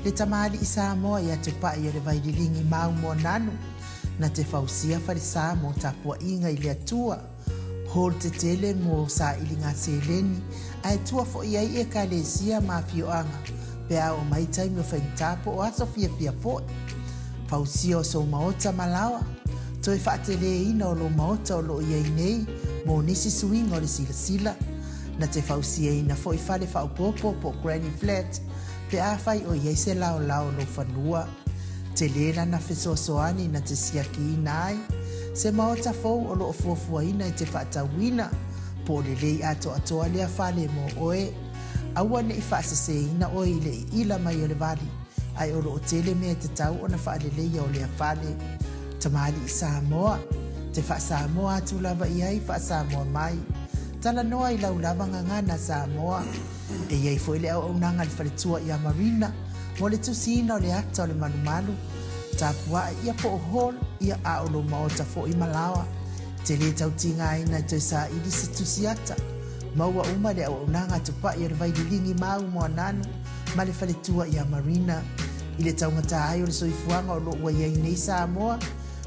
le tamali i Samoa ia te pai le vaililingi mau mo nanu na te fausia farisa mo tapua inga i le atua hol te tele mo sa ilinga seleni ai tua fo iai e kalesia mafioanga pe a o mai tai mo faintapo o aso fia po fausia o so maota malawa toi faatele ina o lo maota o lo iai nei mo nisi swing o le sila na te fausia ina fo i fale fa popo po Granny Flat pe a fai o iai se lao lo fanua te lena na fesoasoani na te siaki inai se maota fou o lo fuafua ina i te faatawina po le lei ato atoa lea fale mo oe aua ne i faasese ina oe i le ila mai o le vali ai o lo tele me te tau o na faalelei o lea fale tamali i Samoa te Samoa atu lava iai Samoa mai tala noa i lau lava ngangana Samoa e iai foi le au nanga le faletua i Marina mo le tusina o le ata o le malumalu tapua ia po hol ia a o lo maota fo i malawa te le tautinga ina te sa ili se tusiata maua uma le au nanga tupa i le vaidilingi mau mo nanu ma le faletua i Marina i le taungata ai o le soifuanga o lo ua iai nei Samoa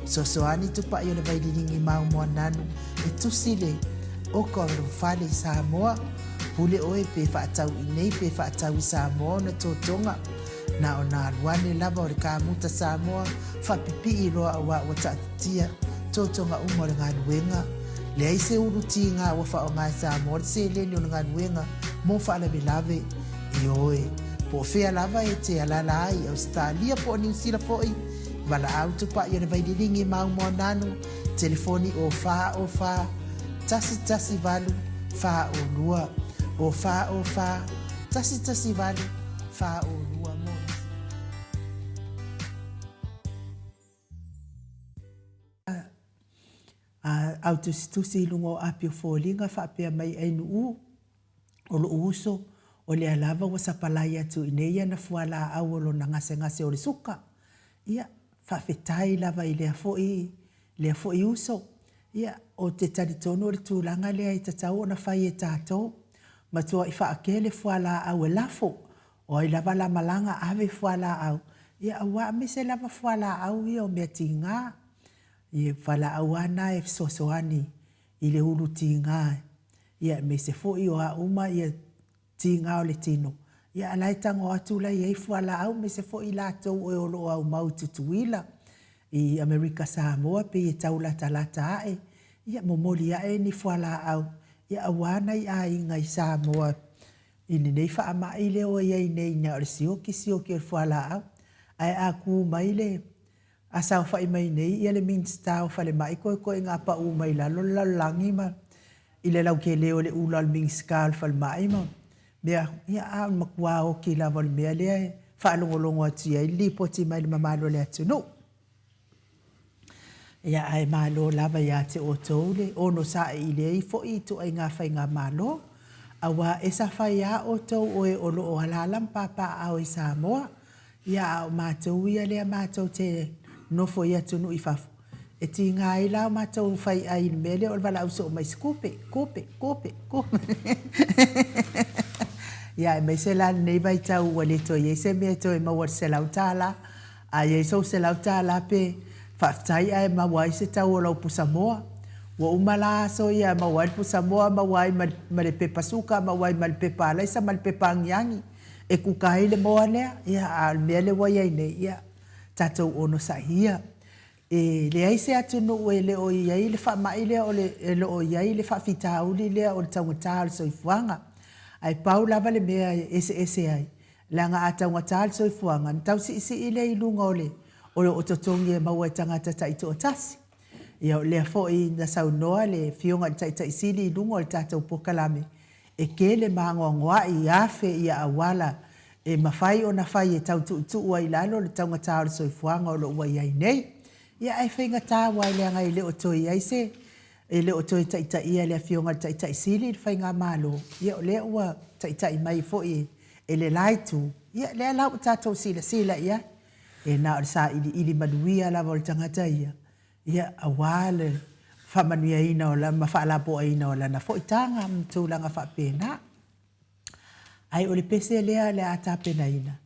sosoani tupa i le vaidilingi mau mo nanu e tusile o ko fale i Samoa pule oe pe faatau i nei pe faatau i Samoa na totonga na ona luane lava o le kamuta Samoa fapipi i loa awa wa taatia totonga umo le ngaluenga le aise uruti ngā wafa o ngai Samoa se leni o le ngaluenga mo faalawe lave i oe po fea lava e te alala ai Australia po New Zealand foi wala au tupa i le vaidilingi mau mo nanu telefoni o fa tasi valu fa o lua o fa tasi valu fa o lua mo au tusi lungo apio folinga fa pe mai ainu o lo uso o le alava wa sapalai atu ineia na fuala au lo ngase o le suka ia fa fetai lava i le foi uso ia o te taritono le tūlanga lea i tatau na fai e tātou matua i whaakele fuala au e lafo o i lava la malanga ave fuala au ia awa me se lava fuala au i o mea tinga i fuala au ana e sosoani i le ulu tinga ia me se fo i o a uma i tinga o le tino ia alai tango atula i fuala au me se fo i lātou o olo au mau tutuila i Amerika Samoa pe i taula talata ae ia momoli ae ni fuala au ia awana i a inga i Samoa i nei wha ama i leo i nei na o sioki o fuala au ai a ku mai le a sao wha i mai nei i le minsta o whale mai koe ngā pa u mai lalo langi ma i le lau ke leo le ula al minska al whale mai ma mea ia a makua o ki lava le mea lea wha alongolongo atu ia i lipo ti mai le mamalo le atu no ia ai malo lava ia te o toule ono sa i le i fo i tu ai ngā whai ngā malo awa e sa whai a o tau oe o lo o halalam papa au i Samoa ia au mātou ia lea mātou te nofo ia tunu i fafu e ti ngā i lau mātou whai ai mele o wala au so mai kope ia e mai se la nei vai tau wale to ye se me to e mawar se lau tala a ye so se lau tala pe whaftai ai mawai se tau o lau pusamoa. Wa umala so ia mawai pusamoa mawai male pepa suka mawai male pepa alaisa male pepa angiangi. E kukai le moa lea ia al mele wa ia ine ia tatou ono sahia. E le aise atu no e le o iai le wha mai lea o le o iai le wha fitauli lea o le taungatā le soifuanga. Ai pau lava le mea ese ai. Langa a taungatā le soifuanga. Tau si i le ilunga o le o totongi e maua tangata taito o tasi. Ia le fo i na saunoa le fionga taita isili i lungo le tātou pokalame. E ke le mangoa i afe i awala e mawhai o na whai e tau tua i lalo le taungatā le soifuanga o lo ua iai nei. Ia ai whainga tāwa i leanga i le o toi aise. E le o toi taita ia le fionga taita isili i whainga malo. Ia o le ua taita i mai fo i e le laitu. Ia le lau tātou sila ia. E na o sa ili manuia la vol tangata ia. Ia awale whamanuia ina o la mawhaalapo ina o la na foitanga mtulanga whapena. Ai o le pese lea le ata pena ina.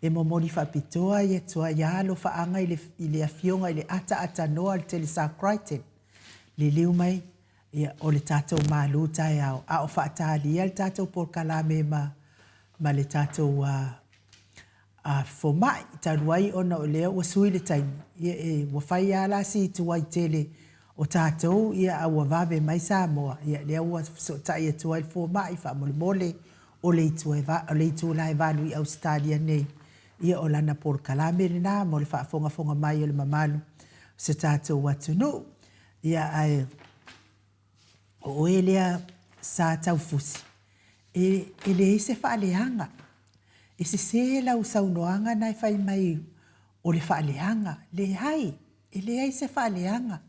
e momoli whapitoa ia tua ialo whaanga i le afionga i le ata noa le tele sa Crichton. Le liu mai ia o le tātou mālu tai au. A o whaatalia le tātou porkalame ma le tātou fomai. Taruai ona o leo ua sui le taimi. Ia e wawhai ala si tuai tele o tātou ia a ua vave mai Samoa. Ia lea ua tai tuai fomai wha mole mole o le itu lai valu i Australia nei. Ia o lana porkalame le nā mo le whaafonga mai o le mamalu se tātou watunu. Ia ai o elea sa taufusi. E le ise whaaleanga. E se lau saunoanga nai whai mai o le whaaleanga. Le hai, e le ise whaaleanga.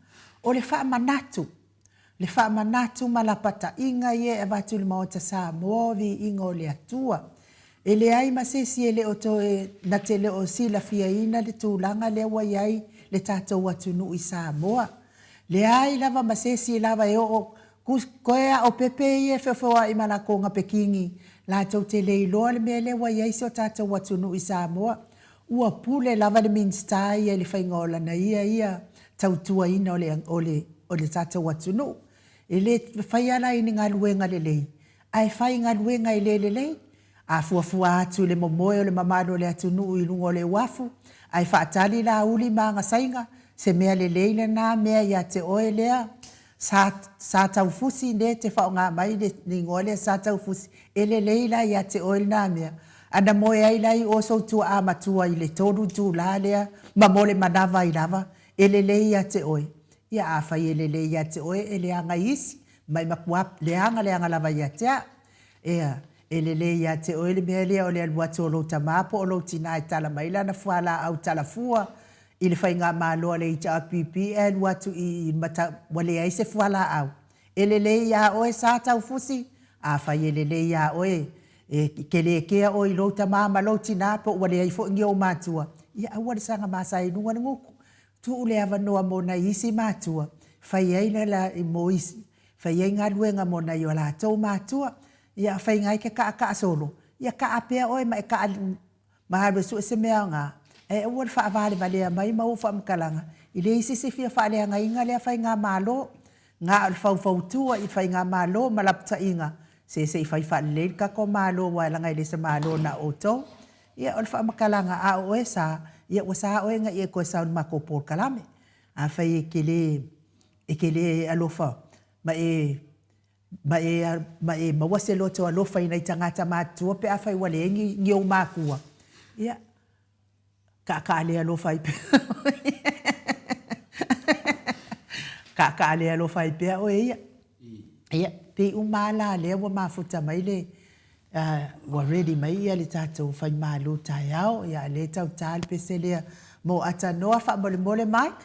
O le whaamanatu. Le whaamanatu malapata inga ie e watu le maota sa movi inga o le atua. E le ai masesi e le o to na te le o sila fia ina le tūlanga le wa iai le tātou watunu i Samoa. Le ai lava masesi e lava e o koea o pepe i e whewhua i mana konga pekingi. La tau te le iloa le mea le wa iai se o tātou watunu i Samoa. Ua pule lava le minstai e le whaingola na ia tautua ina o le tātou watunu. E le whaiala ini ngā luenga le lei. Ai whai ngā luenga i le lei. A fuafua atu le momoe o le mamano le atunu i lungo le wafu. Ai whaatali la uli maanga sainga. Se mea le leile nā mea ia te oe lea. Sa taufusi ne te whao ngā mai le ngole sa taufusi. E le leila ia te oe nā mea. Ana moe ai lai o so tua a matua i le tonu tu la lea. Ma mole manava i lava. E le lei ia te oe. Ia a whai e le lei ia te oe e le anga isi. Mai makuap le anga lava ia tea. Ea. E le le ia te oele mea lea o le aluatu o lo tamapo o lo tina e tala maila na fuala au tala fua i le whainga māloa le ita apipi e aluatu i mata wale ai se fuala au. E le le ia oe sa tau fusi, a whai e le le ia oe ke le kea o i lo tamama lo tina po wale ai fo ngi o mātua. Ia awale sanga masa i nunga nguku. Tu ule ava noa mo na isi mātua. Whai ai la i mo isi. Whai ai ngā luenga mo na i o la tau mātua. Ia whai ngai ke ka solo. Ia ka apea oe mai ka maharu su se mea ngā. E ua wha avale valea mai mau wha mkalanga. I le isi se fia wha lea ngā inga lea whai ngā mālo. Ngā whau tua i whai ngā mālo malapta inga. Se i whai wha leil ka ko mālo wa langa i le se mālo na oto. Ia ua wha mkalanga a oe sa. Ia ua sa oe nga ia koe saun mako por kalame. A whai e ke le alofa. Ma e mawase loto alofa ina i tangata mātua pe a whai wale ngi o mākua. Ia, ka ale alofa i pea. Ka ale alofa i pea o ia. Ia, pe umala lea wa mafuta mai le wa ready mai ia le tātou whai mālu tai au. Ia le tau tāle pe se lea mo ata noa wha mole Mike.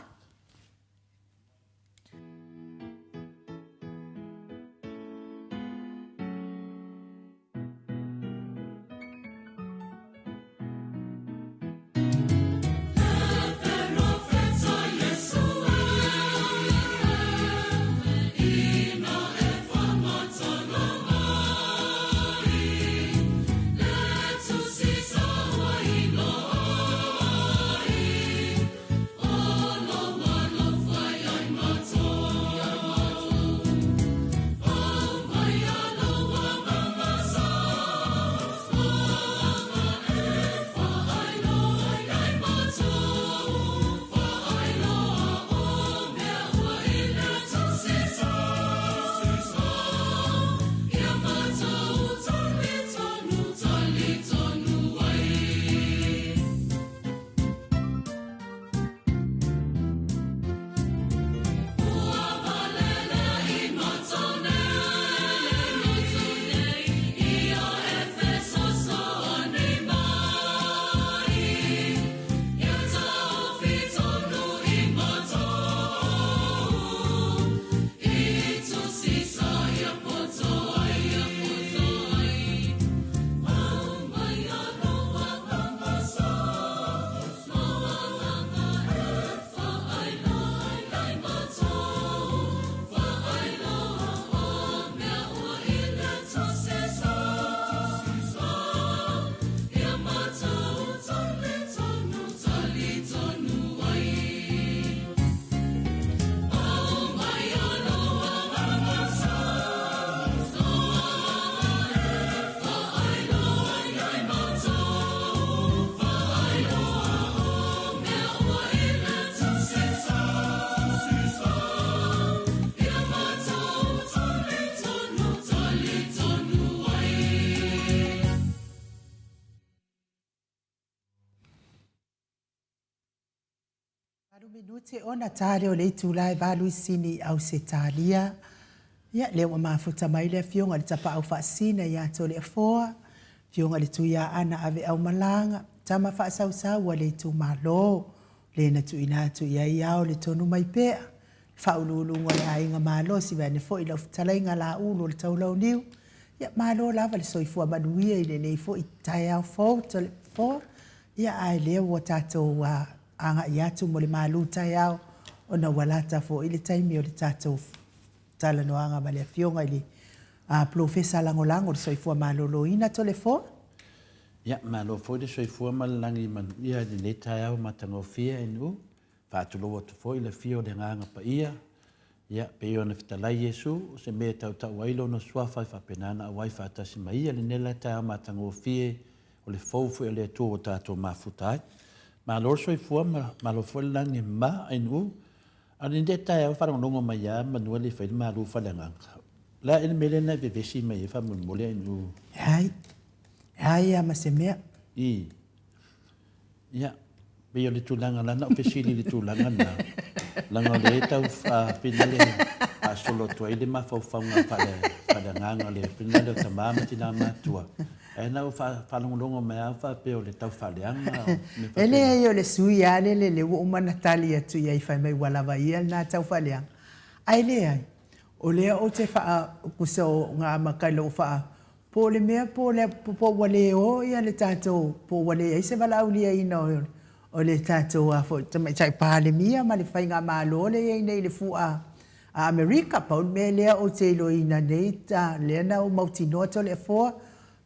minuti ona tare o le tūlai valu sini au se talia. Ia leo o mafuta mai le fionga le tapa au whaasina ia to le foa. Fionga le tu ia ana ave au malanga. Tama whaasau sau wa le tu malo. Le na tu ina tu ia iao le tonu mai pea. Whaululunga le ainga malo si vane fo ila ftalainga la ulu le taulau niu. Ia malo lava le soifua manuia i le nei fo i tai au fo to le fo. Ia ai leo o tatou wa anga ia tu mo le malu tai au. Ona walata fo ile taimi o le tatou tala no anga male fionga ili profesa langolango soifua malolo ina tole fo ya malo fo de soifua malangi man ia de leta au matango fia enu fa tu lo to fo ile fio de nganga pa ia ya pe ona fitala yesu se me tau tau wailo no swafa fa penana wai fa tasi mai le nela ta matango fie o le fo fo le to tato mafutai malo soifua malo fo langi ma enu Ani deta ya fa ngongo mai ya manuel fa ma ru fa lenga. La el melena be besi mai fa mun mole nu. Ai ya masemea. I. Ya. Be yo le tulanga la na ofisili le tulanga na. Langa le tau fa pinale a solo to ile ma fa nga fa le nganga le pinale ta mama tina matua. E na fa longo mai fa pe o le tau fa le anga. Ele yo le sui ale le o manatali tu ia fa mai wala vai na tau fa le anga. Ai le ai. O le o te fa kuso nga makalo fa po le mea po le po wale o ia le tato po wale ai se vala ulia ina o le tato a fo te chai pa le mia ma le fai nga malo le nei le fu a America pa me le o te lo ina nei ta le na o mautinoto le fo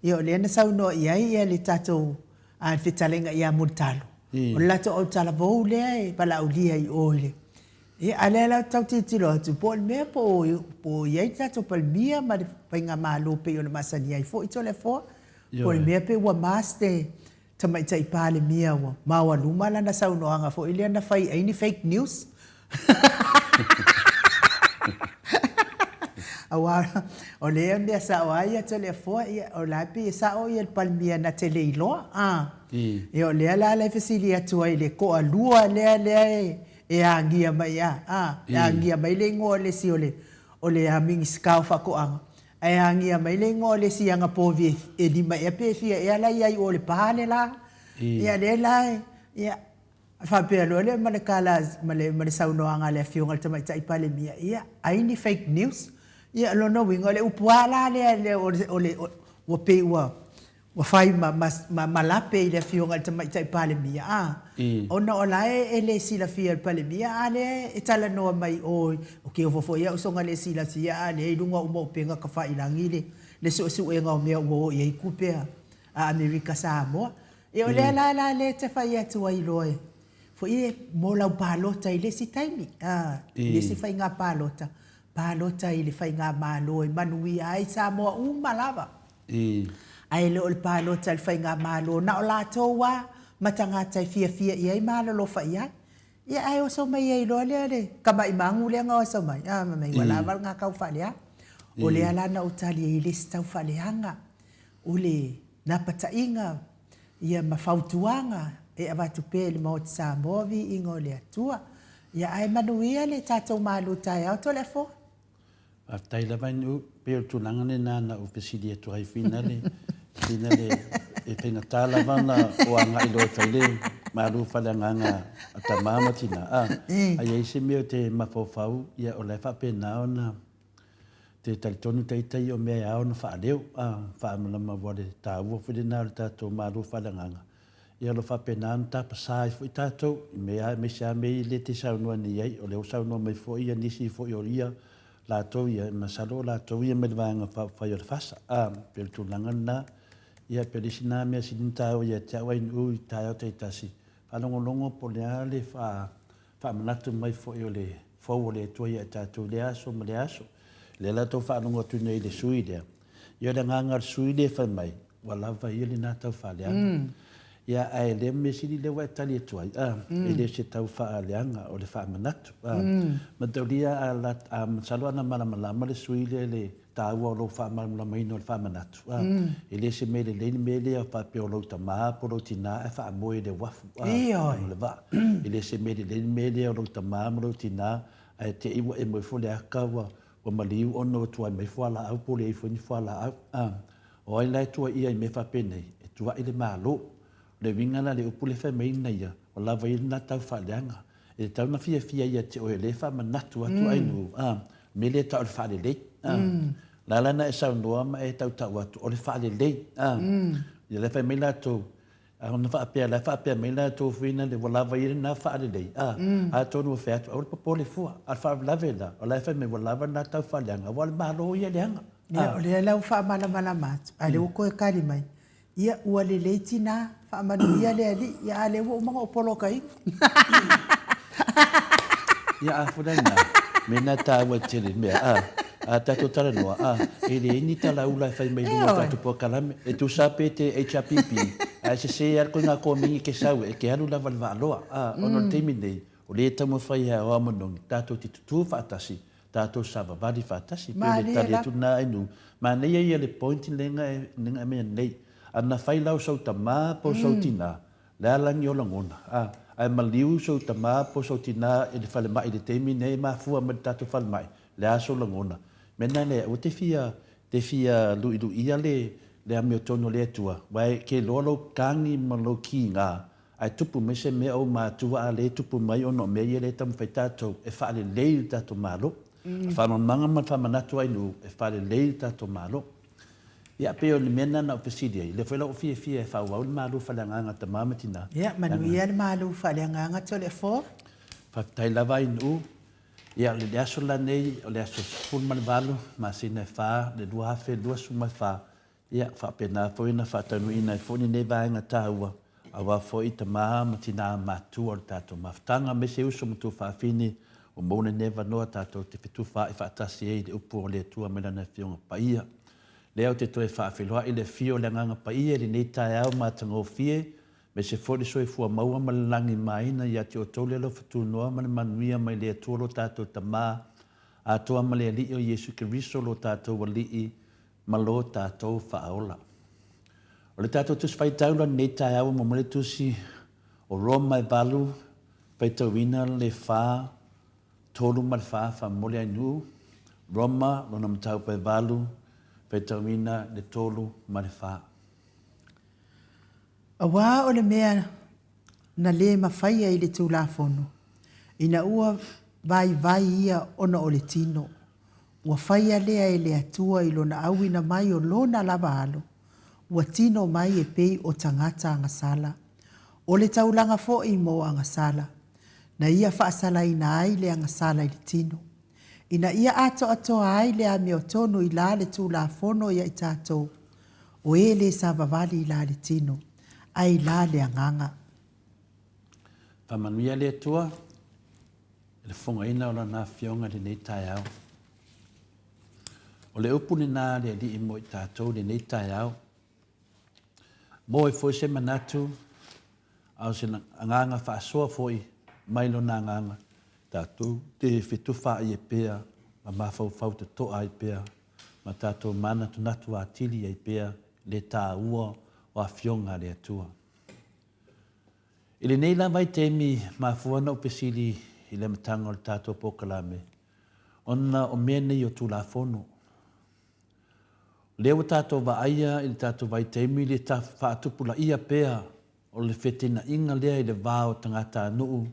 Io le na sau no ia le tato a fitalenga ia mutalo. O lato o tala vo le pala ulia I ole. E ale la tau titilo tu po me po ia tato pal mia ma penga malo pe o le masani ai fo ito le fo. Po me pe wa maste tamai tai pale mia wa ma wa luma la na sau no anga fo ile na fai ai ni fake news. Awara o le me sa o ai to le fo o la pi sa o il palmia na tele ilo e o le la le fesilia tu ai le ko alua le e angia mai e angia mai le ngo le si o le aming skau fa ko ang e angia mai le ngo le si anga povi e di mai e pe fia e ala ai o le pale la e le la e fa pe lo le malekala male sa no anga le fionga te mai tai pale mia ia ai ni fake news Ia lo no wingo le upuala le o pe wa fai ma lape le fionga te mai tai pale mia ona ola le sila fia pale mia ale e tala no mai o ke o fo ia o songa le sila sia le lunga o mo penga ka fai langi le so e nga o mea o ia kupe a America Samoa e o le te fai atu ai loe fo ie mo la palota ile si taimi le si fai nga palota Palota ili fai ngā malo e manui ai sa moa malava. Ai le o le palota ili fai ngā malo na o la toa matangata i fia i ai malo lo fai ai. Ia ai o so mai ai lo le kama i mangu le ngā o so mai. Mai wala wal ngā kau fale a. O le ala na utali i le stau fale anga. O le napata inga ia mafautuanga e avatu pe le maot sa movi ingo le atua. Ia ai manui le tatou malo tai au to le fo. Aftai la vai nu pe tu langane na na ofisili tu ai finale e tenga tala vana o anga I lo faile maru fala nganga ata mama tina ai se me te mafofau ia o le fa pe na ona te talitonu tai o me a ona fa leu fa ma ma vole ta wo fu de na ta to maru fala nganga ia lo fa pe na ta pasai fu ta to me sa me le te sa no ni ai o le sa no me fo ia ni si fo ia la to ia masalo la to ia me vanga fa yo fasa per tu langana ia pelisina me sinta o ia ta wa u ta te tasi fa longo poliale fa manatu mai fo yo le fo le to ia ta to le aso me le aso le la to fa longo tu nei le suide yo le nganga suide fa mai wala va ile na ta fa le ia ai le me sili le wa tali to ai ele se tau fa aleanga o le fa manatu ma taulia ala salona mala le suile le tāua o lo whaamalamai no le whaamanatu. E le se mele le mele a whape o lo tamaa po lo tina e whaamoe le wafu. Le wa. E le se mele le mele o lo tamaa mo lo tina e te iwa e moe fole aka wa maliu ono tua me whala au po le ifuni whala au. O ai lai tua ia i me whape nei. E tua i le malo. Le wingana le upule wha meina ia. O lava i na tau whaleanga. E tau na fia ia te oe le whaamanatu atu ainu. Mele tau le whaale lei. La lana e sau noa ma e tau tau atu o le whaale lei. Ia le whae meila tau. Ona whaapea la whaapea meila tau whina le walawa ire na whaale lei. A tonu o whaatu. O le papole fua. A whaalawe la. O le whae me walawa na tau whaaleanga. Wale mahalo ia leanga. O le lau whaamala matu. A le uko e kari mai. Ia ua le leiti na whaamanu ia le ali. Ia a le ua umanga o polo kai. Ia a whurana. Mena tāua tere mea. A tato tara noa. E le ini tala ula whai mai lua tato po kalame. E tu sape te HRPP. A se se ar ko ngā kō mingi ke sau. E ke anu lava lwa aloa. Ono teimi nei. O le tamu whai hea o amonongi. Tato ti tutu whaatasi. Tato sava vali whaatasi. Pio le tali atu nā enu. Ma nei ia le pointi lenga mea nei. Ana whai lau sau ta mā po sau tina. Lea langi o langona. Ai maliu sau ta mā po sau tina e le whale mai le teimi nei ma fua ma tato whale mai. Lea sau langona. Mena le o te fia lui ia le ameo tono le atua. Wai ke lolo kangi ma lo ki ngā. Ai tupu me se mea o mātua a le tupu mai ono me ia le tamu whai tātou e whaale lei tātou mālo. Whamamanga ma whamanatu ainu e whaale lei tātou mālo. Ia peo ni mena na opesidia. Le whaila o fia e whawau ni mālo whaleanganga ta māmatina. Ia, manu ia ni mālo whaleanganga to le fo. Whaktai lawa inu. Ia le aso la nei, o le aso spun mani walu, ma sina e wha, le lua hafe, lua suma wha. Ia, whapena fwina whatanu ina e fwini ne vaenga tāua. Awa fwoi ta maa matina mātua o tātou mawhtanga me se uso mutu whawhini o mauna neva noa tātou te whitu wha i whaatasi e le upu o le tua mena na whionga paia. Leo te toe whaawhiloa i le whio le nganga paia li nei tae au mātanga o fie me se fwori soe fua maua malalangi maina i ati o tole lo whatu noa mani manuia mai le atua lo tātou ta maa a toa male ali o Yesu Kiriso lo tātou walii malo tātou whaola. O le tātou tusi whaitaula nei tae au mamale tusi o Roma e balu whaitauina le wha tolu ma le wha whamole ainu Roma lo na matau pa e balu whaitauina le tolu ma le wha. A wā o le mea na le mawhaia i le tūlafono. Ina ua vai ia ona o le tino. Ua whaia lea e le atua i lona auina mai o lona lava alo. Ua tino mai e pei o tangata angasala. O le taulanga fo i mo angasala. Na ia whaasala ina ai le angasala i le tino. Ina ia ato ai le a meo tonu i la le tūlafono ia i tātou. O e le sa vavali i la le tino. Ai la le anganga. Whamanuia le atua, le whongaina o la nā whionga le nei tai au. O le upu ni nā le li i mo i tātou le nei tai au. Mo e fwoi se manatu, au se anganga whaasoa fwoi, mailo nā anganga. Tātou te whitu wha i e pēa, ma mawhau te toa i pēa, ma tātou mana tunatu a tili i pēa, le tā ua, o a whionga le atua. I le nei la mai temi ma fuana o pesili i le matanga o le tātou pokalame. Ona o mea nei o tūlafono. Leo tātou wa aia i le tātou vai temi le tā whaatupula ia pēa o le whetina inga lea i le vāo tangata nuu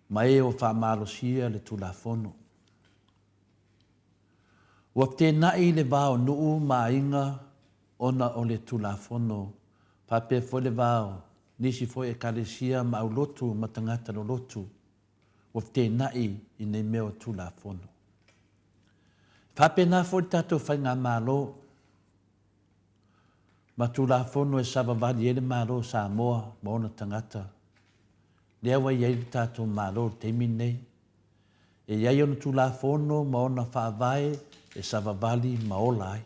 ma e o whaamalosia le tūlafono. Ua tēnai le vāo nuu ma inga ona o le tūlafono, pape fo le vāo, nisi fo e kalesia ma au lotu ma tangata no lotu, o tēnai i nei meo tūlafono. Pape nā fo tātou whai ngā mālo, ma tūlafono e savavali ele mālo sa moa ma ona tangata. Lea wai iei tātou mālo teimi nei, e iei ona tūlafono ma ona whaavai e savavali ma olai.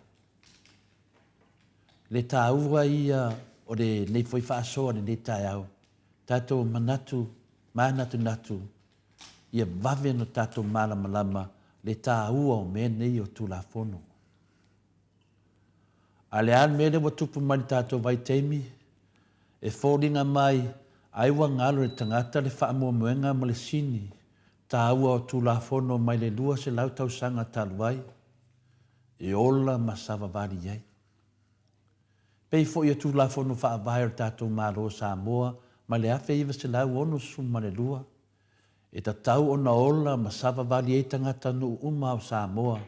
Le tāua ia o le nei foi whaasoa le nei tai au. Tātou manatu, natu, ia vave no tātou malama le tāua o mea nei o tūlafono. A le an mele wa tupu mani tātou vai teimi. E fōringa mai, ai wa ngalo le tangata le wha mua muenga ma le sini. Tā ua o tūlafono mai le lua se lau tau sanga taluai. E ola ma sava vali iai. Pei fo ia tūlafono wha avai o tātou mālo Samoa, ma le awhi iwa se lau ono suma le lua. E ta tau ona ola ma sava vali e tangata nu uma o Samoa,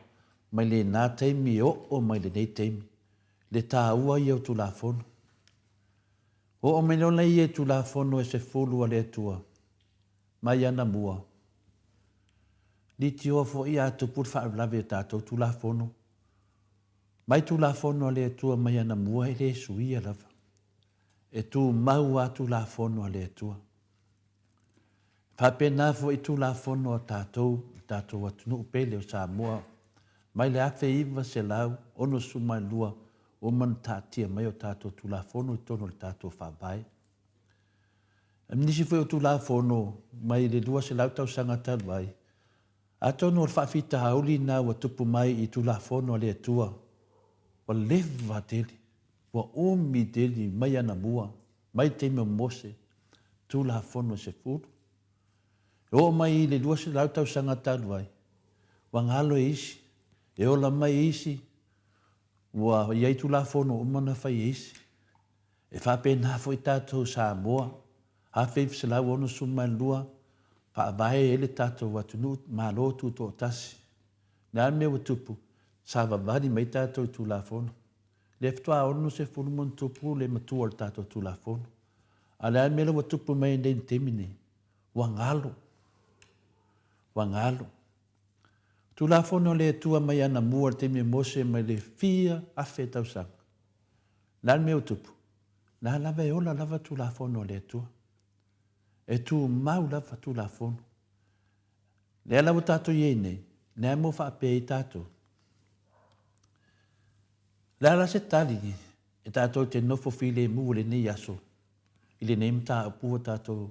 mai le nā teimi o mai le nei teimi. Le tā ua ia o tūlafono. O me no nei e tūlafono e se fulu a le atua. Mai ana mua. Ni ti o fo ia tu pur fa lave tātou tūlafono. Mai tūlafono a le atua mai ana mua e le suia lava. E tu mau a tūlafono a le atua. Whapena fo i tūlafono a tātou atunu upele o Samoa. Mai le awhi iwa se lau, ono sumai lua, o man tātia mai o tātou tūlafono i tono le tātou whabai. Nisi fo i o tūlafono, mai le lua se lau tau sanga taluai. A tono o whawhita hauli nā wa tupu mai i tūlafono le atua. Wa lewa deli, wa omi deli mai ana mua, mai teime mose, tūlafono se furu. O mai le lua se lau tau sanga taluai. Wa ngalo isi, e ola mai isi, wa iai tūlafono umana whai isi. E whapena fo i tātou Samoa, hawhi se lau ono sumai lua, whaabahe ele tātou watunu mālo tūto o tasi. Nā mea wa tupu, sāwa wari mai tātou tūlafono. Le ftua ono se fulumon tupu le matua le tātou tūlafono. A nā mea wa tupu mai nei temine, wa ngalo. Wa ngalo. Tūlafono le tua mai ana mua te me mose mai le fia a whetau sang. Nā mea wa tupu, nā lava e ola lava tūlafono le tua. E tu mau lava tūlafono. Le alawa tātou iei nei, nā mo whaape i tātou. Le ala se tali ni, e tātou te nofo file mua le nei aso. I le nei mta apua tātou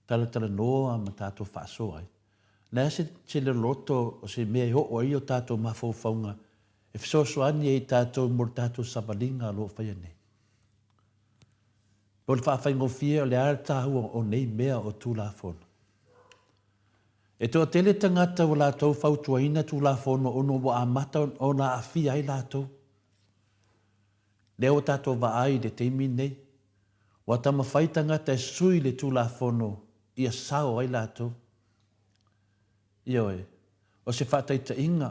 talatala noa ma tātou whaaso ai. Nā se le loto o se mea i ho i o tātou mawhauwhaunga, e whsosoani e i tātou mor tātou sabalinga lo whaia nei. O le whaawhaingo fia o le ara tāhua o nei mea o tūlafono. E toa tele tangata o lātou whautuaina tūlafono ono wa amata o na awhia ai lātou. Leo tātou wa ai le teimi nei. Wa tama whai tangata e sui le tūlafono ia sao ai lātou. Ioe, o se whataita inga.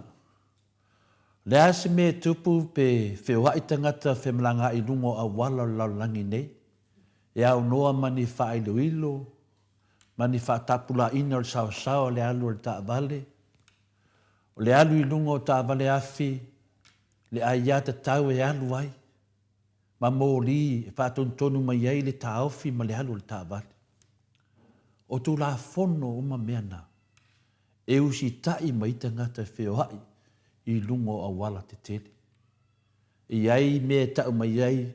Le ase me tupu pe whiohai tangata whemlanga i lungo a wala laulangi nei. E au noa mani whaailoilo, mani whaatapula ina o sao le alu o le taavale. O le alu i lungo o taavale afi, le aiata tau e alu ai. Ma mōli e whaatontonu mai ai le taofi ma le alu o le taavale. O tu la fono o ma meana. E usi tai mai tangata whiohai i lungo a wala te tele. I ai me tau mai ai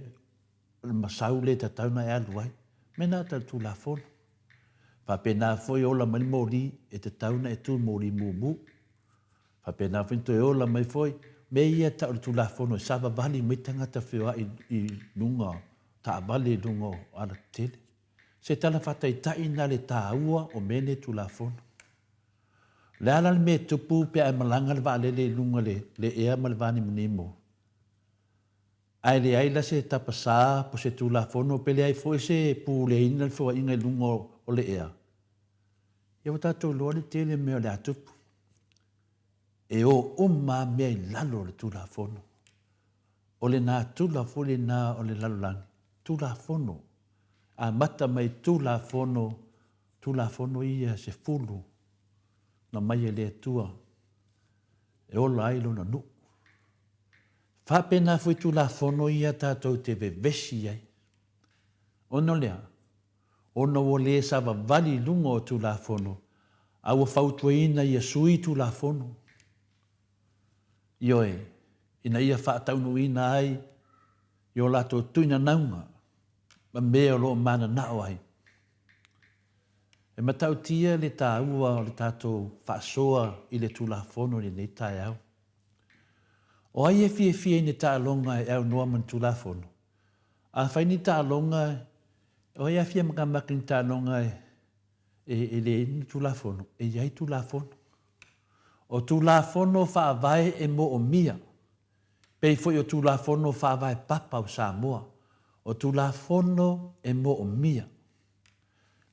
masaule ta tauna e alu ai. Mena ta tu la fono. Whapena foi ola mai mōri e te tauna e tu mōri mūmu. Whapena foi to ola mai foi. Me ia ta tu la fono. Sava vali mai tangata whiohai i lunga. Ta vali lungo ala tele. Se tala whatai tai na le tā ua o mene tu la fono. Le ala me tupu pe ai malanga le vale le lunga le ea malvani munimo. Ai le ai la se tapasa po se tu la fono pe le ai foi se pu le ina fo inga lunga o le ea. Ia wata to lo le tele me le atupu. E o umma me lalo le tu la fono. O le na tu la fole na o le lalo langi. Tu la fono. A mata mai tu la fono ia se fulu. Na mai le tua. E o lailo na nu. Whapena fui tu la fono ia tātou te vevesi ai. Ono lea. Ono o le sava vali lungo o tu la fono. Aua whautuaina ia sui tu la fono. Ioe. Ina ia whaataunu ina ai. Io lato tuina naunga. Ma mea lo mana nao ai. E matau tia le tā ua o le tātou whaasoa i le tūlafono le nei tai au. O ai e fie ni tālonga e au noa man tulafono. A whai ni tālonga, o ai a fie makamakin tālonga e le ni tulafono, e iai tulafono. O tulafono whaavai e mo o mia. Pei foi o tulafono whaavai papa o Samoa. O tulafono e mo o mia.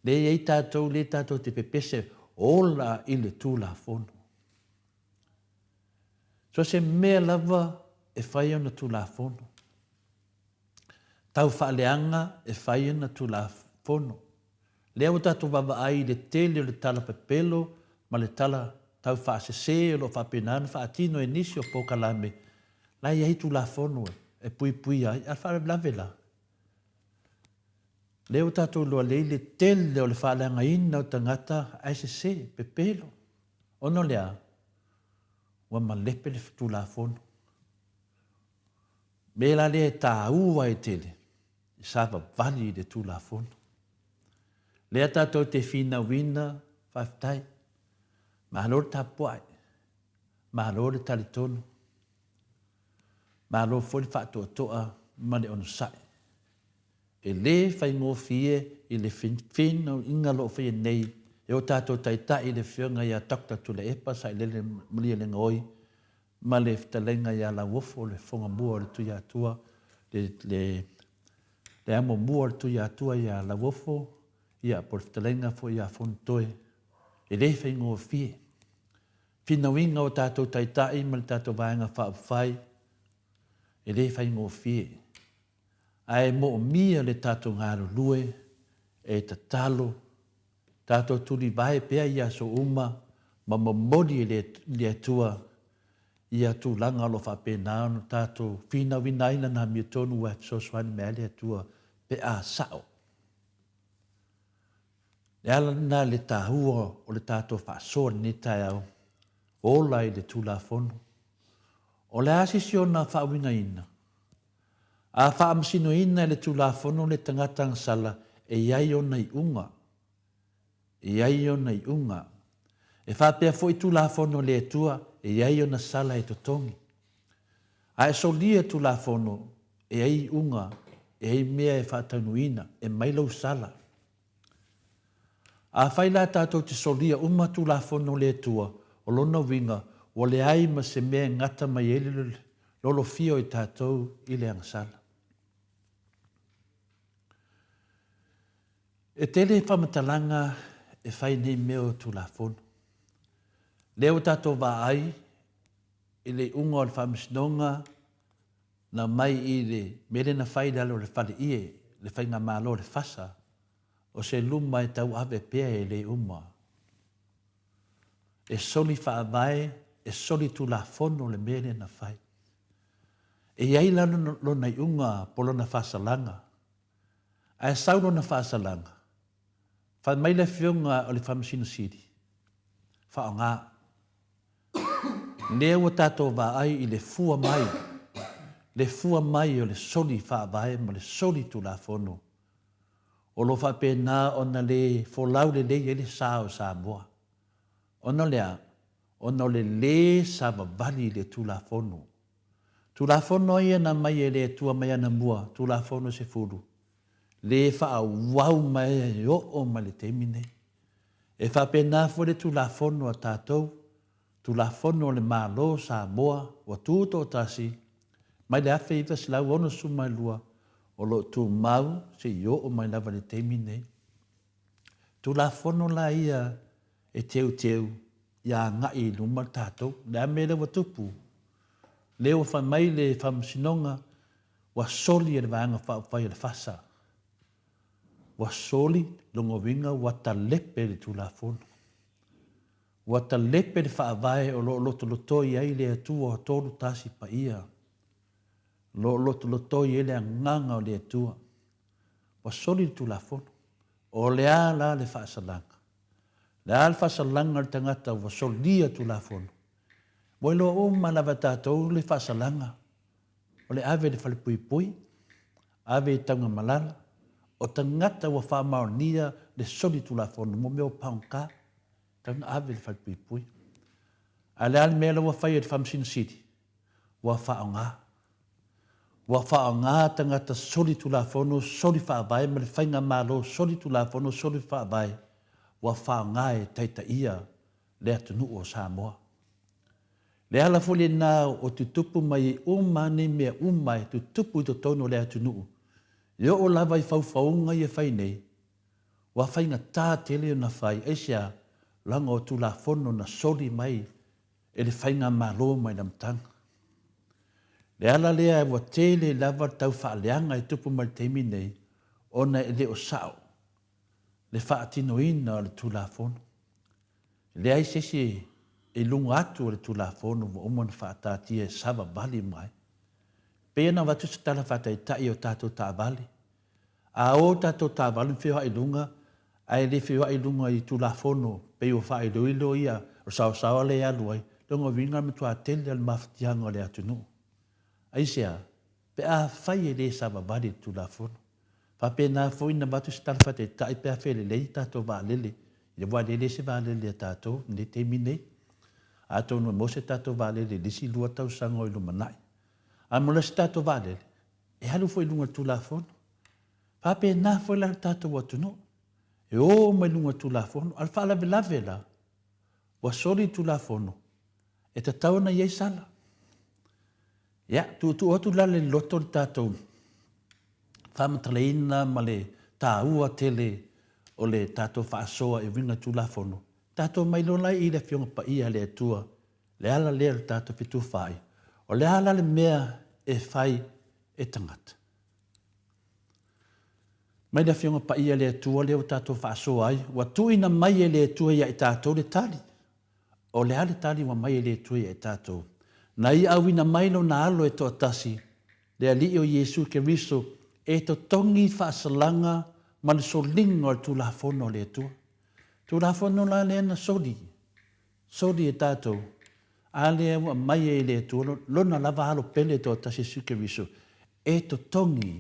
Le iei tātou le tātou te pepese ola i le tulafono. So se mea lava e whai ana tulafono. Tau whaaleanga e whai ana tulafono. Lea o tātou wawa ai le tele o le tala pepelo, ma le tala tau whaasese o lo whapenana, whaatino e nisi o pokalame. Lai iei tulafono e pui ai, al whaare blavela. Leo tātou loa leile tele o le whaaleanga ina o tangata aisese pepelo. Ono lea, wa malepe le tulafono. Mela le tā ua e tele, i sāwa vali le tulafono. Lea tātou te whina wina, whaftai, mahalore tā puai, mahalore talitono, mahalore fori whātua toa, mane ono sai. E le whai ngō fie, i le whina inga lo whai nei, e o tātou taitai le whionga ia takta tu le epa, sai le mulia le ngoi, ma le ftalenga ia la wofo, le whonga mua le tuia atua, le amo mua le tuia atua ia la wofo, ia por ftalenga fo ia fontoe, e le whai ngō fie. Whina winga o tātou taitai, ma le tātou vaenga whaafai, e le whai ngō fie. Ai mo mia le tātou ngāro lue, e tatalo, tātou tuli vai pea ia so uma, ma mamodi le atua, ia tu langa lo whapena no tātou whina winaina na mi tonu wa so swani me le atua pe a sao. Le ala na le tāhua o le tātou whaasora ni tai au, ola i le tulafono. O le asisio na whaawina ina. A whaamasino ina le tulafono le tangatang sala e iai o nei unga. E iai o nei unga. E whapea fo i tulafono le atua e iai o na sala e totongi. A e solia tulafono e ai unga e ai mea e whaataunuina e mailau sala. A whaila tātou te solia uma tulafono le atua o lona winga o le ai ma se mea ngata mai ele lolo fio i tātou i le angasala. E tele whamatalanga e whai nei meo tulafono. Leo tātou wā ai i le unga o le whamasinonga na mai i le mere na whai dalo le whale ie, le whai ngā mālo le whasa, o se luma e tau ave pea e le uma. E soli whaavai, e soli tulafono le mere na whai. E iai lano lo nei unga polo na whasalanga. A e sauno na whasalanga. Whai mai le whiunga o le whamasino siri. Whao ngā. Lea ua tātou wā ai i le fua mai. Le fua mai o le soli whaavai ma le soli tulafono. O lo whapena o na le folau le lei e le sao Samoa. Ono lea, ono le sava vali le tulafono. Tulafono ia na mai e le tua mai ana mua, tulafono se furu. Le wha wau mai e o ma le temine. E whapena fo le tulafono a tātou, tulafono le mālo Samoa, wa tūto tasi, mai le awhi iwa silau ono sumai lua, o lo tu mau se yo o mai lava le temine. Tulafono la ia e teu, ia ngai luma tātou, le amele wa tupu. Leo wha mai le whamsinonga, wa soli e le vanga whai le whasa. Wa soli longo winga wa ta lepe le tulafono. Wa ta lepe le whaavai o lo loto lotoi ai le atua o tolu tasi pa ia. Lo loto lotoi ele nganga o le atua. Wa soli le tulafono. O le ala le whaasalanga. Le ala whaasalanga le tangata wa solia tulafono. Moi lo o malava tātou le whaasalanga. O le ave le whalepui, ave i tanga malala, o tangata wa whaamaonia le soli tulafono, mo meo paunka, tanga ave le whalepui. A le ale mea lawa whai e le whamsina siri. wa whaonga. Wa whaonga tangata soli tulafono, soli whaavai, ma le whainga malo, soli tulafono, soli whaavai. Wa whaonga e taita ia le atunu o Samoa. Le ala foli nā o tu tupu mai umane mea umai, tu tupu i to tono le atunu. Yo o lava i whauwhaunga i e whai nei. Wa whainga tā tele o na whai, eisia langa o tulafono na soli mai, e le whainga malo mai na mtanga. Le ala lea e wa tele lava tau whaaleanga i tupu mai teimi nei, ona e le o sao, le whaatino ina o le tulafono. Le ai sesi e lunga atu o le tulafono wa umana whaatatia e sawa bali mai. Pena watu sa tala whatai tai o tātou tā bali. A o tātou tā bali whiwa i lunga, ai le whiwa i lunga i tulafono, pe o wha i loilo ia, o sao le aluai, longa winga me tua tele al mawhatianga le atunu. Aisea, pe a whai e le sawa bali tulafono. Whapena fwina watu sa tala whatai tai pe a whele lei tātou wā lele. Ia wā lele se wā lele a tātou, ne te minei. A tō no mose tātou wā lele, lisi lua tau sango i lumanai. A mula se tātou wā lele, e halu fwoi lunga tulafono. Whapena fwoi la tātou watuno. E o mai lunga tulafono, al wha lawe lawe la, wa sori tulafono, e ta tauna iei sala. Ia, tu otu la le loto le tātou, whamataleina ma le tā ua tele o le tātou whaasoa e winga tulafono. Tātou mai lolai i le fionga pa ia le atua, le ala lea le tātou fitu whai, o le ala le mea e whai e tangata. Mai le fionga pa ia le atua leo tātou whaasoa ai, wa tuina mai e le atua ia e tātou le tali. O le ale tali wa mai e le atua ia e tātou. Na i awina mai lo na alo e toa tasi, le ali o Yesu ke riso, e to tongi whaasalanga ma le solinga o tulafono le atua. Tulafono la le na soli. Soli e tātou. A le wa mai e le atua, lona lava halo pele toa tasi suke riso, e to tongi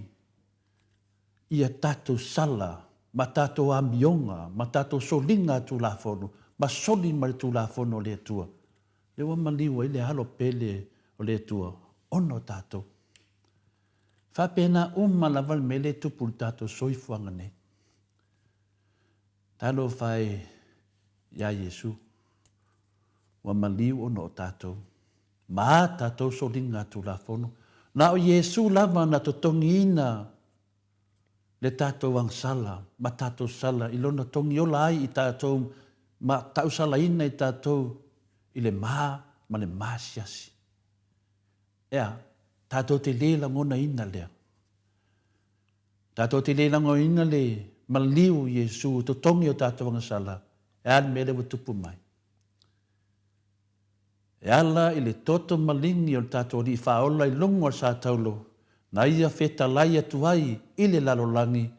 ia tātou sala, ma tātou amionga, ma tātou solinga tulafono, ma soli ma le tulafono le atua. Le wa maliwa i le halo pele o le atua, ono tātou. Whapena laval mele tupu tātou soifuanga nei. Talo whai ia Yesu, wa maliu ono tātou. Ma tātou solinga tulafono. Na o Yesu lava na totongi ina le tātou ang sala, ma tātou sala, ilona tongi ola ai i tātou, ma tau sala ina i tātou, i le ma le masiasi. Ea, tātou te lela ngona ina lea. Tātou te lela ngona ina le, maliu Yesu, to tongi o tātou ang sala, e an mele wa tupu mai. E ala i le toto malingi o tātou li whaola i lungo o sa taulo, na ia feta lai atu ai i le lalolangi,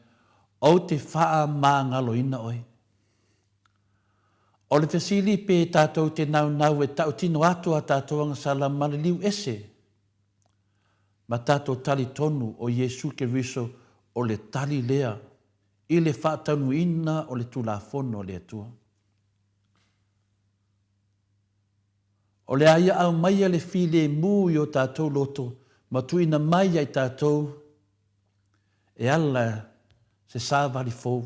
o te whaa maangalo ina oi. O le fesili pe tātou te nau e tau tino atu a tātou ang sala maliliu ese. Ma tātou tali tonu o Yesu ke riso o le tali lea, i le whaatanu ina o le tulafono le atua. O le aia au maia le file mui o tātou loto, ma tuina mai ai tātou, e ala se sāwari fōu.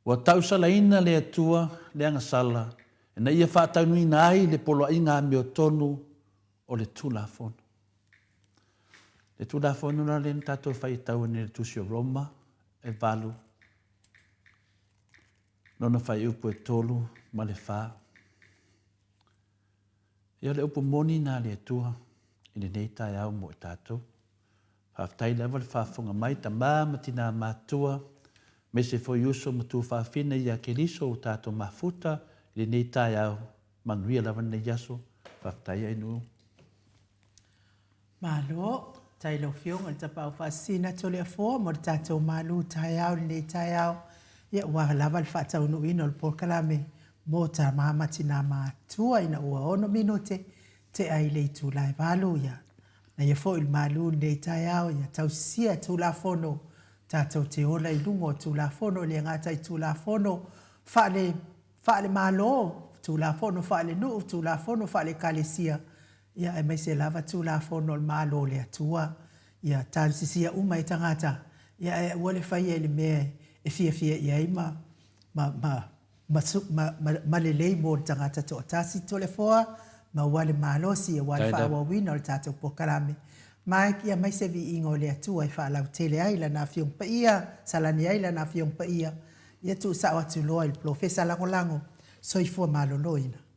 Wa tau sala ina le atua, le anga sala, e na ia whaatanu ina ai le polo inga me o tonu o le tulafono. Le tulafono na le tātou whai tau ne le tusi o Roma, e valu. Nona whai upu e tolu, ma le wha. Ia le upu moni na le atua, i le nei tai au mo e tātou. Whaftai lewa le whafunga mai ta māmati nā mātua, me se foi uso matu whawhina ia ke liso o tātou mafuta, i le nei tai au, manuia lawa nei yaso, whaftai ai nu. Malo, tai lo fiong al tapau whasina tole a fō, mo tātou malu tai au, le nei tai au, ia ua lawa le whaatau nu ino le porkalame, mo ta mamati nā mātua ina ua ono minote, te ai le tu lai valu ia. Na ia fo il malu nei tai au, ia tau sia tu la fono, tātou te ola i lungo tu la fono, le ngata i tu la fono, whaale malo, tu la fono, whaale nu, tu la fono, whaale kalesia, ia e mai se lava tu la fono le malo le atua ia tansisia uma i tangata ia e wale fai e le mea e fia ia ima ma lelei mo tangata to tasi to le foa ma wale malosi e wale fa wa wina o tato pokarame mai kia mai se vi ingo le atua e fa la tele ai la na fiong pa ia salani ai la na fiong pa ia ia tu sa wa tu loa il profesa lango so i fo malo loina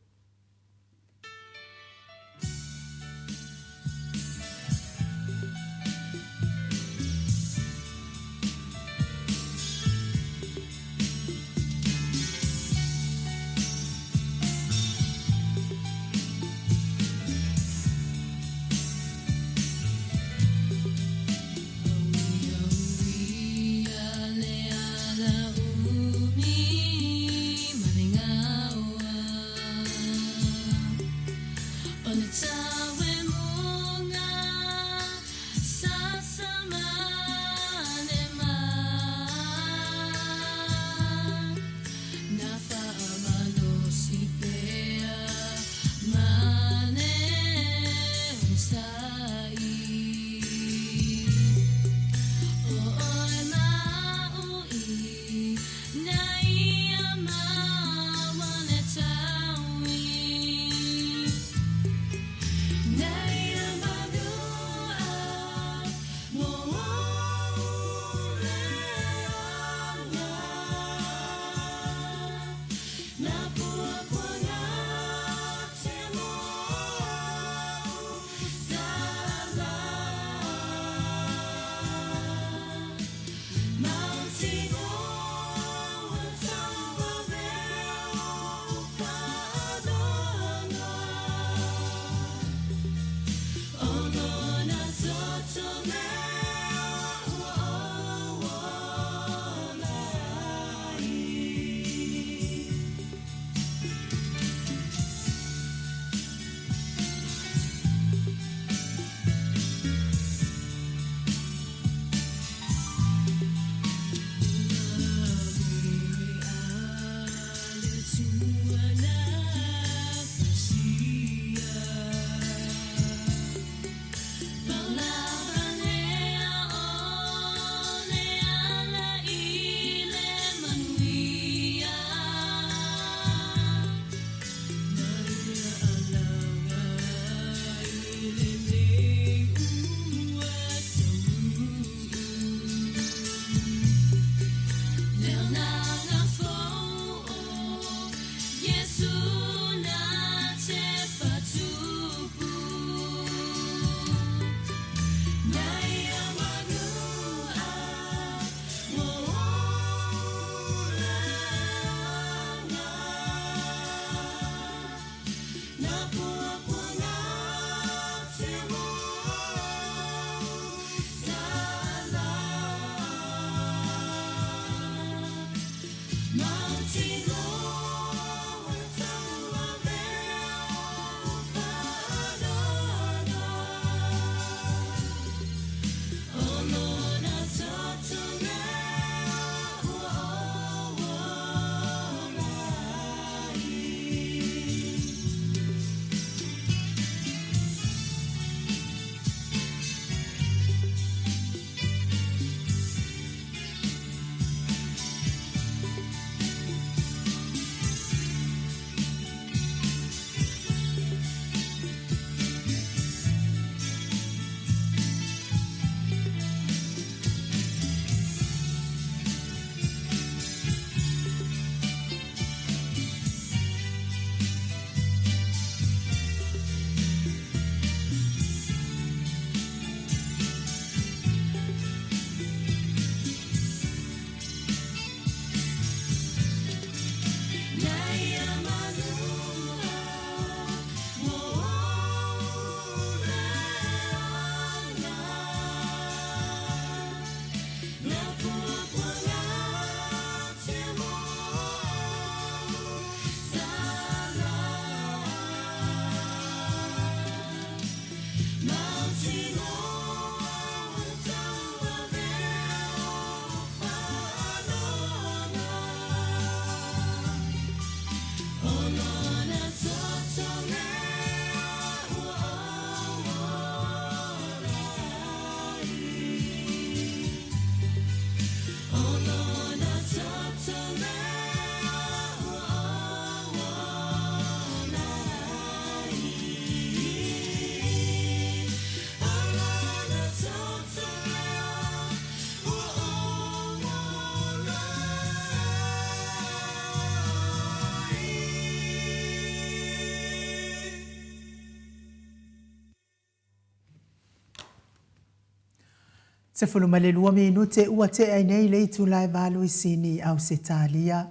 Se lua minute ua te ai nei le tu lai valu i sini au se talia.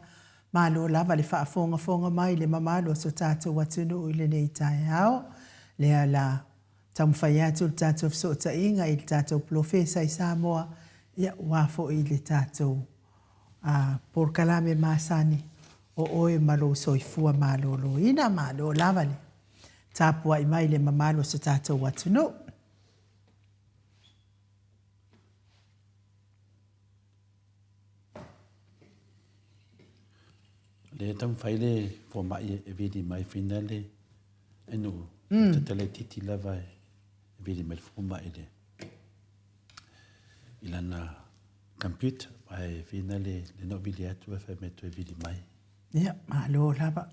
Malo lava le fonga mai le mamalo so tato watunu i le nei tai au. Le ala tamwhai atu le tato fsota inga i le tato profesa i Samoa. Ia wafo i le tato por kalame masani o oe malo soifua malo lo ina malo lava le. Tapua i mai le mamalo so tato watunu. Le tam faile fo mai e vidi mai finale enu te tele titi lava e vidi mai fo mai le ilana computer ai finale le no vidi atu fa metto e vidi mai ya malo lava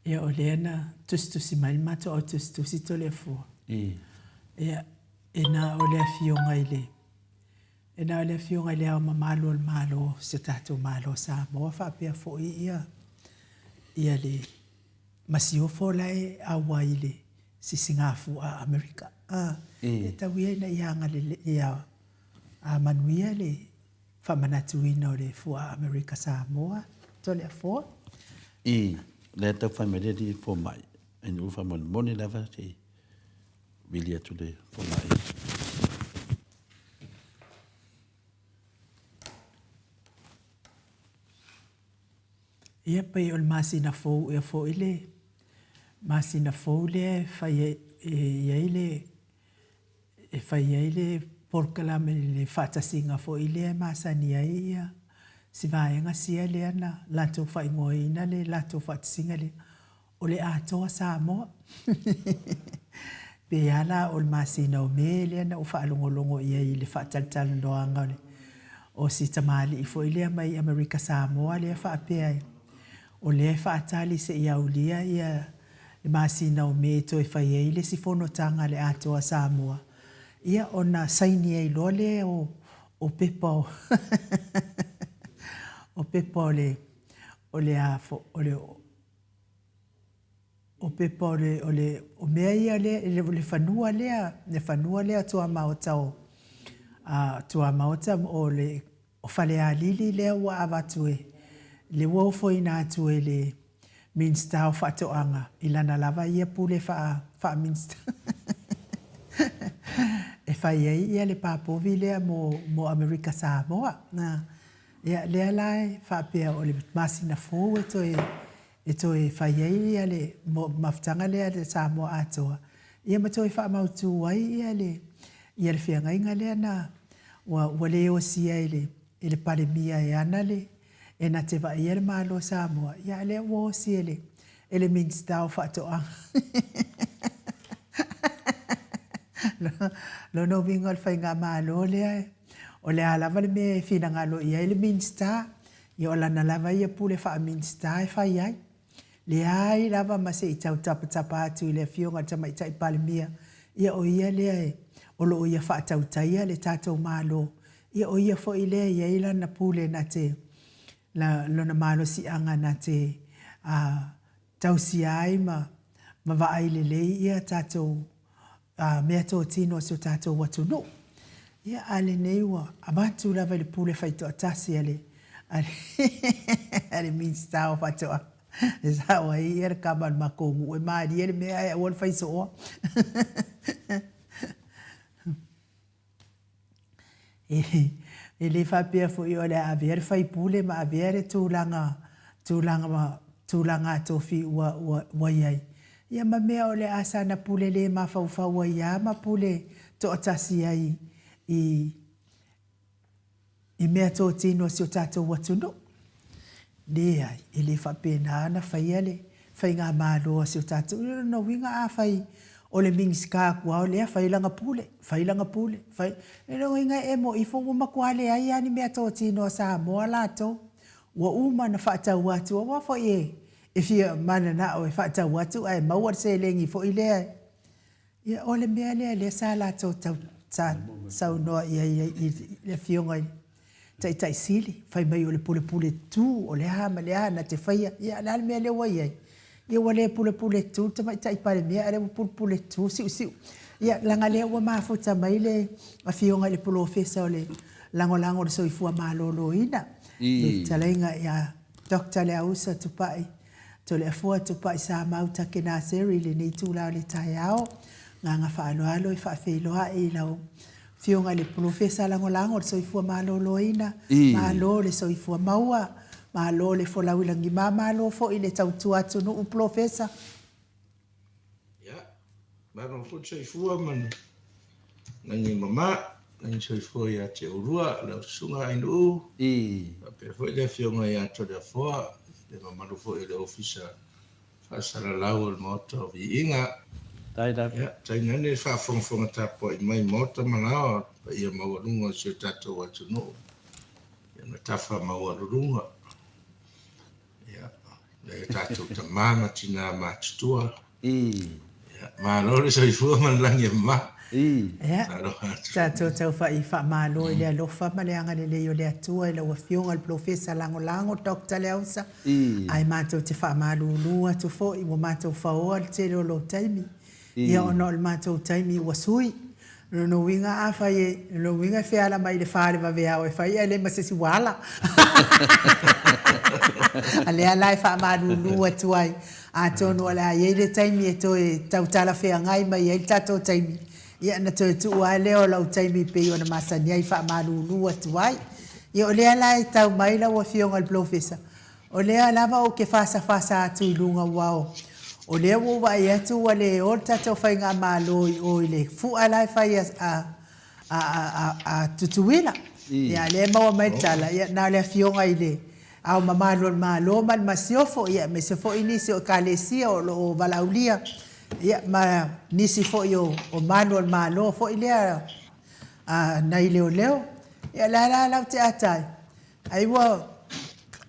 ia o leana tustusi mai le mato o tustusi to le fua. Ia ena o le afionga i le. Ena o le afionga i le au mamalo al malo se tatou malo sa moa whapea fo ia. Ia le masio fo lai awa i le si Singafu a Amerika. E tawi na ianga le ia a manuia le whamanatuina o le fua Amerika sa moa to le fo. Le tau family di fo mai en u famon moni lava ti vilia tu le fo mai ia pe ol masina fo e fo ile masina fo le fai ile por kala me le fata singa fo ile masania ia si vaenga sia le ana lato fai ngoina le lato fatsinga le o le atoa Samoa pe ala o masina o me le ana o faalongolongo ia i le fataltal ndoanga le o si tamali i fo ile mai Amerika Samoa le faapea o le faatali se ia ulia ia le masina o me to e fai ile si fono tanga le atoa Samoa ia ona saini ai lole o pepa o pepa o le afo o pepa o mea ia le fanua lea tua maota o le o fale a lili lea ua avatue le wofo ina atue le minsta o fatoanga ilana lava ia pule fa minsta e fai ia le papovi lea mo Amerika Samoa na ia lea lai whapea o le masina fōu e toi whaiei ia le maftanga lea le Samoa atoa. Ia ma toi whamautu wai ia le whiangainga lea na wa leo sia i le palemia e ana le e na te vai le malo Samoa. Ia lea wo sia le minsta o whatoa. Lo no vinga le whainga malo lea o le alava le me fina ngalo ia le minsta ia o lana lava ia pule wha minsta e whai ai le ai lava ma se i tau tapa atu i le fionga tama i tai palemia ia o ia lea o lo ia wha tau taia le tātou malo ia o ia fo i lea ia ila na pule na te lo na malo si anga na te tau si ai ma va ai le ia tātou mea tō tino so tātou watunu ia ale neiwa amatu lava le pule faito atasi ale minsta o fatoa esa wa ia kamal makongu e mari ele me ai o faiso o ele fa pe fo yo le aver fai pule ma aver tulanga to fi wa ia ia ma me o le asana pule le ma fa wa ia ma pule to atasi ai i mea tō tino si o tātou watunu. Lea, i le whapena ana whaiale, whai ngā māloa si o tātou. No winga a whai o le mingis kākua o lea, whailanga pule. No winga e mo i whongu makuale ai ani mea tō tino sa moa lātou. Wa uma na whaatau watu, wa wha e fia mana na o e whaatau watu, ai maua se lengi fo i lea. Ia o le mea lea sa lātou tau sau noa ia le fionga tai sili fai mai o le pule tu o le ha ma le ana te fai ia la me le wai ai ia wale pule tu te mai tai pale me ale pule tu si ia langa le wa ma futa mai le a fionga le professor o le lango le soifua malolo ina le talenga ia Dr. Leausa tupai to le afua tupai sa mauta ke na seri le nei tu la le tai ao nga whaaloalo i whaafeiloa i lau fionga le professor lango le soifua malolo ina malo le soifua maua malo le folawilangi malo fo i le tautu atu no professor ya mano fo soifua man nani mama nani soifua ya te urua la sunga inu pe fo le fionga ya to le fo le mama fo le officer fasara lau el moto vi inga ya tai nani fa fonga tapo i mai moto manao ia mawalunga se tato watu no ya matafa mawalunga ya le tato tamanga tina matutua ya malo le soifua man langi ma tato tau fa malo le alofa ma le anga le yo le atua le wafionga le professor lango Dr. Leausa ai mato te fa malulu atu fo i mo mato fa o te lo taimi ia ono le mato taimi wasui no winga afa ye no winga fe ala mai le fare va vea o fa ia le masesi wala ale ala fa malulu atu ai atono ala ye le taimi e to e tautala fe ngai mai e tato taimi ia na tu ale o lau taimi pe o na masani ai fa malulu atu ai ia o le ala e tau mai la wafionga le professor o le ala va o ke fasa atu lunga wao o le wo va ia tu wale o tato fa nga malo o le fu ala fa ia a tutuila ia le ma mai tala ia na le fionga ile au malo man masiofo ia me se fo inisi o kalesia o valaulia ia ma nisi fo yo o malo fo ile na ile leo ia la te atai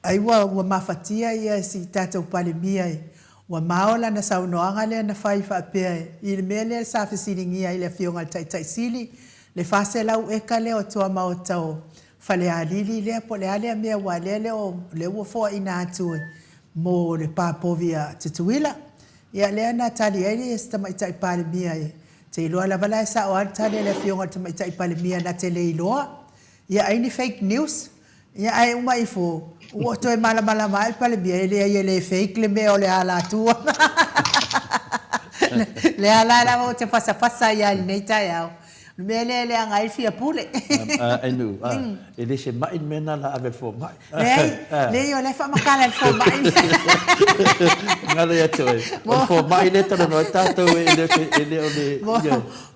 aiwa wa mafatia ia si tata upale mia wa maola na saunoanga le na fai fa pe il mele sa fisilingia ile fionga tai sili le fase lau eka le o toa maotao fale alili le po le ale mea walele o le wo fo ina atu mo le papovia tutuila ia le na tali ele esta mai tai pale mia te lo la vala sa o tali le fionga tai pale mia na te le loa ia ai fake news ia ai uma ifo o to e mala mai pale mia ele fake le me o le ala tua le ala o te pasa ia nei tai ao mele le angai fia pule anu ele se mai mena la ave fo mai le yo le fa makala fo mai ngala ya toi fo mai le tano no tato ele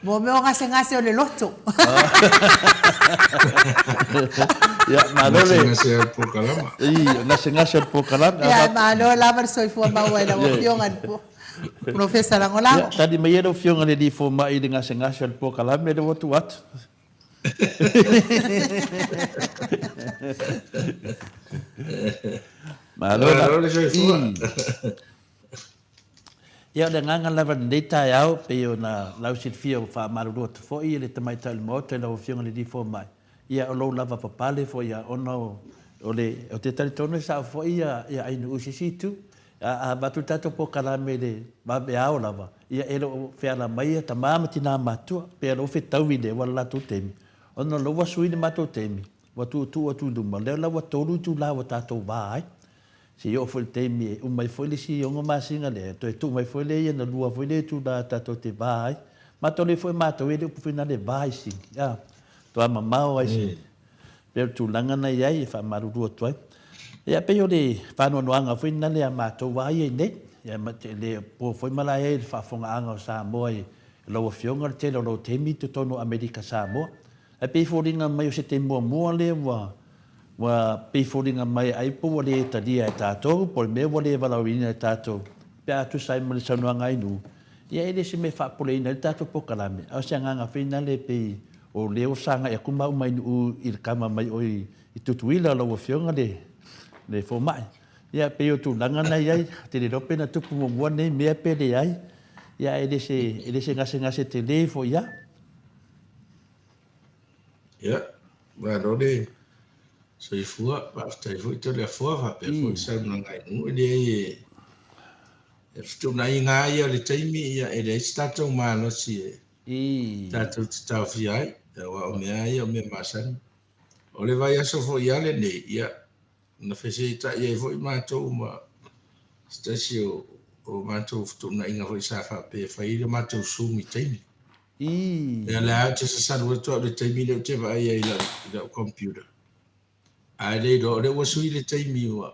mo me ngase o le loto ya malole ngase po kalama ngase po kalama ya malo la ver soy fo ma wala o fiongan po professor langolango tadi mai era fionga le di fo mai de ngase po kalama de watu wat malole ia le nganga lava nei tai au pe ona lau sit fio fa maru fo i le tamai tal mo te lau fionga le di fo mai ia o lo lava papale fo ia ono o le o te tali tono sa fo ia ai no usisitu a batu tato po kalame le ba be au lava ia elo fe ala mai ta mama tina matua pe lo fe tawi le wala tu temi ono lo wa sui le mato temi wa tu du ma le la wa tolu tu la wa tato vai si yo fo temi o mai fo le si yo ma singa le to tu mai fo le ia na lua fo le tu da tato te vai ma to le fo mato e le pu fina le vai si ya to ama mau ai si pe tu langa na ia fa maru ru to ia pe yo le fa no anga fo ina le mato vai ne ia ma te le po fo mala e fa fonga anga sa moi lo fionga te lo temi to no america sa mo e pe fo ringa mai se te mo le wa pe fo ringa mai ai po le ta dia tato por me le vala wina tato pe atu sai mo sa no anga inu ia ele se me fa po le ina tato po kalame o se anga fina le pe o le o sanga e kuma mai u il kama mai o i tutuila lo fionga le fo mai ia pe o tu langa na ia te le rope na tupu mo nei me pe le ai ia ele se ngase te le fo ia ya malole soifua paafetai foʻi tole afua faapea foʻi saunagainu le e fetunaʻiga ia le taimi ia e leai se tatou malosi e tatou tataofia ai ua o mea ia o mea masani o le vai aso foʻi a lenei ia na feseitaʻi ai foʻi matou ma se tasi o matou fetunaʻiga foʻi sa faapea fai le matou sumi taimi ia le a te sasalu atu au le taimi leu te vaai ai lau computer ae lei lo le ua sui le taimi ua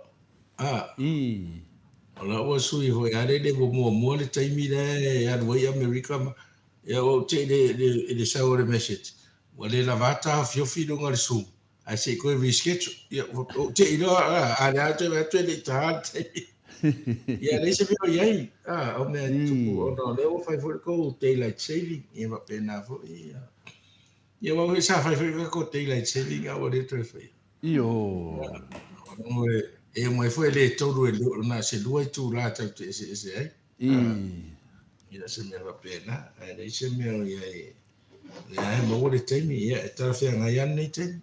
o la ua sui foi a le ua muamua le taimi le alu ai Amerika ma ia ua te le sau le message ua le lava taofiofi luga le Zoom ae seʻi koe reschedule ia o te iloa a le a te atu e leʻi tahā le taimi ia lei se mea i ai o mea tupu ona le ua fai foi kou daylight saving ia mapena foi ia ua hoi sa fai foi kou daylight saving a ua le toe fai e mai foi le tolu e na se lua i tula tau te ese ai ia se mea mapena ae lei se mea ia ia e maua le taimi ia e tarafeagai ana nei taimi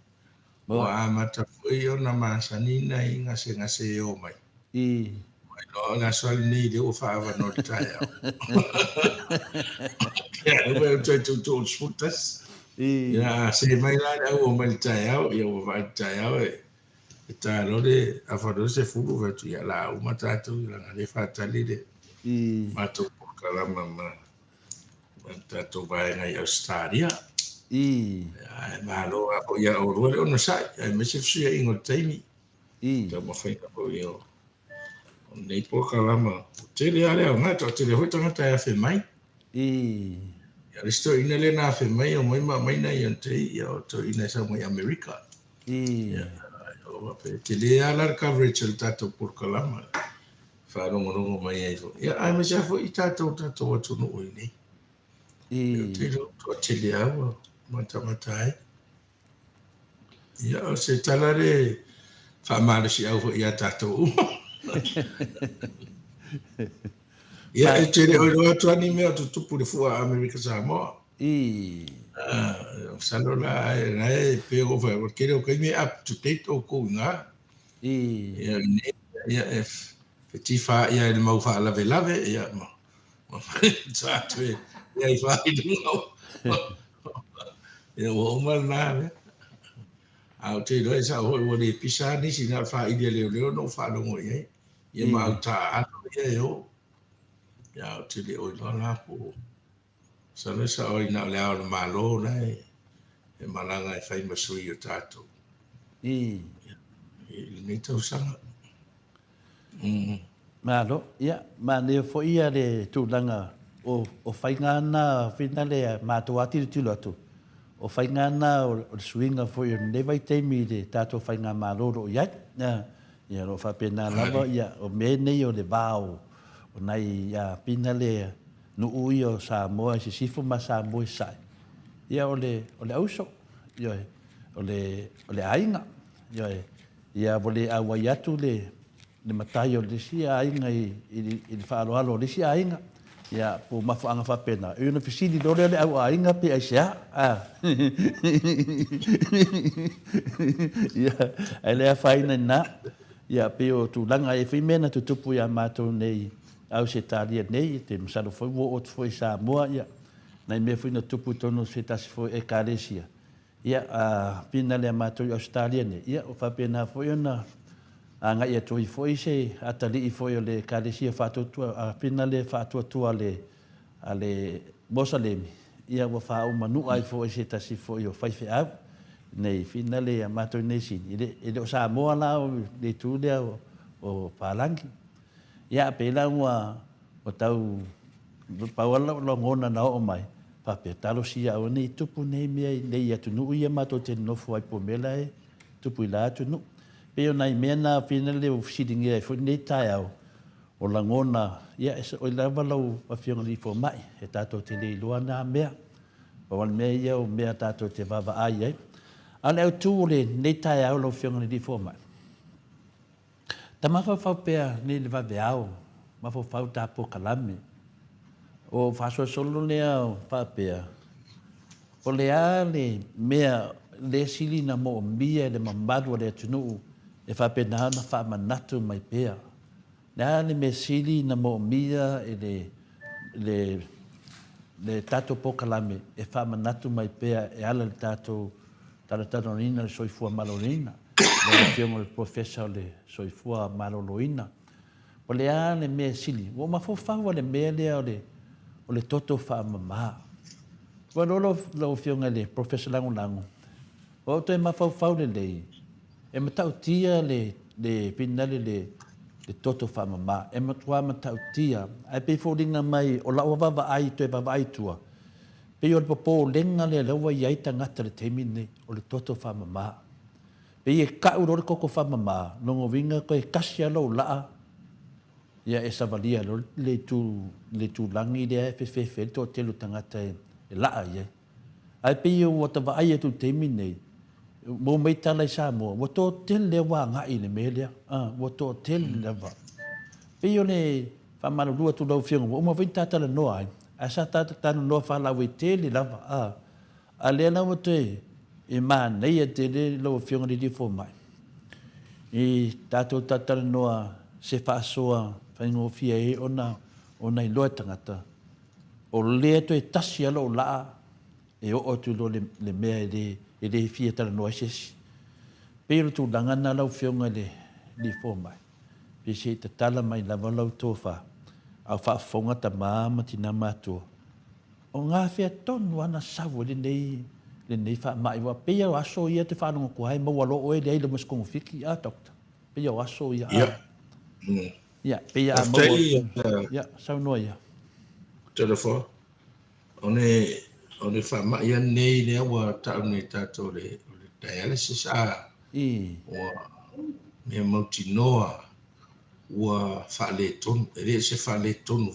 ua amata foi ona masanina i gasegase e o mai no na swali nei le ua faavano le taeao ia ua toe tutou le sputas ia se mai la le au o mai le taeao ia ua vaai le taeao e tālole awhanau se fulu vetu ia la uma tātou i langa le whātali le mātou pokalama ma tātou vaenga i Australia. Mālo a po ia o rua le ono sai, ai mese fsuia ingo taimi. Tā mawhaina po i o nei pokalama. Tele ale au ngata, tele hoi tangata e awhi mai. Ia listo ina le na awhi mai o maima maina i antei ia o to ina sa mai Amerika. Te le ala coverage al tatou purkalama whanongonongo mai ai fo. Ia ai mese fo i tatou atu no oi nei. Te lo te le awa mata ai. Ia o se tala le whamara si au fo i a tatou uma. Ia e te le oiro atu ani mea tutupu le fua Amerika Samoa. Salola ai pe o fa porque o que me up to date o ko nga ia fetifa ia le mau fa lave ia ma sa tu ia i fa i no ia o mal na au te do sa o le pisa ni si na fa i le no fa lo mo ia ma ta ia yo ia te le o la po sa le sa o ina le au malo nai e malanga e whai masui o tātou. Nei tau sanga. Mālo, ia, mā ne fo ia le tūlanga o whaingana whina le mātou ati tilo atu. O whaingana o suinga fo i ne vai teimi le tātou whainga māloro o iai. Ia ro whapena lava ia o me nei o le vāo o nei ia pina le nu ui o Samoa si sifo ma Samoa sai. Ia o le auso, ia o le ainga, ia o le awai atu le matai o le si ainga i le whaaloalo le si ainga, ia po mafuanga whapena. E una fisini dole le au ainga pe aisea. Ia, ai lea whaina na, ia pe o tūlanga e whimena tutupu ia mātou nei au se tālia nei, te masalo foi wo o foi Samoa, ia. Nai me fui na tupu tono se tasi foi e Kalesia. Ia pina le mātou i Australia ne. Ia o whapena foi ona ngai e toi foi se atali i foi o le Kalesia whātua pina le whātua a le Mosalemi. Ia wa whā manu ai foi se tasi foi o whaife au. Nei pina le mātou nei sini. Ele o Samoa la o le tūlea o Pālangi. Ia pēla o tau pauala lo ngona na o mai. Pape talo sia o nei tupu nei mea nei atu nu ia mato te nofu ai po mela e tupu i la atu nu. Peo nai mea na pina le o fisiringi ai fo nei tai au o la ngona ia esa o lava lau a fionga li fo mai e tato te le ilua na mea. Pawan mea ia o mea tato te vava ai ai. Ane au tu le nei tai au lau fionga li fo mai. Ta mawhau pea nei le vave au, mawhau tapo kalame. O faso solo lea o papea. O lea le mea le sili na mo mia le mamadu le tunu e fa pena na fa manatu mai pea na le me sili na mo mia e le tato pokalame e fa manatu mai pea e ala le tato talatanonina le soifua malolina le fiongo le professor le soifua maloloina o le a le me sili o mafofaua le mea lea o le toto fa mama wa lo fionga le professor lango o te mafau le lei e matautia le pinale le toto fa mama e matua matautia ai pe folinga mai o la wava ai te baba ai tua pe o popo lenga le lawa ia tangata le temine o le toto fa mama pe e ka uro koko fa mama no vinga ko e kasia lo la ia e savalia le tu langi de fe to te lu tangata e la ia ai pe o te va ai tu temine mo mai tala sa mo wo to tel le wa nga ile melia wo to tel le va pe yo le fa ma lu tu lo fiong mo vin tata le no ai a sa tata no fa la we tel le va a le na wo te e man nei te le lo fiong di fo mai e tata no se fa so fa ngo fia e ona i lo tangata o le to e tasia lo la e o tu lo le me e le fia tala noa sesi. Pero tu langana lau fionga le fo mai. Pe se te tala mai lava lau tofa. Au whaafonga ta maama tina matua. O ngā fea tonu ana sawa le nei wha mai wa. Pe au aso ia te whanonga kuhai maua lo oe le eila maskongo fiki a dokta. Pe au aso ia a. Ia, pe au maua. Ia, sau noa ia. Telefo. One fa ma ia nei le wa ta ni tato le dialysis wa me multinoa wa fa le ton ele se fa le ton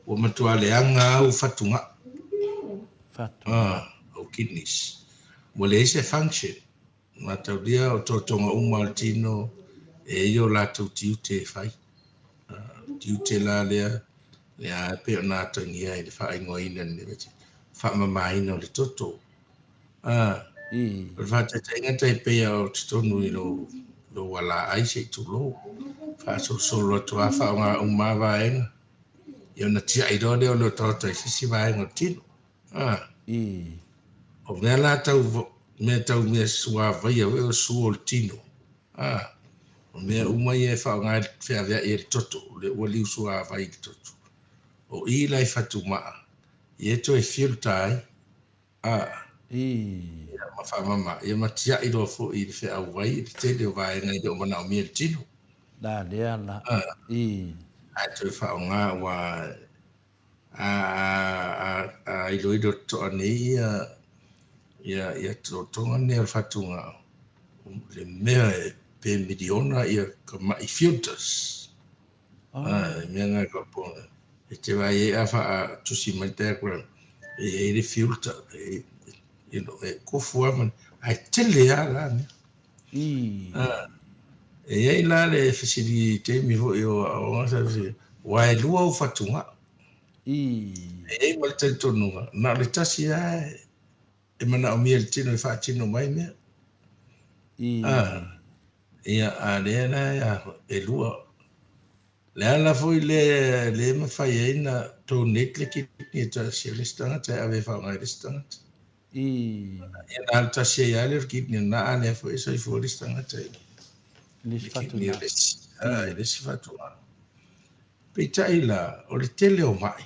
wa matua le anga u fatunga o kidneys mo le se function mata dia o totonga martino e yo la tu te fai tu la le ya pe na to ni ai fa ngo ina ni fa ma ina le toto fa te ngata pe ya o to no lo wala ai se tu lo fa so lo to fa nga uma va en yo na ti ai do le toto si va en tino o vela ta me sua va ya o su tino o me uma ye fa nga fa ya e toto le o li sua va i toto o i lai fatuma i to e filtai ma fa mama e matia i do fo i fe au vai te le vai ngai do mana o mi tino da le ala a to fa nga wa i do to nei ia to ne fatunga le me pe miliona ia ka mai filters me nga ka po e te vai e afa tu si mate ko e le filter you know e ko fuaman ai tele ala ne e la le facility mi vo yo o sa se wa lu o fatunga e mal tento no na le tasi e mana o mi el tino e fa tino mai me ia a le na e lu le ala foi le ma fai ina to netle ki ni ta silistanga ta ave fa ngai listanga ina ta se ya le ki ni na ane foi so foi listanga ta le fatu na le fatu pe ta ila o le tele o mai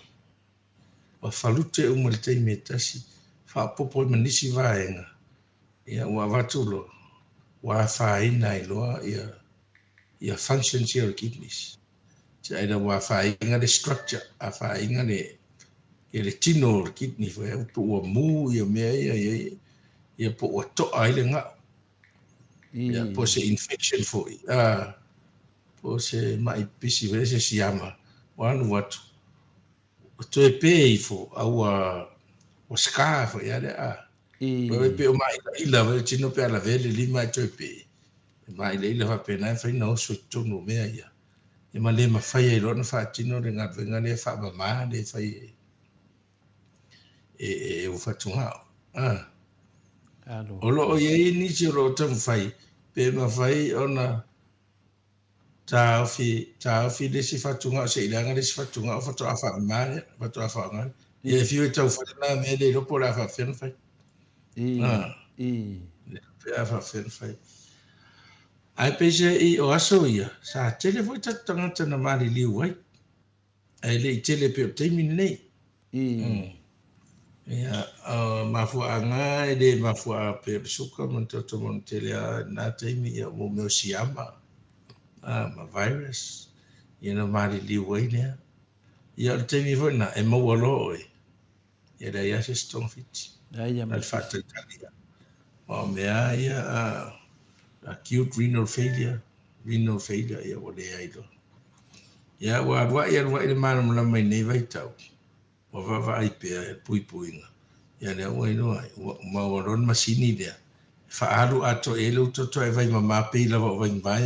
o falute o mo le te metasi fa popo manisi vaenga ia wa vatulo wa fa ina ilo ia function your kidneys Saya wa fa inga de structure a fa inga de ele tino kidney fa po mu ia me ia po to ai le nga ia po se infection fo po se mai pisi ve se siama wan what to e pe fo o scarf ia de po pe o mai ila ve tino pe ala vele lima to pe mai le ila fa pena fa no so to no me ia e ma le mafai e lona whaatino re ngā venga le whaamama le whai e o whatungao. Olo o ye ni si ro tam fai pe ma fai ona taofi le si fatunga se ilanga le si fatunga o fatu afa mane fatu afa ngai ye fi tau fa na me le ro por afa fen fai pe afa fen fai ai pe se I o aso ia sa tele foi tanga tana mali liu ai ai le tele pe te min nei ia mafua anga le mafua pe suka mon toto mon tele na te mi ia mo me siama ma virus ina mali liu ai ne ia te mi foi na e mo lo ia da ia se strong fit ia al fatto Italia ma me ia acute renal failure ia wale ai do ia wa ile mana mala mai nei vai tau o va ai pe pui ia le o ino ai ma ron masini dia fa alu ato elo to e vai mama pe la vai vai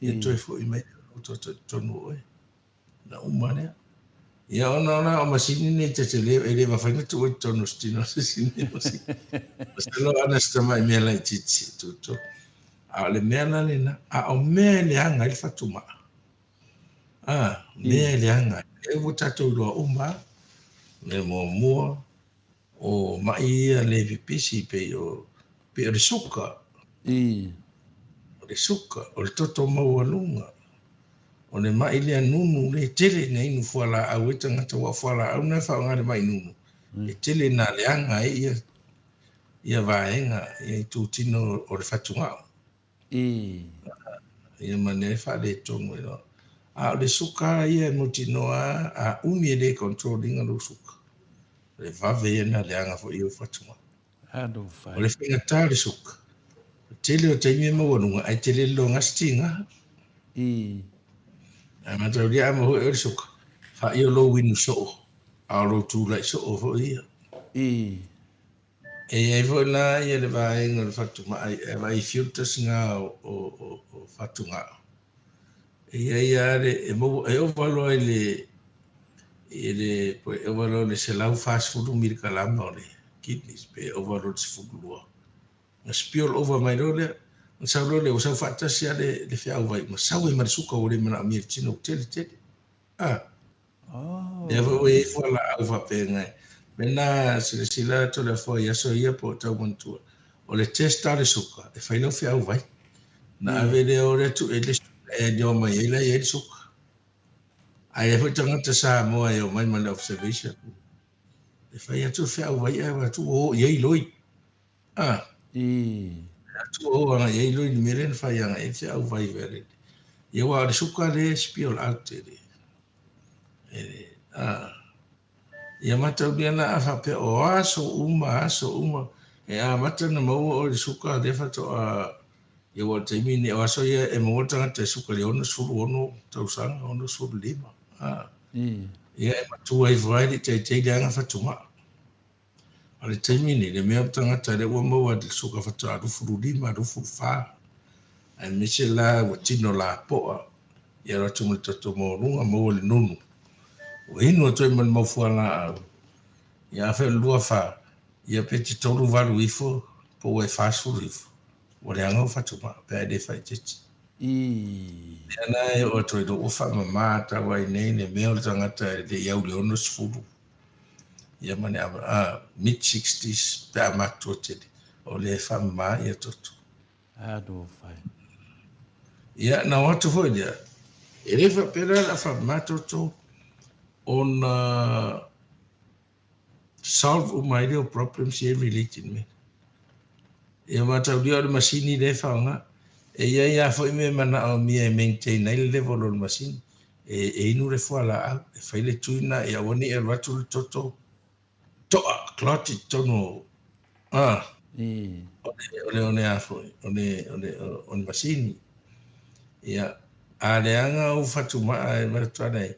ia to fo I mai to no na umane ia ona o masini ni te ele va fa to no stino sini masini lo ana sta mai me la titi to a le mea na lena a o mea le anga I fatuma mea le anga e wo tatou loa uma le mua o mai ia le vipisi pe o le suka o le toto maua lunga o le mai le nunu le tele na inu fuala au e tangata wa fuala au na whao ngare mai nunu le tele na le anga ia vaenga ia tūtino o le fatungao ia mane fa le tongo ilo a le suka ia mutinoa a umi le controlling lo suka le vave na le anga fo io fatuma o le finga tale suka tele o te mi mo wonunga ai tele lo ngastinga a mata dia mo o suka fa io lo winu so a lo tu lai so fo ia e fo na ia le vai ngol fatuma ai filters nga o fatunga ia le mo e o valo ele po e valo le se lau fast food mirka lama le kidneys pe o valo se food lo na spill over my role sa role o sa fatta sia le fia vai ma sa we marsuka o le mana mir chino tele e vo e fo la over pe ngai Mena sila to le fo ia so ia po tau mantua. O le testa le suka. E fai no fia vai. Na ave le ore tu e le e dio mai e le e suka. Ai e fai tanga te sa moa e o mai mana observation. E fai atu fia vai e atu o i loi. Atu o anga i loi ni meren fai anga e fia vai vere. Ia wa le suka le spiol out e. Ia mata biana a fa pe o aso uma e a mata na mau o le suka de fa to ia wa te mini o aso ia e mo tanga te suka le ono suru ono tau sanga ono suru lima ia e matu ai vai te danga fa tuma ale te mini le mea tanga te le wa mau de suka fa to a furu lima furu fa ai misela wa tino la po ia ra tumu to mo runga mo le nunu o ino to man mo fuala ia fe lua fa ia pe te tolu valu ifo po e fast food ifo o le anga fa tuma pe de fa tete ana e o to do fa mama ta wai nei ne me o tanga ta de ia o le ono sfulu ia mane mid 60s pe ma to tete o le fa mama ia toto fai ia na o to foi dia e le fa pera la fa ma toto on solve my real problems here related me. Ia mata dia o masini le faunga e ia foi me mana o mi maintain ai level o masini e inu le foala e fai le tuina e woni e ratu toto to clot tono ole a foi on masini ia aleanga o fatuma e martuana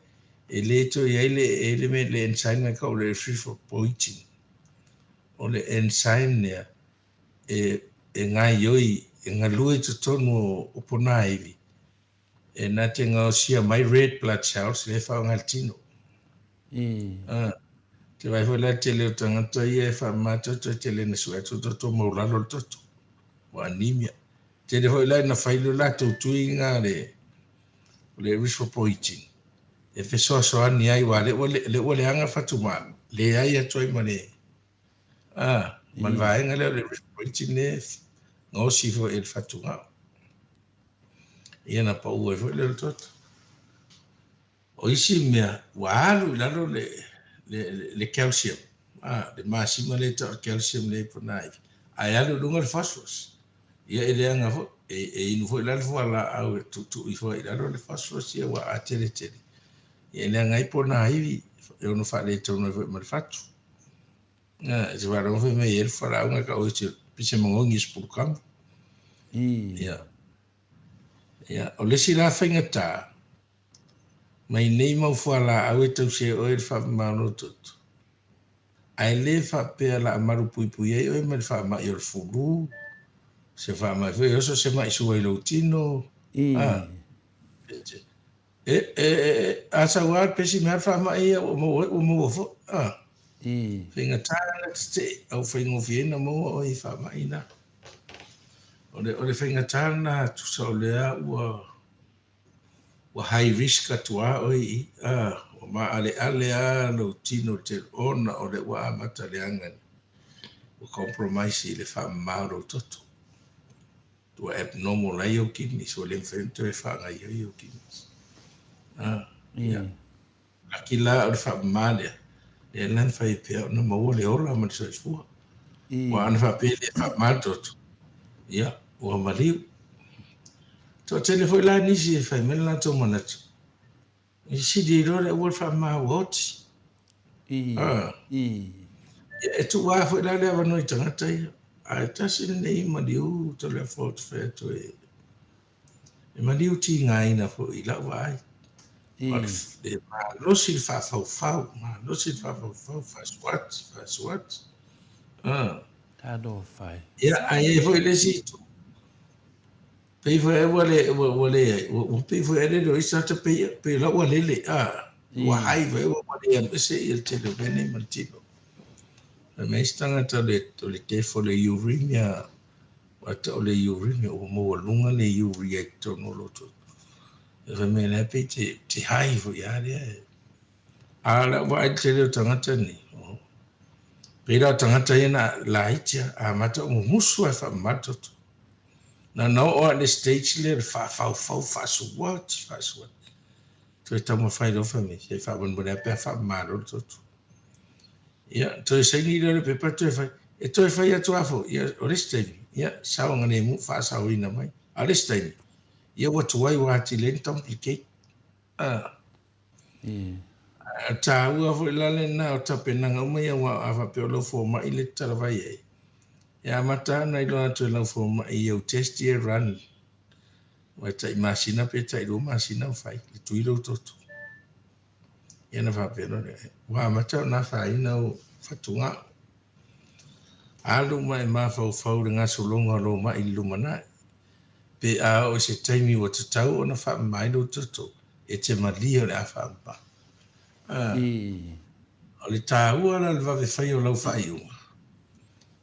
e le to ia le me le enzyme ka o le free for poitin o le enzyme ne e ngai yoi e ngalui to tonu o pona ivi e na tenga o sia my red blood cells le fa ngaltino Te vai foi la tele o tangata ia fa mato to tele na sua to maulalo to. Wa anemia. Te foi la na failo la to tuinga le risk for poiting. E fe so ani ai wa le anga fatuma. Le ai a toi mane. Man vai nga le risk for poiting ne ngo si fo el fatuma. Ia na pa ua foi le tot. O isi mea wa alu lalo le calcium. Le masima le ta calcium le ponai. Ai alu lunga le phosphorus. Ia ele anga fo inu foi lalo fo ala au tu i foi lalo le phosphorus ia wa atele tele. Ia ele anga i ponai e ono fa le tono foi mal fatu. Se va ro foi me el fara unha ka o se pise mongi spurkam. Ia. Ia o le sila fengata. Mai nei mau fuala au e tau se o e whamano tutu. Ai le whapea la amaru pui pui e o e mai whama i o le fulu. Se whama e oso se mai sua i lo tino. Asa war pesi mea whama i o mo ofo. Whenga tāna te au whaingo whiena mo o i whama i na. O le whenga tāna tu sa o lea ua wa high risk atua oi o ma ale no tino te ona o le wa mata le angan o compromise le fa maro toto to abnormal ai o kidney so le fento e fa ngai o kidney akila o fa male le lan fa pe no mo le ola ma so fu wa an fa pe le fa mato o mali to tele foi la ni si fa men la to monat si di ro le wol fa ma wat e tu wa foi la le va noi tanga tai a ta sin nei ma di u to le fort fe to e ma di u ti ngai na fo i la vai ma lo si fa swat ta do fai ai foi le si Pei foi wale o pei foi ele do isa te pei la wale wa hai vai wale am se il te le bene mantino me stanga to le te fo le uremia wa to le uremia o mo lunga le urea to no lo to re me na pei te hai fo ya le ala wa te le tangata ni pei la tangata ina laitia a mata mo musu fa mato na no o le stage le fa suat to tamo fai do fami se fa bon bona pe fa malo to ya to se ni le pe to fa e to fa ya to afo ya o le stage ya sa ngane mu fa sa wi na mai a le stage ya what why what le complicate ta u fo la le na o ta pe na mai ya wa fa pe lo fo ma ile ta vai e ya mata na ilo atu la fo ma i o test ye run wa ta imagina pe ta ilo masina fai tu ilo toto ya na fa pe no wa mata na fa ina o fatunga alu mai ma fa nga sulonga lo ma ilu mana pe a o se taimi o te tau ona fa mai lo toto e te malia le afa pa o le tāua la le vave fai o lau fai unga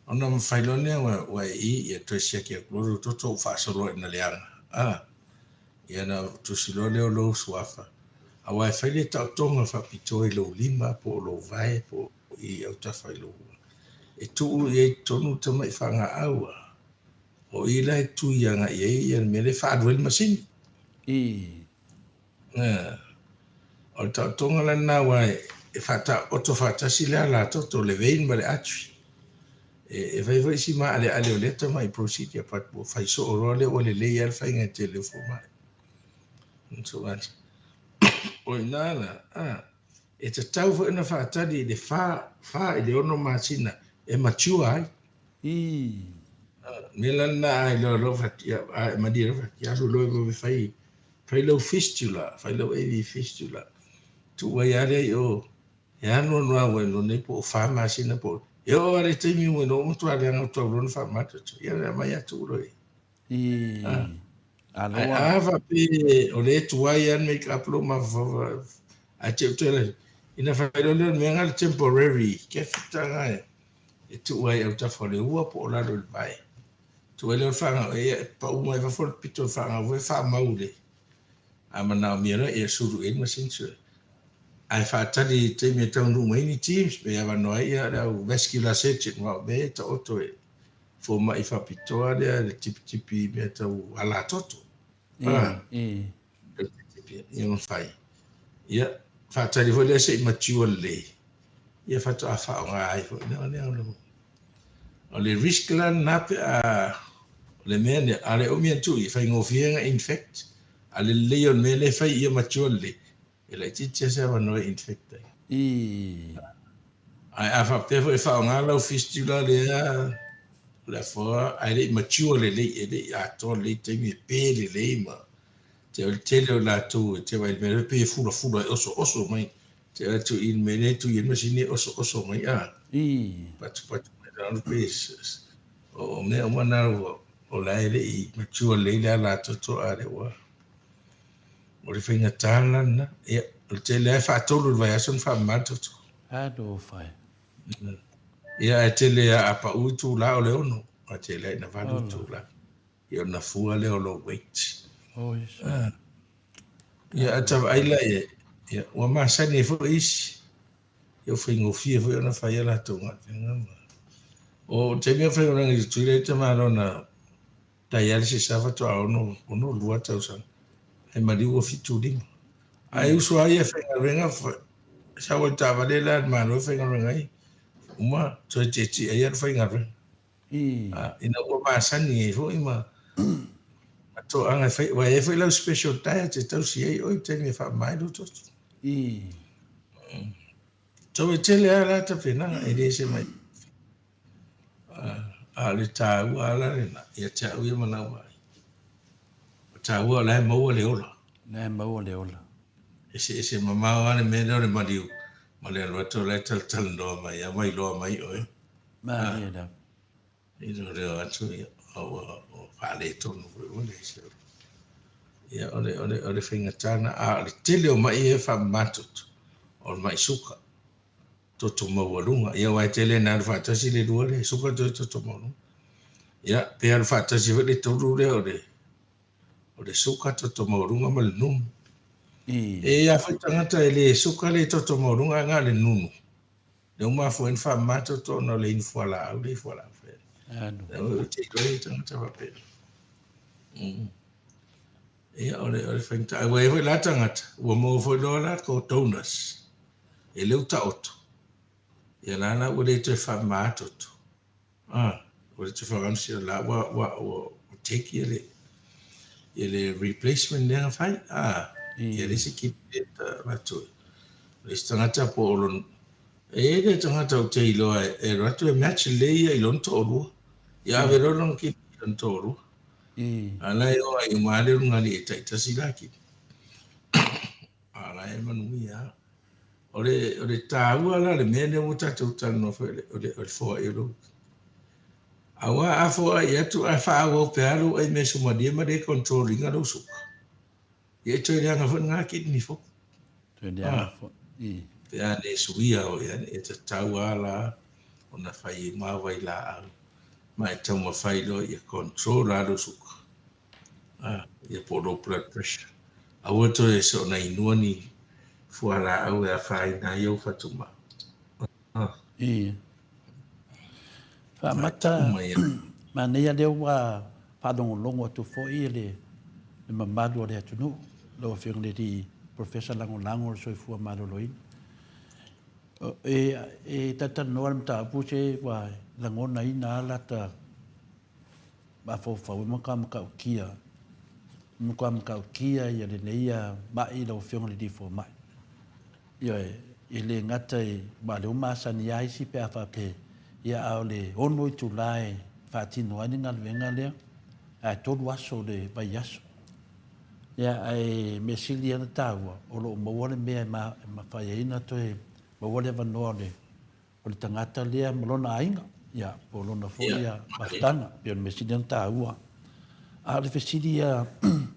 ona mawhailone wa ia toesia kia kloro toto whaasolo na leanga. Ia na tusilone o lo suafa. A wai whaile tau tonga whapito i lo lima po lo vai po i au tawhai lo. E tuu i tonu tama i whanga aua. O i lai tu ianga i ia mele whaadwel masini. O tau tonga lana wai e whata oto whatasi lea la toto le vein ma le atui. E vai vai si ma ale o leta mai proceed ya pat bo fai so oro le o le al fai nga telefona so wat o nana e te tau fo na fa tadi de fa e le ono masina e matua melana ai lo fatia ma dire fatia so lo fai lo fistula fai lo e fistula tu wa ya le o ya no no ne po fa masina po yo are te mi mo no to ale no to ron fa mata to ya mai atu roi ava pe o le tu ai an make up lo ma a te tele ina whaidole mea ngā temporary, kia whitanga e tu wai au ta whare ua po o laro le pai. Tu wai leo whanga e pa uma e whawhore pito whanga ue wha maure. A mana o mira e suru e masinsu. Ai whaatari te mea tau nunga ini teams, me awa noa ia rau vascular section wao me ta oto e. Fo mai whapitoa rea le tipi mea tau ala toto. Ia mawhai. Ia, whaatari hoi lea se i matua le. Ia whatu a whao ngā ai hoi. O le risk lan nape a le mea ne, a le omia tu i whai ngofienga infect. A le leo me le whai ia matua le. E lai titia se awa noe infect ai. Ai a whapea hoi whao ngā lau fistula lea. La fora, ai le matua le e le a toa le teimi e pē le ma. Te o tele o la tu te vai me pe fula oso mai te tu in mene tu in masini oso mai patu me down pieces o me o mana o la ele I matua le la to are wa o le finga tala na e o tele fa tolu vai ason fa mato do fai ia tele a pa utu la o le ono a tele na va tu la io na fua le o lo wait. Ia atawa aila ia ua masani e fo isi. Ia whaingo fia fo iona whai ala tonga. O te mea whaingo rangi tuile te marona dialysis safa toa ono lua tau sang. Ai mari ua fitu ringa. Ai usu ai e whainga renga sawa tawa le la maro whainga renga ai. Uma toi te ai ar whainga renga. Ina ua masani e fo ima. To anga fai wa e fai lau special diet e tau si ei oi teni e wha mai do toto. To e tele ala ta pena e re se mai. A le tāu ala rena, ia tāu ia manau mai. Tāu ala e maua le ola. E se mamau ane me leo le mariu. Ma le alwa to le tal noa mai, a mai loa mai oi. Ma lia da. Ino reo atu ia. O whale tonu ole se. Ia ole whinga tāna a le tele o mai e wha matut. O mai suka. Toto mawalunga. Ia wai tele na whatasi le lua le suka toto mawalunga. Ia pēr whatasi wale tauru le o le suka toto mawalunga ma le nunu. E ia whaitangata e le suka le toto mawalunga ngā le nunu. Le umafo en wha matut o no le infuala au le fuala au. Te koe tangata wapea. Ia ole whaingta. Awa e hoi la tangata. Ua mo foi loa la ko donors. E leu ta oto. Ia nana ua le te wha mātoto. Ua le te wha ramsi o la. Ua teki e le replacement nea whai. Ia le si kipi e ta ratu. Le si tangata po olon. E le tangata o te iloa e ratu e match leia ilon to olua. Ia verolong ki ilon to olua. Ala e oa I maale runga li e taitasi laki. Ala e manui ia. Ole tāua la le mene o tatou tano ole foa e lo. Awa a foa I atu a whaawo pe alo ai me sumadia ma re controlling alo suka. Ia toi leanga fo ngā kidney fo. Toi leanga fo. Pe a ne suia o ia e ta tāua la o na whai mawai la au. Ma e tau ma whai lo I control alo suka. Ia po low blood pressure. Awa to e so na inua ni fuara au e a whai na iau whatuma. Whamata, ma nea leo wa whanongo atu fo I le mamadu o le atunu. Lo whiong le di Professor Lango soifua maloloin. E tata noa mta apuse wa langona ina alata ma fau maka ukia. Maka ukia ia le neia mai lo whiong le di fo mai. Ia e le ngata e ma le umasani aisi pe a whape. Ia au le ono I tulae whaatino ani ngā luenga lea. A tolu aso le vai aso. Ia ai me sili ana tāua. O lo mawale mea ma whaiaina toi mawale wanoa le. O le tangata lea malona ainga. Ia po lona fo ia maftana. Pia me sili ana tāua. A le whesili ia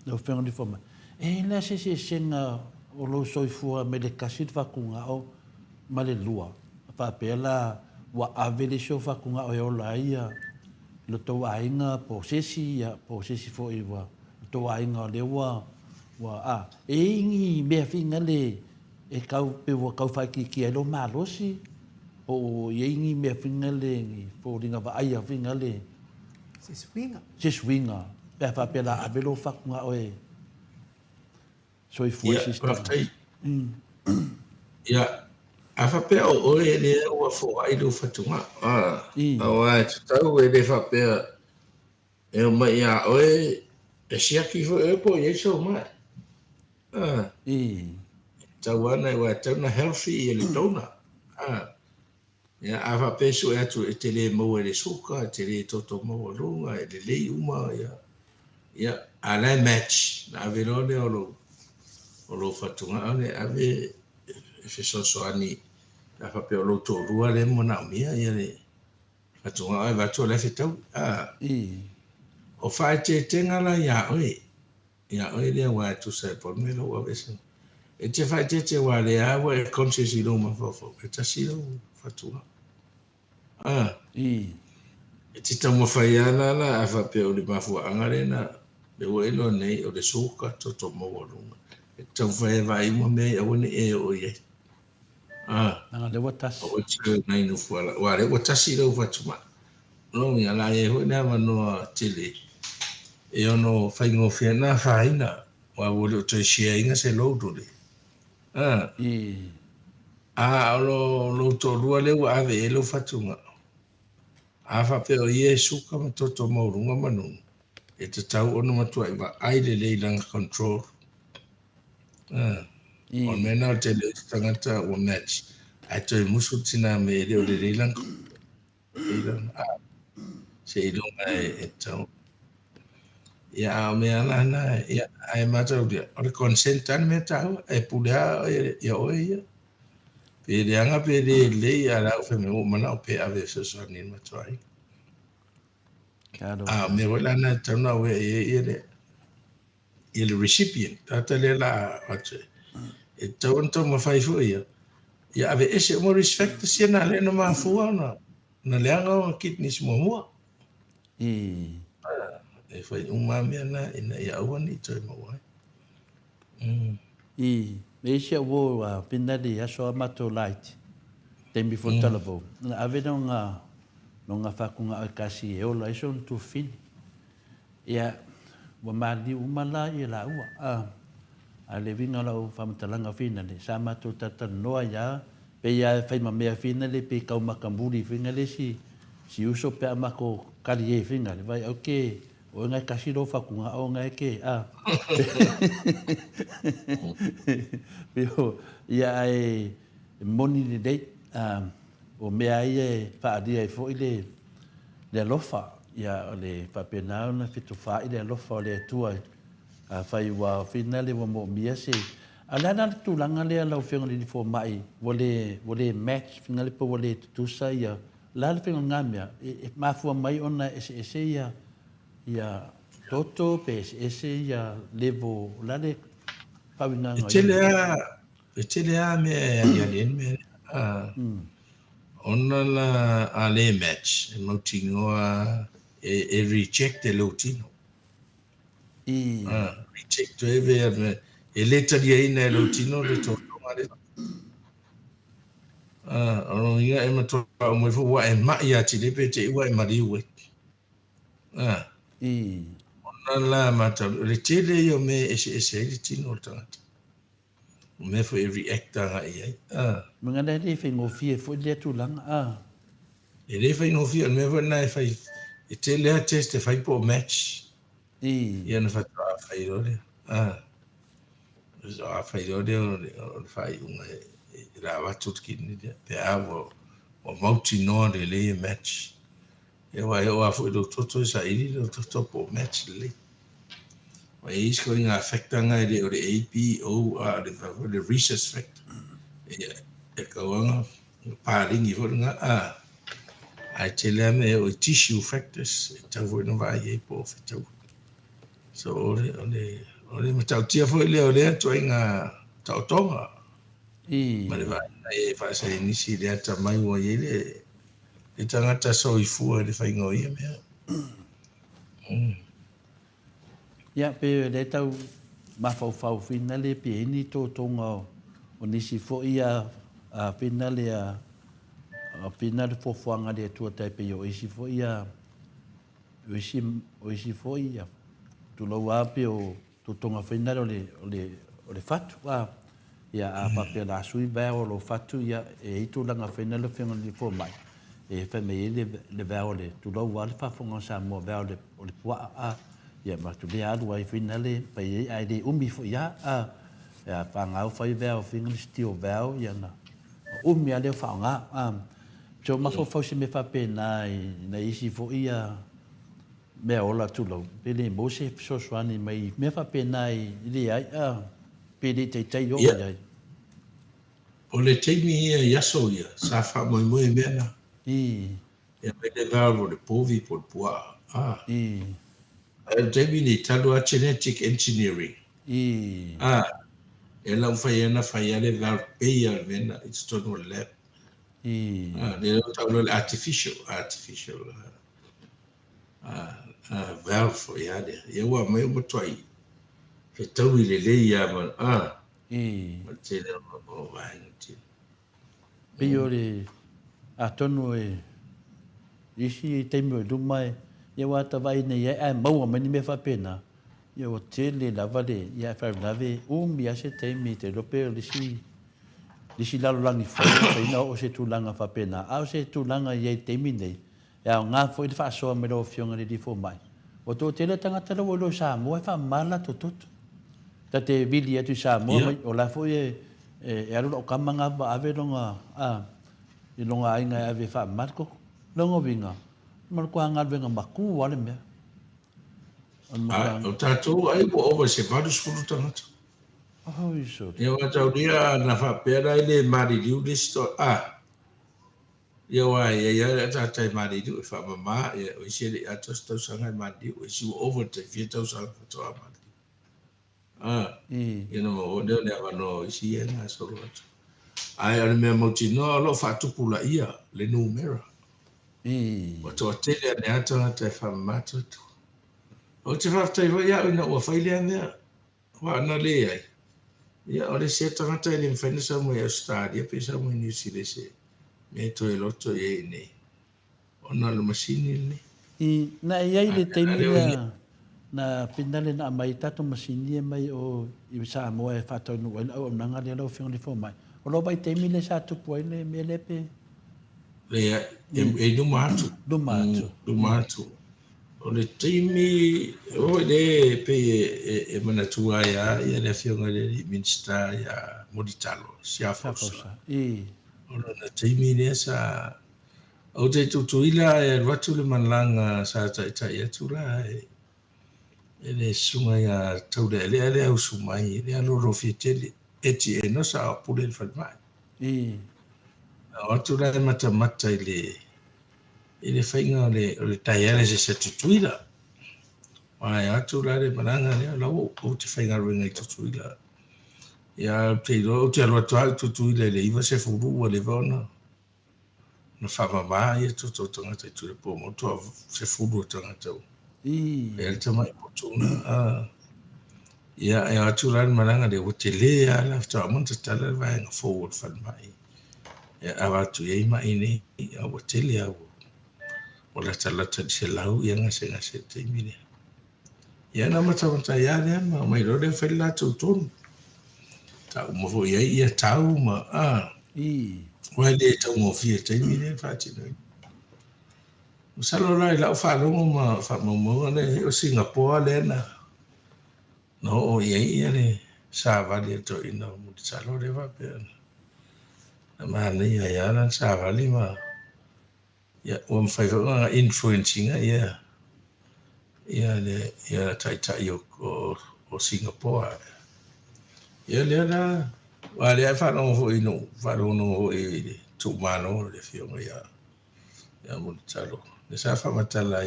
le whenga ni foma. E lea se senga o lo soifua me le kasit whakunga o. ma le lua. Whapela wa avele so whakunga o eola ia. Lo tau ainga posesi fo iwa. Lo tau ainga o lewa. E ingi mea finga le e kau pe wa kau whaiki e lo malosi. O e ingi mea finga le fo ringa wa aia finga le. Se swinga. Pea whapela avelo whakunga o e. So i fo sistema. Ia, a whapea o oe le ua fo ai lo whatunga. Awa, tau e le whapea e o mai a oe e siaki fo e po i so mai. Tau ana e wa tau na healthy e le tona. Ia, a whapea so e atu e te le mau e le suka, te le toto mau a lunga, e le lei uma, ia, a le match, na ave rone o lo whatunga, ave e so ani a whapea o lo tō rua le mo na umia, ia le whatunga ai watu le whetau. O whae te tengala ia oe lea wā tu sai porme lo wa vesa. E te whae te wā lea wa e conscious lo ma fofo, e tasi lo whatunga. E te tau mawhai ana la a whapea o le mafua angare na le o elo nei o le soka toto mawarunga. E tau whae vai ima mei a wane e o iei. Nanga le watasi. O te nai no fuala. Wa le watasi lo whatuma. No mi ala e hoi na manoa tele. E ono whaingo whiana whaina. Wa wole o te shea inga se laudo le. Lo to rua le wa ave e lo whatunga. A whapea o ie suka ma toto maurunga manu. E te tau ono matua i wa aile le ilanga control. O mena o te leo tangata o match. Ai toi musu tina me leo le leilang. Se ilunga e tau. Ia a mea nana, ia ai matau dia. O le consent ane me tau, e pulea ia oe ia. Pe leanga pe le lei a lau fe me o mana o pe ave se so ni matuai. Me wala na tau na we ia le recipient. Tata le la atu. E tau anto mawhai fu ia. Ia ave ese mo respect si na le no mafua na leanga o kitnis mo mua. E fai umami ana ina ia awani toi mawai. Me isi a wo pinari aso amato light. Tembi fo talabo. Na ave no nga whakunga o kasi e ola iso tu fin. Ia wa mali umala i la ua. A le vinga la o whamatalanga fina le. Sa mato tata noa ia. Pe ia whai ma mea fina le pe kau makamuri fina le si uso pe amako kari e fina le. Vai ok. O ngai kasi lo whakunga o ngai ke. Pio ia e moni le dei. O mea ia e whaadia e fo i le alofa. Ia le whapenao na whitu wha i le alofa o le atua. Whai wa whina le wa mo mia se. A lana tu langa le alau whenga li fo mai. Wale match whenga le po wale tutusa ia. Lala whenga ngamia. E mafua mai ona ese ia. Ia toto pe ese ia levo lale pawina ngai. E tele a me ia len me. Ona la ale match. E mautingoa e reject e lotino. Reject eve e leta dia ina e lotino le totonga le. Ono ia e matoa o mo fo wa e mai ati le pe te wa e mariwe. Ona la mata le tele yo me ese le tino tangata. O me fo e reacta nga ia. Mangana le whengo fie fo le tulanga. E le whengo fie me fo na e fai e tele a test e fai po match. Ia na fata fai rore. A fai rore o fai unga la watu kini dia. Pe awo o mauti noa le match. E wa o afu do toto sa ili do toto po match le. Wa is going to affect nga le o le APO the recess factor. E ka wanga paringi fo nga ai tele me o tissue factors ta vo no vai e po fito. So ole me tau tia fo le o le to inga tau tonga. Ma le whaasai nisi le ata mai ua i le tangata soifua le whaingo ia mea. Ia pe le tau mawhau whina le pe eni tō tonga o nisi fo ia a whina le a whina le fofuanga le atua tai pe o isi fo ia o isi fo ia tu lau ape o tō tonga whina o le fatu ia a pape la sui vea o lo fatu ia e itu langa whina le whenga le fo mai e wheme e le vea o le tu lau wale whafonga sa mua vea o le pua ia ma tu le alu ai whina le pa i ai le umi fo ia ia whangau whai vea o whinga le stio vea ia na umi a leo whaonga so mafo fau se me whape na isi fo ia mea ola tu lau pele mo se so swani mai me whape na i le ai pele te tei o ai o le teimi ia yaso ia sa wha moi moi mea na ia me le vea o le povi po le pua teimi ni talo a genetic engineering e lau whai ana whai ale vea peia mena it's tono lab ne lau tau le artificial valve fo ia le ia ua mai o matuai he tau i le le ia ma ma te le o vaenga te pe o le a tonu isi teimi o lumai ia wata vai nei ai maua mani me whapena ia o te le lava le ia whai lave umi a se teimi te lope o lisi lalolangi whaina o se tūlanga whapena au se tūlanga iei teimi nei ia o ngā fo i le whaasoa me lo fionga le difo mai o tō tele tangata lo lo sa mua e whamala tututu ta te vili atu sa mua o la fo e aru o kamanga ba ave longa i longa ainga ave whamarko longa vinga marko anga venga maku wale mea o tātou ai po over se varu skulu tangata iso ia watau ria na whapera i le maririu le sto ia wa ia tātai maririu e whamama ia o isi le atos tau sanga i maririu o isi over te fia tau sanga katoa maririu ia no mo leo ne avano isi ia nga soro atu ai ane mea mautinoa lo whatupula ia le numera o toa tele ane atanga te whamama tutu o te whaftai wa ia ina ua whailea mea wa ana le ai ia o le se tangata i le mwhaina sa mo i Australia pe sa mo i New Zealand se me to e loto e nei ona le masini nei na iai le teimi na pinale na mai tato masini e mai o i sa mo e whatau nu o nanga le lau whionga le fo mai o lo vai teimi le sa tupu ai le me le pe le e numatu o le teimi o le pe e manatua ia le whionga le minsta ia Moditalo siafosa o na teimi le sa o te tutuila e watu le manlanga sa tai atu la e le sunga ia tau le au sumai le alo rofitele eti e no sa pule le falmai o atu la mata i le whainga o le taiare se tutuila ai atu la le mananga le lau o te whainga ruenga i tutuila ia te alo atu tutuila le iwa se furu le vaona na whamama ia tuto tangata i tule po motoa se furu tangata o e le tamai potuna ia e atu la le mananga le o te lea la fta amonta tala le vaenga forward falmai ia awatu ia ima ine ia o te lea o la talata di se lau ia ngase te imine ia na matamata ia lea ma mai rode whaila tautonu ta umofo ia tau ma wai le tau ngofia te imine whatinoi usalo lai lau whalongo ma whamamonga le o Singapore le na no o ia le sa vali to ina muti salo le wapea na mahana ia lan sa vali ma ia o mwhaiwanga influencing ia tai o Singapore ia le na wa le whanongo ho ino whanongo ho e tu mano le fionga ia muti salo le sa whamatala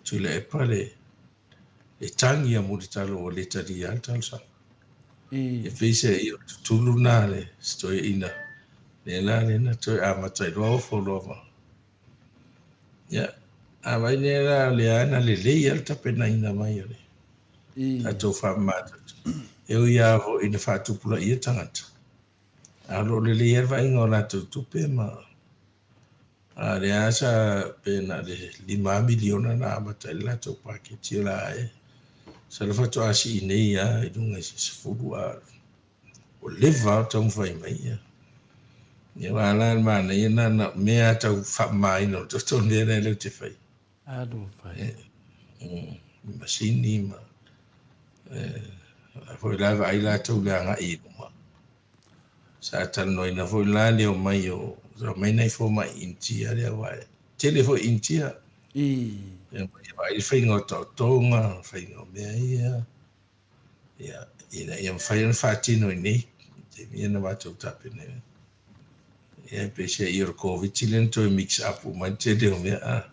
tule e pale le tangi a muritalo o le tari alta sa e fese i tulu na le stoi ina le la le na toi a matai lo fo lo ya a vai ne la le ana le al tapena ina mai le a to fa mata eu ia ho ina fa tupula ia tangata a lo le vai ngola tu pe ma a le asa pe na le 5 miliona na matai la to paketi la sa le fatu asi nei ya i dunga si fudu a o leva tau fai mai ya ya wala ma nei na mea tau fa mai no to ne le te fai Ado fai. Masini ma foi la vai la tau le anga i ma sa tan no ina foi la le o mai o so mai nei fo mai inti ale vai tele fo inti ya vai fai no tonga fai no mea ya ina fai en fatino nei te viene va to tapene ya pese ir covid chilen to mix up ma te de mea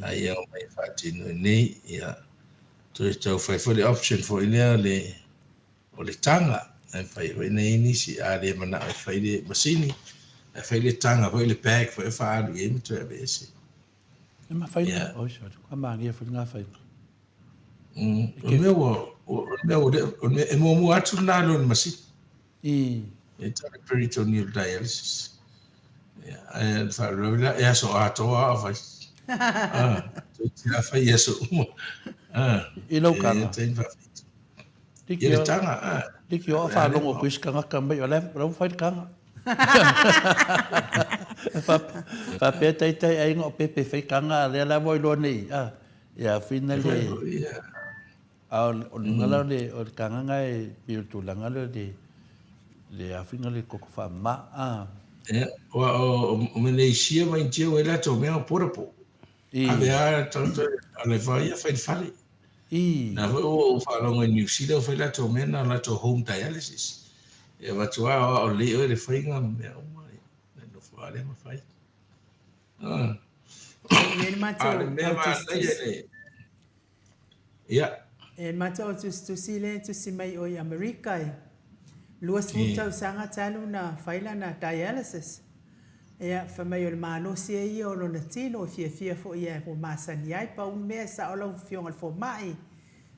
ai o mai fatino nei ya to fai for the option for ile le o le tanga e fai nei ni si ale mana e fai le masini e fai le tanga fai le bag fai fa e mi to e se E ma fai na o so ka mangi fu nga fai. o me e mo atu na lo masini it's a peritoneal dialysis and fa rovila e so ato a fai tu fai eso I lo ka Ia tanga Diki o fa longo kuis kanga kamba yo le ro fai kanga. Fa pe tai tai ai ngo pe fai kanga le la voi lo nei ya finally o ngala le o kanga ngai pi tu langa le a finally ko fa ma o Malaysia mai tia o la to mea porapo a vea tanto ale vai fai fali na o fa longo New Zealand fai la to mea na la to home dialysis e va to o le fai nga mea o mai no fa le ma fai Yen mato e mato tu sile tu simai o Amerika luas futa sanga talu na faila na dialysis e fa mai o malo si e o no tino fia fo ia fo masani ai pa un mesa o lo fiong fo mai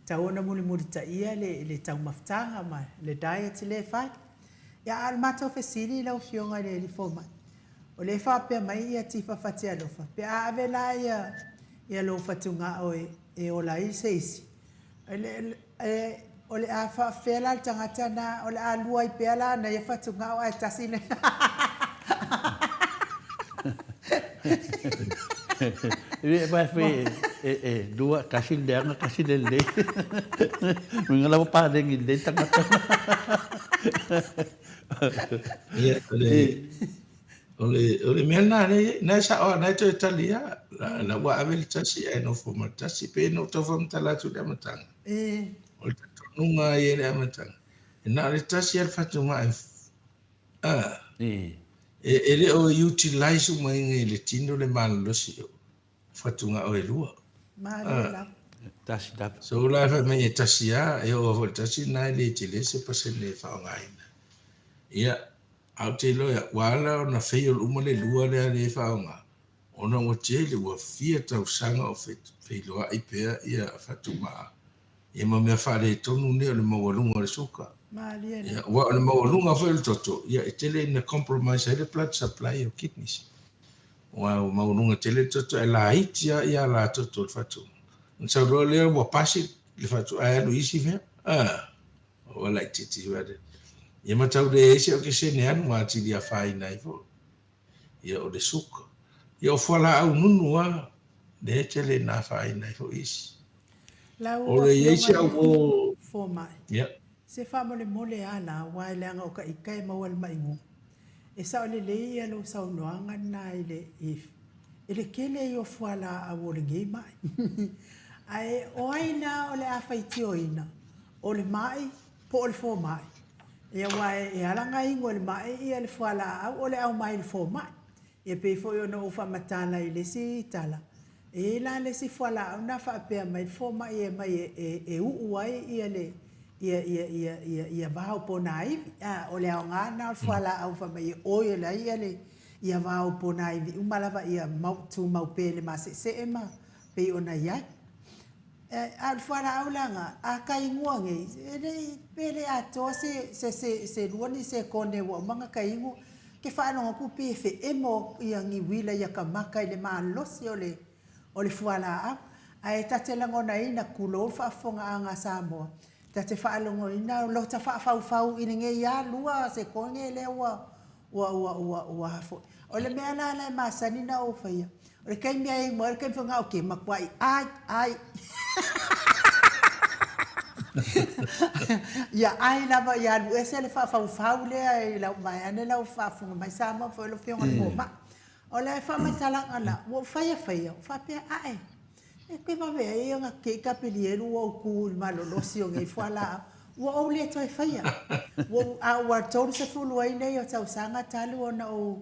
ta ona muli ta ia le tau maftanga ma le diet le fa ya al mato fesili lo fiong le fo mai o le fa pe mai ia ti fa fatia lo fa pe ave la ia lo fatunga o e o la iseisi o le a fa fela tangata na o le a lua i pela na ia fatunga o ai tasine Ini apa dua kasih dia kasih lele. Mengalau apa dengan dia tengah. Iya, oleh mana ni nasa oh na itu Italia la wa avel tasi no forma tasi pe no to forma tala tu da matang. Oleh tu nunga ye da matang. Na le tasi al fatuma ele o utilize uma ele tindo le malo si fatunga o elua. Mala. Tas dap. So la fa me tasia e o tasi na le tile se pasene fa ngai. Ia au te loia wala na feio uma le lua le faunga ona o te le ua fia tau sanga o feiloa i pea ia fatuma ia ma mea whare tonu ne o le mawalunga le suka ia wa o le mawalunga whai le toto ia e tele na compromise ai le blood supply o kidneys wa o mawalunga tele toto e la itia ia la toto le fatuma nsa roa lea wa pasi le fatu ai anu isi fea o la titi wade ia matau de ese o ke se ne anu ati dia fai nai fo ia o de suka ia o fala au nunu wa de tele na fai nai fo isi o le ese au fo mai ia se fa mole ala wa le anga o ka ikai mawal mai ngo e sa le le ia lo sa no anga na ile if ele kele yo fala a wo le ngi mai ai o aina o le afaiti o ina o le mai po le fo mai ia wai e alanga ingo le mai ia le fala au ole au mai le fo mai e pe fo yo no fa matala ile si tala e la le si fala au na fa pe mai fo mai e u wai ia le ia vau ponai o le ngana o fala au fa mai o ia le ia vau ponai vi umalava ia mau tu mau pele ma se ema pe ona ia al fala au langa a kai nguange ele pele a to se luani se kone wa manga kai ngu ke fa no ku pe fe emo ia ngi wila ia ka maka ile ma losi o le fala ai tatelango na ina kulo fa fonga anga Samoa te whaalongo ina lo ta whaafau ina nge ia lua se konge le wa hafo. O le mea la masani na o whaia. O le kai mea ingo, o le kai whanga o ke makwai. Ai. Ia ai lava ia lu ese le whaafau lea i lau mai ane lau whaafunga mai Samoa fo lo whionga le ma. O le whamatalanga la, wo whaia, whapea ai. E koe mawe e nga ke kapilielu o ku malolosi o ngai whala. Wa o le toi whaia. Wa tolu se fulu ai nei o tau sanga talu o na o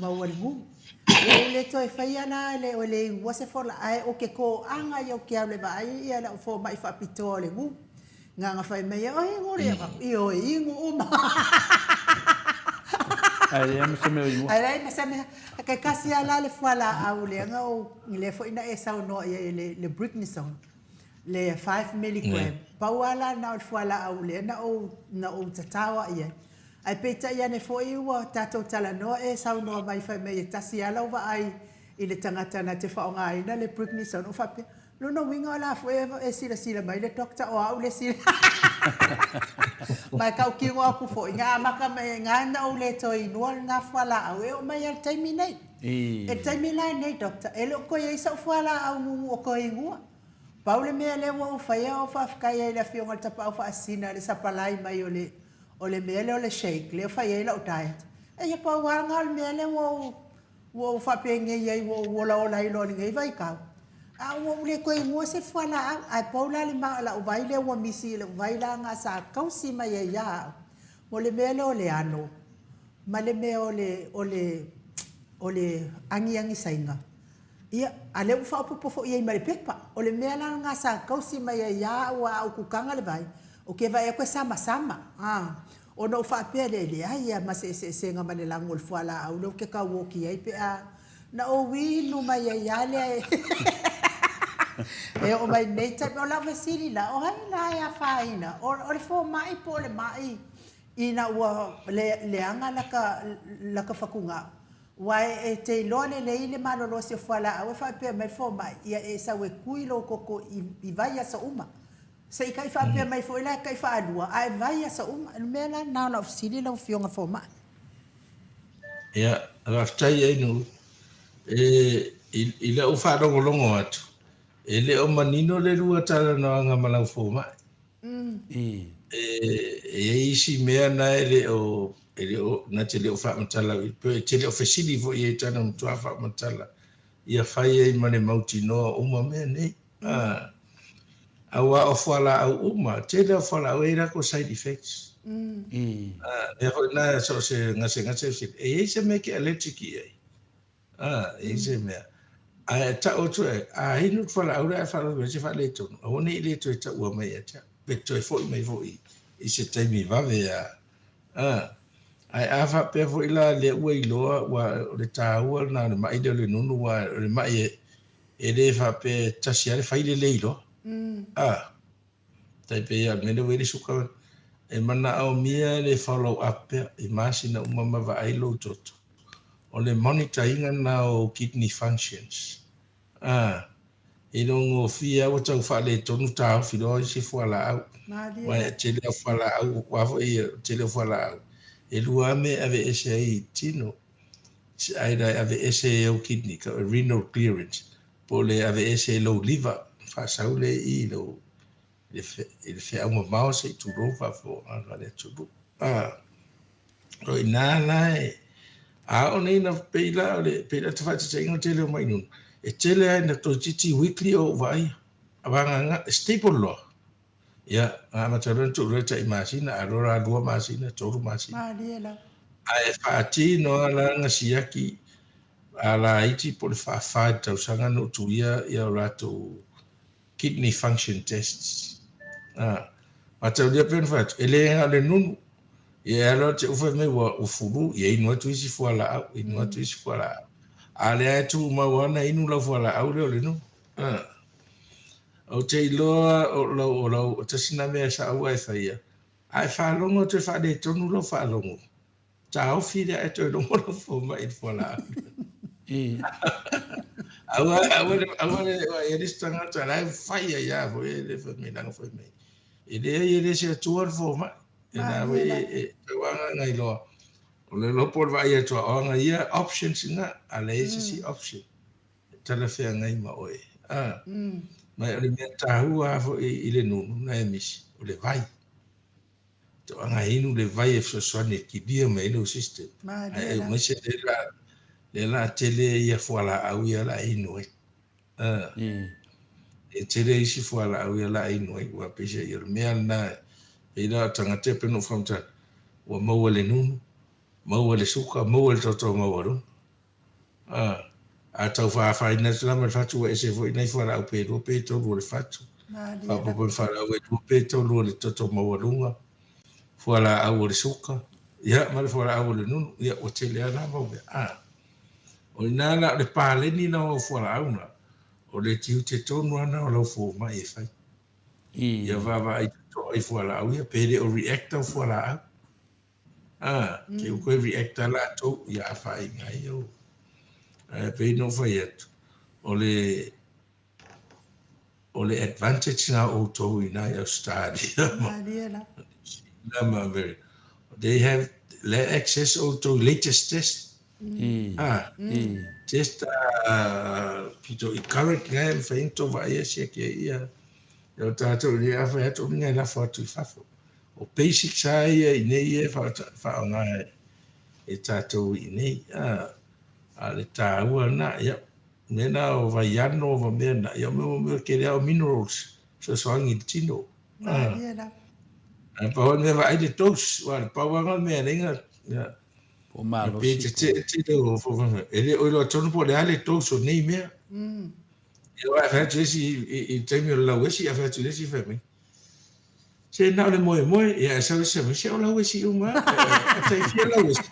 mauaringu. Wa o le toi whaia na le o le wa se fola ai o ke ko anga i o ke au le ba ai ia la o fo mai whapito o le ngu. Nga nga whai mea o ingo rea i o ingo uma. Ai am se me ingo. Ai me me ke kasi ala le fala au le nga o le fo ina e sau no le Britney song le 5 milligram pauala na o fala au le na o tatawa ia ai peta ia ne fo i wa tato tala no e sau no mai fa me tasi ala wa ai i le tangata na te fa nga ina le Britney song o fa pe lo no winga la forever e sila mai le doctor o au le sila mai ka ki ngo ku fo nga maka me nga na o le toi no nga fala au e o mai al terminate e terminate nei doctor e lo ko ye sa fala au ngu o ko ingu Paule me le wo fa ya o fa ka ye le fionga ta pa fa asina le sa palai mai o le me le o le shake le fa ye la o diet e ye pa wa nga me le wo fa pe nge ye wo la o la ilo nge vai ka a wo le ko ingu se fala ai paula le ma la o vai le wo misi le vai la nga sa kausi mai ya mo le me le o le ano ma le me o le angi sainga ia ale u fa po ia i mari pepa o le mea la nga sa kausi mai ia wa o kukanga le vai o ke vai ko sama o no fa pe le ia ma se nga mane la ngol fala au lo ke ka wo ki ai pe a na o wi lu mai ia le e o mai nei ta o la vesili la o hai la ia faina o le fo mai po le mai ina wa le anga la ka fakunga Wai e te lone le ile malolo se fala au fa pe mai fo mai ia e sa we kuilo koko I vai sa uma se kai fa pe mai fo ila kai fa alua ai vai sa uma mela na na ofsili la fionga fo mai ia raftai ai no ila o fa longo atu ele o manino le rua tala no nga malau fo mai isi mea na ele o na te leo wha matala pe te leo fesili vo i e tana mtua wha matala ia whai e mane mauti noa uma mea nei awa o whala au uma te leo whala au e rako side effects mea hoi na so se ngase e se me ke allergic i e se mea a ta o tu a hinu whala au rea whala me se wha le tonu a hone i le tu e ta ua mai a ta pe toi foi mai foi i se taimi vave ai afa pe fo ila le ua iloa wa le taua na le mai le nunu wa le mai e le fa pe tasiare fai le leilo tai pe ya me le wele suka e mana au mia le follow up e masina umama va ai lo toto o le monitoring na o kidney functions e longo fia o tau fa le tonu ta filo se fola au wa te le fola au wa fo e te le fola au e lua me ave ese ai tino ai dai ave ese o kidney ka renal clearance po le ave ese lo liver fa saule I lo le fe au mau se tu ro fa fo anga le tu ro ina lai a oni na peila te fa te ingo te le mai nun e tele ai na to titi weekly o vai avanga staple lo ia ama taron tu reta imagina arora dua masina toru masina Mariela ai fati no ala ngasiaki ala iti por fa tau sanga no tu ia rato kidney function tests Matau dia pen fat. Ele nga le nunu. Ia lo te ufa me wa ufuru. Ia inu atu isi fuala au. Inu atu isi fuala au. Ale atu mawana inu la fuala au leo le nunu. O te iloa o lau o te sina mea sa au ai whaia. Ai whalongo te whade tonu lo whalongo. Ta au whire e toi longo lo foma i fuala au. Awa e ristanga ta lai whaia ia ho e le whaminanga whai mei. I le se tuar foma. E nā we e wanga ngai loa. O le lopo vai e tua o nga ia options nga. A le e si option. Tala whea ngai ma oe. Mai o le mea tāhua fo i le nunu na e misi. O le vai. Te anga inu le vai e fsoswane ki bia me ilo system. E o mese le la tele ia fuala au ia la inu e. E tele isi fuala au ia la inu e. Wa pese i o mea na e la tangate peno whamta. Wa maua le nunu. Maua le suka. Maua le toto maua ru. A tau whaafai na tala mai whatu wa ese fo inai fuala au pe pe tolu le whatu. Whapopo le whala au e pe tolu le toto maua runga. Fuala au le suka. Ia ma le fuala au le nunu. Ia o tele ana mau me. O ina la le pāleni na o fuala au na. O le tiu te tonu ana o lau fō mai e whai. Ia vava ai to ai fuala au ia pere o reactor fuala au. Ke u koe reactor la to ia a whai ngai au. Pei no whai atu. O le advantage na o to ina i Australia. They have access to latest test. Just pito I current ngai whainto vai e se ke ia. Ia tātou ni a whai atu ngai na whatu I whafo. O basic sa ia I nei e whaonga e tātou I nei. A le tāua na ia. Nena o vai ano o mea na. Ia mea ke lea o minerals. So swangi tino. Pahon mea vai de tos. Wa pawanga mea nenga. O malo ele o lo tonu po le ale tos o nei mea. Ia wa whatu esi I taimi o lau esi a whatu esi whami. Se nao le moe moe. Ia e sau se se o lau esi unga. A tai fia lau esi.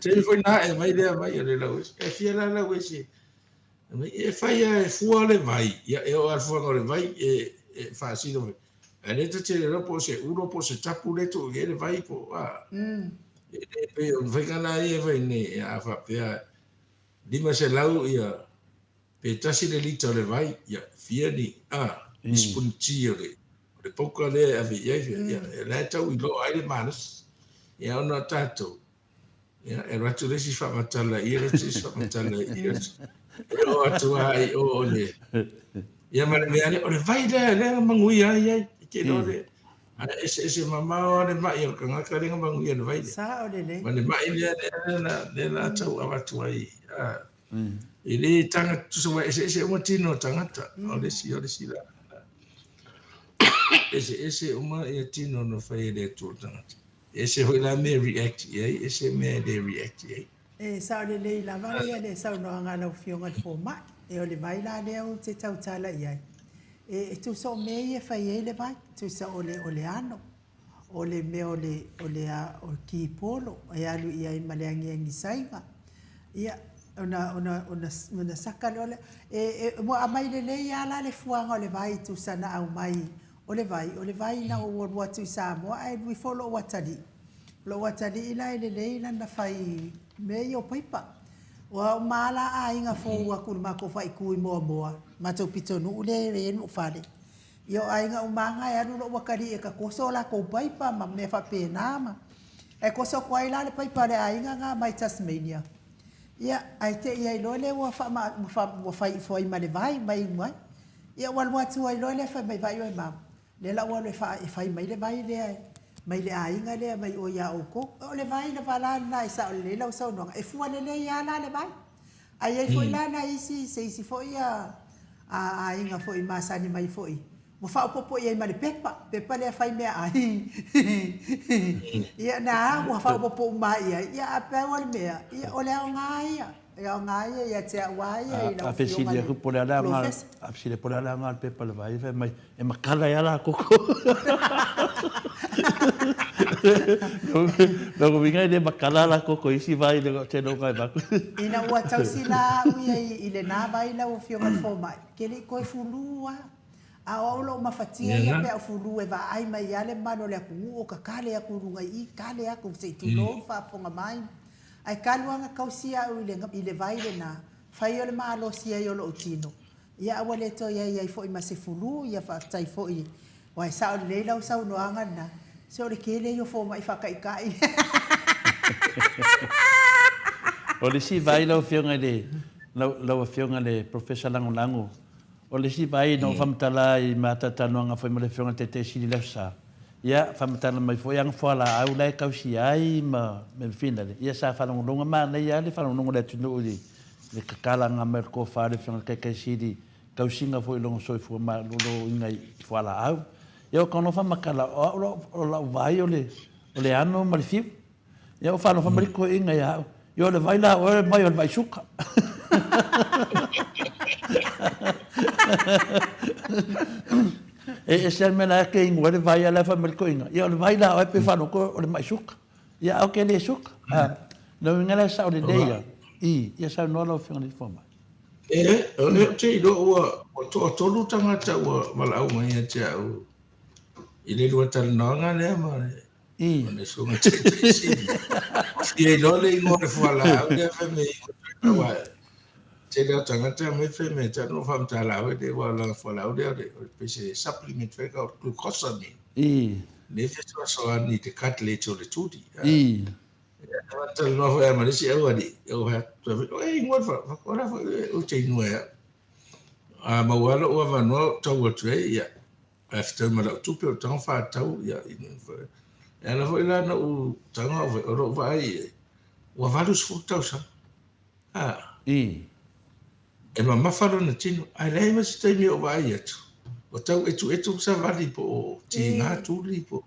Te foi na e mai le mai le lau esi. E fia la lau esi. E fai e fua le vai. Ia e o al fua le vai e fa asino. E le te le ropo se uro po se tapu le tu e le vai po. E pe o vegana e vai ne a fa pe lima se lau ia pe tasi le lito le vai ia fia ni spunti le poka le a vi ia le tau I lo ai le manas ia ona tato ia e ratu le si fa matala ia le si fa matala ia o atu ai o le ia ma le ale o le vai le mangui ai ke no le ese mama o le mai o kanga ka le mangui le vai sa o le ma le mai le na tau avatu ai Ele tanga tusa ese uma tino tangata o le si la ese uma e tino no fai le tu tangata ese foi la me react ye ese me de react ye sa o le la va ia le sa no nga no fionga format e o le vai la le o te tau tala ia e tu so me e fai le vai tu sa o le ano o le me o le ki polo e alu ia I maleangi ngi sainga ia ona saka le mo amai le ia la le fuanga o le vai tu sana au mai o le vai na o watu sa mo ai we follow watadi ila le na fai me yo paipa o mala a inga fo wa ku ma ko fai ku mo ma to pito no le no fale yo ai nga umanga ya no wakari e ka koso la ko paipa ma me fa pena ma e koso ko ai la le paipa le ai nga mai Tasmania ia ai te ia I lole wa fai foi ma le vai mai mai ia wal watu ai lole fa mai vai o ma le la wa le fai mai le vai le mai le ai nga le mai o ia o ko o le vai le vala na isa le la so no e fu le ia la le vai ai foi la na isi se foi ai nga foi ma sa ni mai foi mo fa popo ia mai pepa le fai me ai ia na mo fa popo mai ia a pe wal me ia o le nga ia Ya ngai ya te wai a fesilia ku por ala nga a fesilia por ala nga pe pala vai ve mai e makala ya la koko no vinga de makala la koko isi vai de te no kai ba ina wa tau sila ui ile na vai la o fio mai fo mai ke le ko fulua a olo mafatia ya pe fulu e va ai mai ale mano le ku o ka kale ya ku runga I kale ya ku se tu lo fa ponga mai ai kaluanga kausia o ile vai le na fai ole malo sia yo lo tino ia wale to ia fo I masifulu ia fa tai fo I wai sa le la sa no anga na se o le kele yo fo mai fa kai kai o le si vai lo fionga le lo fionga le professor lango o le si vai no famtala I mata tanonga foi mo le fionga te si le sa ia famatala mai foi ang foala au lai kausi ai ma me fina ia sa fa longa ma nei ia le fa longa le tunu le kakala nga merko fa le fionga ke sidi kausinga foi longa soi fu ma lo ngai foala au ia kono fa makala o la vai o le ano ma le fiu ia fa no fa mariko inga ia ia le vai la o mai o vai suka e se mena ke ingwa le vai ala fa merko inga ia le vai la o pe fa no ko o le mai suka ia o ke le suka no ngala sa o le deia ia sa no lo fionga le forma o le te do o to lu tanga ta o mala o mai te au ile do ta no nga le ma ne so nga te ia no le ngo le fala o le fa me wa te le tanga ta me fe me ta no fam ta la de wa la fala o de pe se supplement fe ka ku kosami le fe so ani te kat le to le tudi ta no fa ma le si au ani o ha to ngo fa ora fa o te no ya ma wa lo wa no to wa tre ya after ma tu pe o tanga fa tau ya e la foi la no tanga o ro vai wa valus fu tau sa e ma falo na tino ai lai ma stai mi o vai atu o tau etu sa vali po ti nga tu li po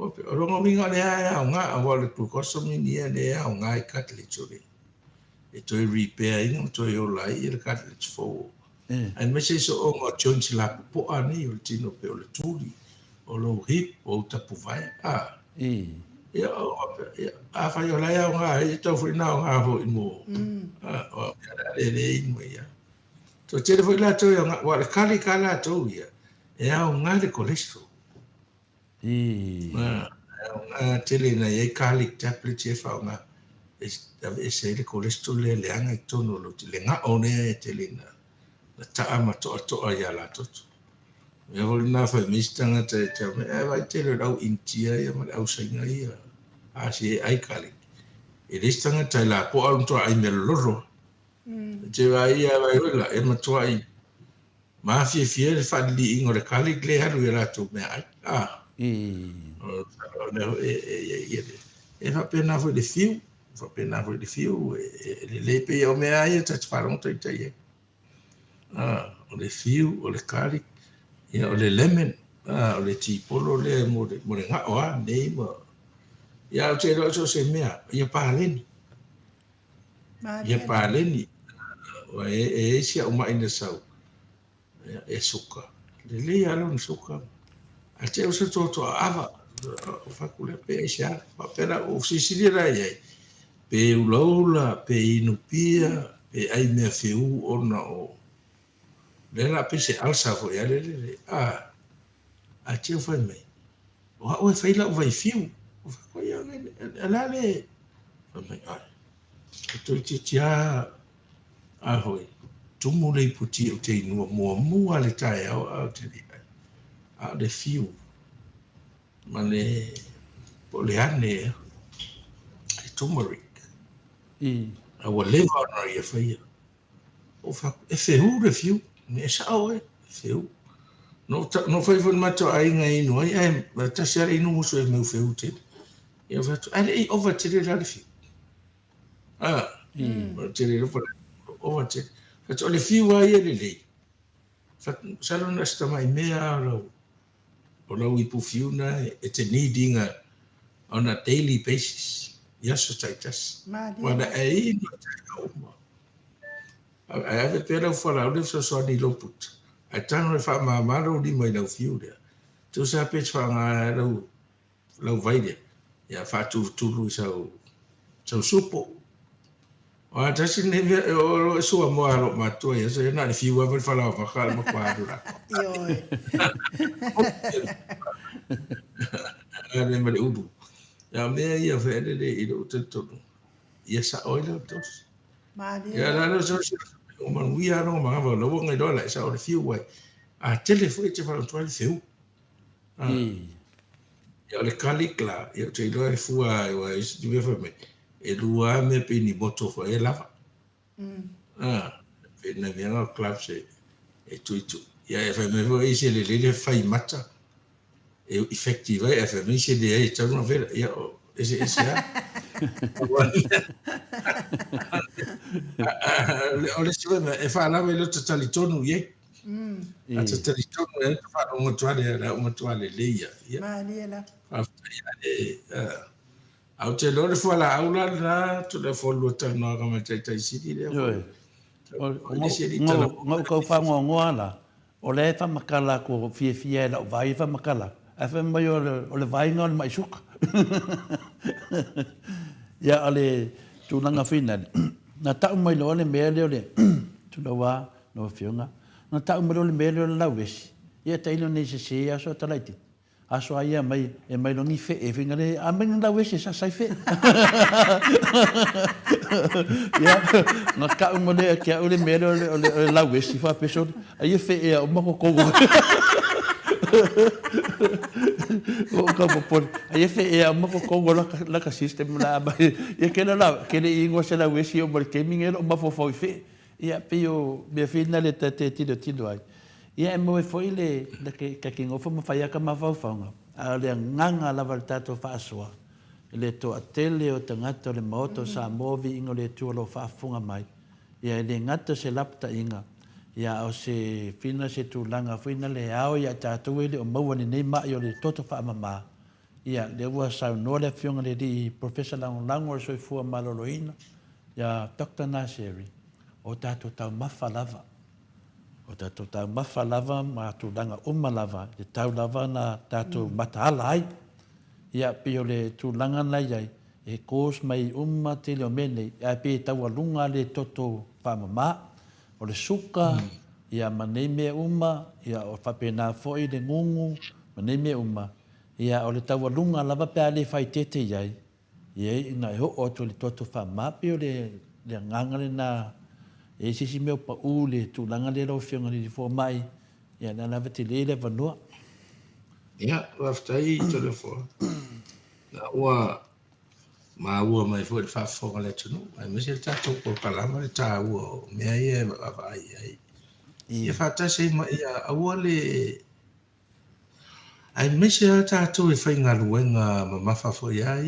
o rongo minga le ai nga a wale tu koso mi ni le ai nga I kat le chore e to repair ino to yo lai e kat le fo ai me se so o ngo chon si la po ani o tino pe o le tuli o lo hip o tapu vai ia a fa yo lai nga e to fo na nga ho mo o le ino ia to te fo la to yo nga wa kali kala to ia e a nga le cholesterol te le na e kali tablet e fa nga e se le cholesterol le anga to no lo te le nga o ne te le na ta ama to ia la to e ho na fa mistanga te me e vai te le au intia ia ma au sainga ia a si ai kali e listanga te la po al to ai me loro te vai ia vai la e ma to ai ma fie le fa li ingo le kali le haru ia to me ai e fa pena fo le fiu le pe o me ai te faron te te o le fiu o le kali ia o le lemon o le tipolo le mo le nga o nei mo ia o te ro so se mea ia paleni o e sia o mai na sau e suka le alo suka a te o se to ava o fa kule pe sia pa pera o sisilia ia pe ulaula pe inupia pe ai me feu ona o le la pe se alsa fo ia le a te fa me o fa ila o vai fiu o fa ko ia la le me to tia a hoi tumu le puti o te no mo le tai o te a le fiu ma le po le ane turmeric a wa leva na ia fa ia o fa e feu le fiu me sa o e feu no fa fon mato ai ngai no ai ta sere no mo so e meu feu te ia fa ai over te le fiu te le over te fa le fiu ai le fa salona sta mai mea o lau I pufiuna e te needinga on a daily basis. ia so taitas. Mali. Wana e ino tai uma. A ave pera fora o so so ni loput. A tano fa ma maro di mai lau fiu dia. Tu sa pe fa nga lau vai dia. Ya fa tu so supo. O tasi ne o so mo aro ma to ya so na ni fiu ave fa la fa ka mo kwa dura. Yo. Ave mai ubu. Ya me ia fa ele i do to. Ya sa oila tos. Mali. Ya la so o man wi ano ma va lo ngai do la sa o fiu wai. A telefone te fa to fiu. Ya le kalikla ya te lo e fua wa is di ve me. E lua me pe ni moto fo e lava. Pe na via club se e tu. Ya e fa me vo ise le fai mata. E effettiva e fa me ise de e ta no vera. Ya ese ya. Ole se me e fa la me lo totali tonu ye. A totali tonu e fa no motuale le ya. Mali la. Au te lore fua la aula la tu le folu tano ka ma tai sidi le. Ngo ko fa ngo ala. O le fa makala ko fie la vai fa makala. A fa mai o le vai ngon mai suka. Ya ale tu langa fina. Na ta mai lo le mele le. Tu lo wa no fiunga. Na ta mai lo le mele la wesi. Ya ta ilo ne se ya so talaiti. Aso ia mai e mai longi fe e finga le a mai la wesi sa sai fe. Ya na ka mo le ke o le mele o la wesi fa peso. Ai fe e o mako ko. O ka por ai fe e a mako ko la ka system la ba e ke la ke le ingo se la wesi o mal gaming e o ma fo fe. Ya pio be fina le tate ti ai. Ia mo e foi le ka kingo fo mo faia ka ma fa nga a le nganga la valtato fa soa le to atele o tangata le moto sa movi ingo le tu lo fa funga mai ia le ngata se lapta inga ia o se fina se tu langa fina le ao ia tatu ele o mau ni nei ma yo le toto fa mama ia le wa sa no le fionga le di professor lango so fu maloloina ia Dr. Nasiri o tatu tau mafalava o tātou tau mawha lava, ma tu langa lava, le tau lava na tātou mataala ai. Ia pio le tu langa nei ai, e kōs mai te leo mene, ia pe tau alunga le toto whamama, o le suka, ia manei mea ia o whapena foi le ngungu, manei mea ia o le tau alunga lava pēa le whai tete iai, ia ina e ho o tu le toto whamama, pio le ngangare na e sisi meu pa ule tu langa le ro fionga ni fo mai ya na lava te le vanua ya waftai telefon na wa ma wa mai fo fa fo le tunu ai me se ta to ko kalama le ta wa me ai va ai ia fa ta se ma ia awole ai me se ta to e fa nga luenga ma fa fo ia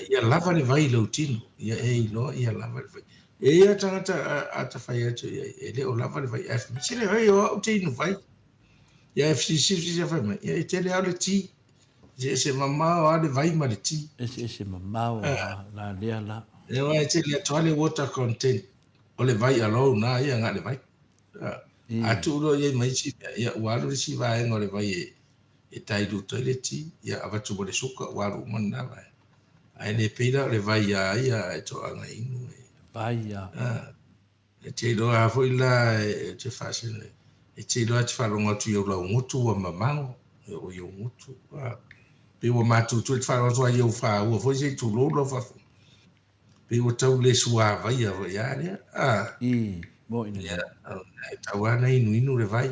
ia lava le vai lo tino ia e no ia lava le vai e ia tangata ata fai atu ia le o lava le vai f se le vai o tino vai ia fcc se fai mai ia te le ale ti se mama o le vai ma le ti se mama o la le ala e vai te le toale water content o le vai alo na ia nga le vai atu lo ia mai si ia walu si vai ngo le vai e tai du toileti ia avatu bo le suka walu mana vai ai le pira le vai ia e to anga inu vai ia e te do a foi la e te fashion e te do a te falonga tu yo la ngutu wa mamango o yo ngutu pe wo matu tu te falonga tu yo fa wo foi se tu lo fa pe wo tau le sua vai ia mo ina ia tawana inu le vai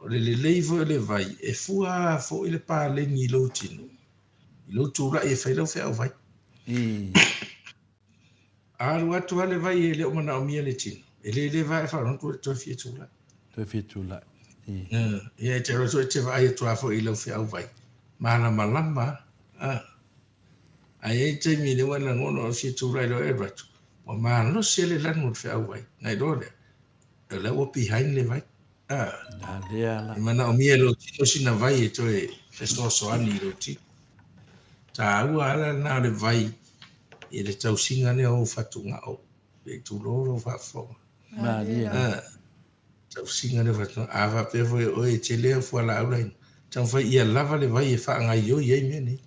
o le leifo le vai e fua fo ile pa le ni lo tinu lo tu la e fai lo fe vai alu atu ale vai ele o mana o mia le tinu ele vai fa non tu fi tu la ia te ro te vai tu fo ile fe vai malama ai te mi le wana ngono fi tu la lo e batu o ma no se le lan mo fe vai nai do le o behind le vai na le ala mana o mia lo tino sina vai e to e festo so ani lo tinu Tāua ala nā le vai i le tausinga ne o whatunga o. E tūroro whawhonga. Tausinga ne whatunga. Awa pewho e oe te lea fuala aulain. Tau whai ia lava le vai e whaanga i o i ei mene.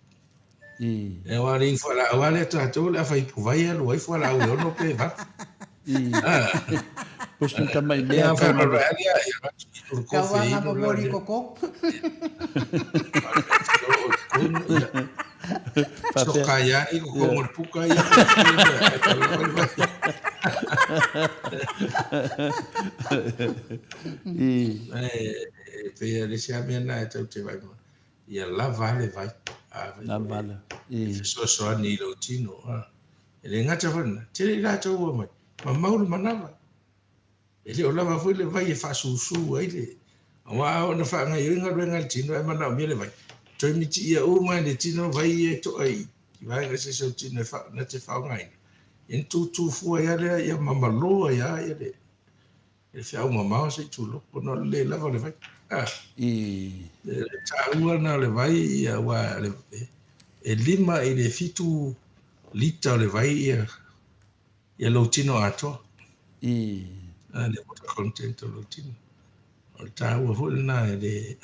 E wari i fuala awale tātou le a whai puvai alu ai fuala au e ono pe whatu. Pusun tamai mea kama. Kawanga mamori koko. Sokaya i ko mo puka ya. Pe le sia mena e te vai. Ia lava le vai. Lava. So ni lo tino. Ele ngata fona. Te la to wo mai. Ma maulu manava. Ele o lava foi le vai e fa susu ai le. Wa ona fa ngai inga renga tino e mana mi le vai. Toi miti ia o mai le tino vai e to ai. Ki vai ga se so tino fa na te fa ngai. En tu fu ia le ia mamalo ia le. E fa o mama se tu lo no le lava le vai. Tāua na le vai ia wa le e lima i le fitu lita le vai ia lo tino ato. Le water content o lo tino. O tāua huli na le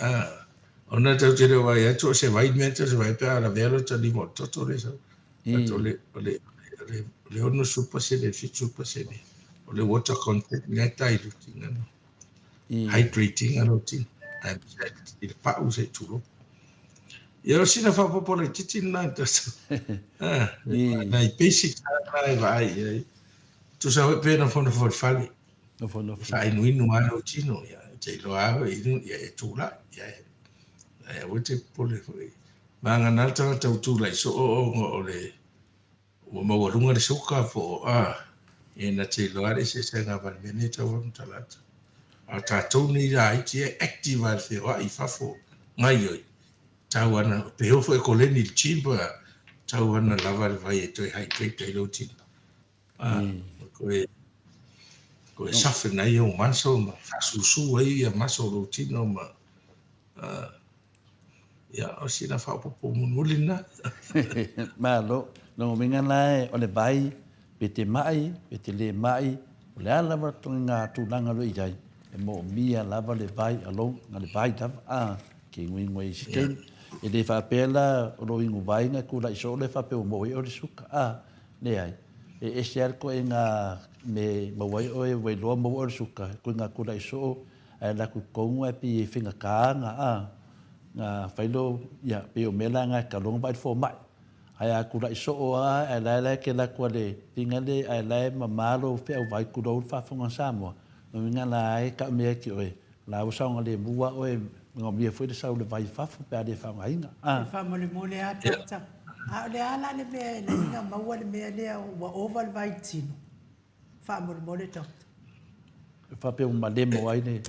ona tau te rewa ia to se vai menta se vai pēa la vero ta limo toto le sau. Le ono supa se le fitu supa se le. O le water content ngai tai lo tino. Hydrating a lo tino. Il pau se turo. Ia sina fa popole titi na taso. Na i basic na vai. Tu sa pe na fono for fali. No fono. Fa inu inu ano tino ya. Te lo ave inu ya tula ya. Ya wote pole foi. Manga na tanga tau lai so o le. O ma walunga le soka fo e na te lo are se senga van beneta wa mtalata. A tātou ni rā i tia active ar whiwa i whafo ngai oi. Tau ana, pe hofo e koleni il chimba, tau ana lava le vai e toi hydrate i lo tino. Koe safe nai o maso ma whasusu ai a maso lo tino ma ia o sina whapopo munuli na. Malo, no minga nai o le vai, pe te mai, pe te le mai, o le ala watongi ngā tūnanga lo i jai. E mo mia lava le vai alo na le vai tava ke ngui ngui siten e le fa pela o ingu vai na kula iso le fa pe o mo o le suka le ai e ser ko nga me mo o e we lo mo o suka ko nga kula iso la ku ko e pi finga ka nga failo ya pe o mela nga ka long vai fo mai ai kula iso e la ke la ko le tinga le ai la mamalo fe o vai ku do fa fonga samo Minga lai ka mea ki oe. La usanga le mua oe ngā mea fwere sau le vai whafu pēr e whanga inga. E whamole mole a tauta. A le ala le mea le inga maua le mea lea wa ova le vai tino. Whamole mole tauta. Whape o malemo ai ne.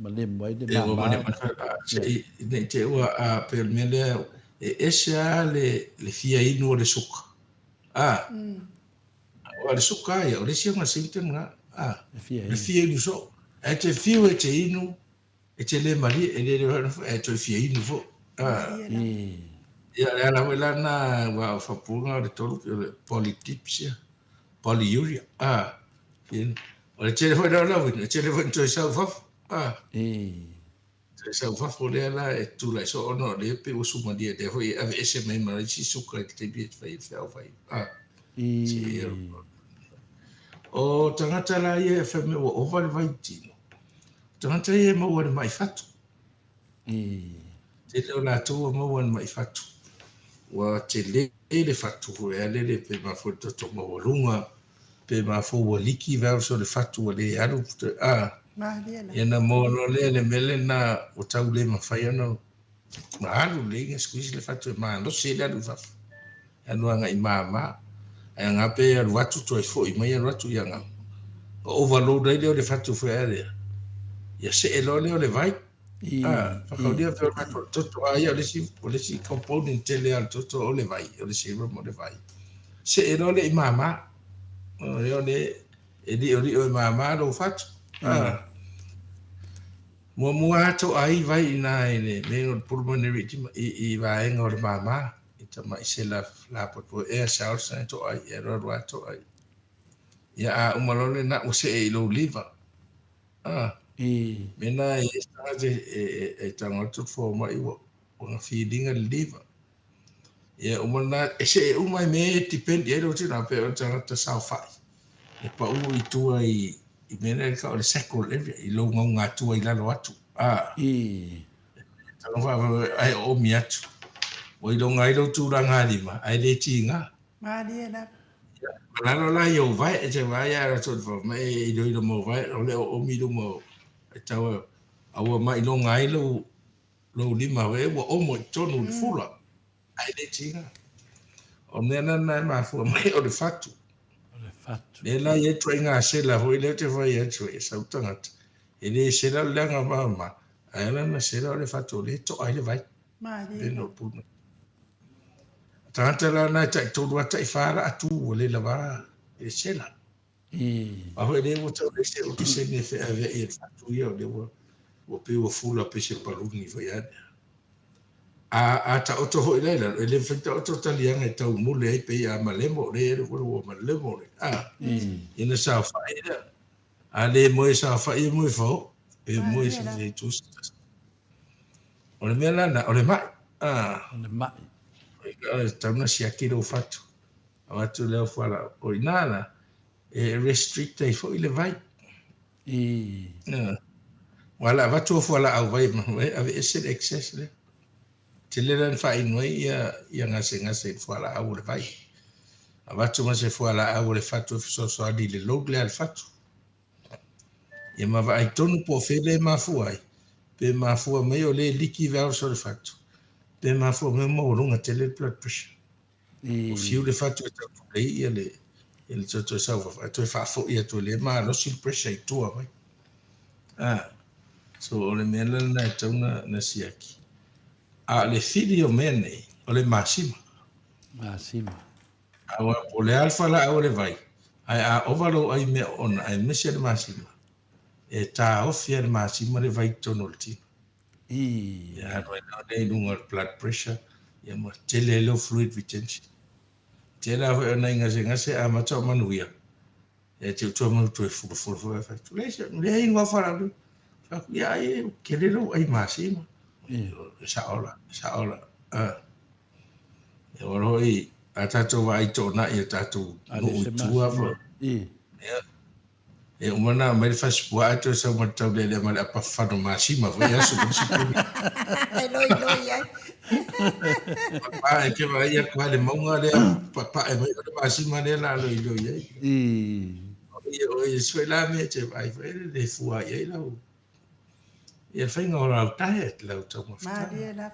Malemo ai ne. E o malemo ai. Ne te ua a pēr mea lea e esea le fia inu o le suka. O le suka ia, o le sianga sinten ngā. Le fia inu so. E te fiu e te inu, e te le mari, e le te fia inu fo. Ia le ala wela na wa whapunga o le tolu, o le polytipsia, polyuria. O le tele fo e lau inu, e tele fo inu toi sau fafu. Toi sau fafu le ala e tula i so ono le pe o sumadia, te hoi ave ese mei mara si suka e te bia te whai. O tangata la ia e whame o ova le vai tino. Tangata ia e maua le mai fatu. Te leo la toa maua le mai fatu. Wa te le fatu e ale le pe mafo toto maua lunga, pe mafo wa liki vau so le fatu wa le aru. Ia na mono le mele na o tau le mawhai ano. Ma aru le inga squeeze le fatu e maa no se le aru fafu. Anu anga i maa. E ngā pe aru atu to e fo i mai aru atu i anga. O overload ai leo le fatu fwe area. Ia se e lo leo le vai. Whakaudia pe o rako toto ai o lesi component te le al toto o le vai. O le serum o le vai. Se e lo le i mama. O le e li o e mama lo fatu. Mua ato ai vai ina e le meo pulmonary i vaenga o le mama. I tama isela la po e sa sa to ai e ro to ai ya a umalole na use e lo liva mena e sta e tanga to fo mai wo una feeding a liva ya umana ese umai me depend e ro tina pe o tanga ta sa fa e pa u i tu ai i mena ka o le sekol e lo nga tu ai la lo atu tanga fa ai o mi atu o i lo ngai lo tu ranga lima ai le tinga Mariana. Malalo la yo vai e te vai a tot fo mai i do mo vai o le o mi do mo e tawa awa mai lo ngai lo lima we o mo tonu fula ai le tinga o nena na ma fu mai o le fatu le la ye tringa se la ho ile te vai e tsu e sa tanga e le se la nga mama ai na se la le fatu le to ai le vai Mariana. Tanta la na ta to wa ta fara atu le la va e sela a ho le mo to le se o se ne fe ave e fatu yo le wo pe wo fula pe se palu ni fo ya a ta o to ho le fe ta o to ta lianga e ta mu le pe ya malemo le wo malemo le ina sa fa ida a le mo sa fa i mo fo e mo se le tu o le mela na o le mai tauna si akiro fatu watu leo fala o inana restrict ai fo ile vai wala watu fala au vai ave ese excess le teleran fa inoi ya ngase fala au le vai watu ma se fala au le fatu so di le logle al fatu ya ma vai tonu po fele ma fuai pe ma fu me o le liki va so le fatu pe ma fu me mo runga tele blood pressure o fiu le fatu ta play ele to sa fa to fa fo ia to le ma no sil pressure to vai so o le mena na tona na siaki a le filio mene o le masima a o le alfa la o le vai a ovalo ai me on ai me se le masima e ta o fia le masima le vai tono le tino ya no de lunga blood pressure ya ma tele lo fluid retention tela o na ngase a ma to manuia e te to mo to fu fa le ingo fara fa ya e kelelo ai masima saola e oroi ata to vai to na e tatu no tua fo e umana mai fa spua to sa mo to le ma pa fa no masima fo ya so si Lo ya. pa e ke vai ya kwa le monga le pa e mai masima le la lo ya e so la me te vai le fu ai la ia whainga o rau tae lau tau mawhitanga. Mariana.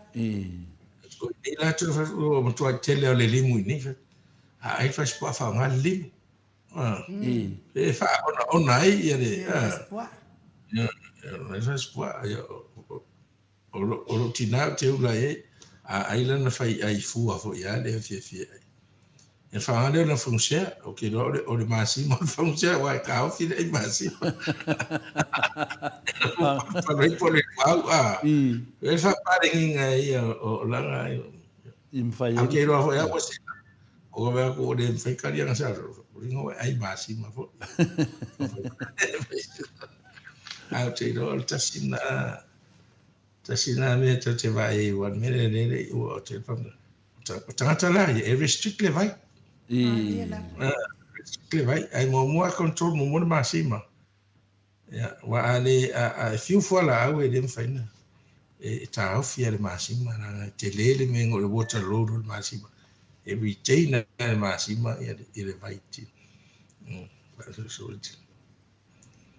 Ko ni la tu o mo tu tele o le limu ni fa. Ai fa spa fa nga limu. E fa ona ai ia le. Ya fa spa ya o tina te ula e ai la na fai ai fu a fo ya le fi. E fa nga le na funsia o ke o le masimo funsia wa ka o fi le masimo. Para por el agua. Esa paring ai o langa Imfai. Aunque lo foi a você. O vai com o de ficaria na sala. Ringo ai máxima fo. Au te ro tasina me te vai wan me le o te pam. Tanga la e restrict le vai. Restrict le vai ai mo control mo máxima. Ya, wa ale a fiu fola awe dem faina. E ta ofia le masima na te lele me ngo le water load le masima. E retain le masima e le vaiti. So it.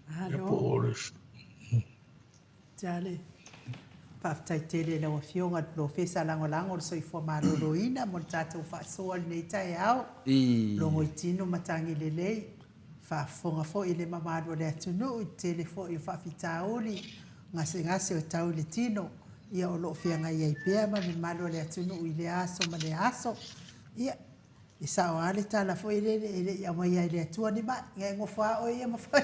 Hello. Jale. Paftai tele na wafionga profesa lango so ifo maroroina mo tatu fa so nei tai au. Longo itino matangi lelei. Fa fonga fo ile mamado le atunu tele fo i fa fitauli ngase o tau le tino ia o lo fianga ia ipea ma mi malo le atunu ile aso ma le aso ia isa o ale tala fo ile ia mo ia le atua ni ma ngai ngo fa o ia mo fa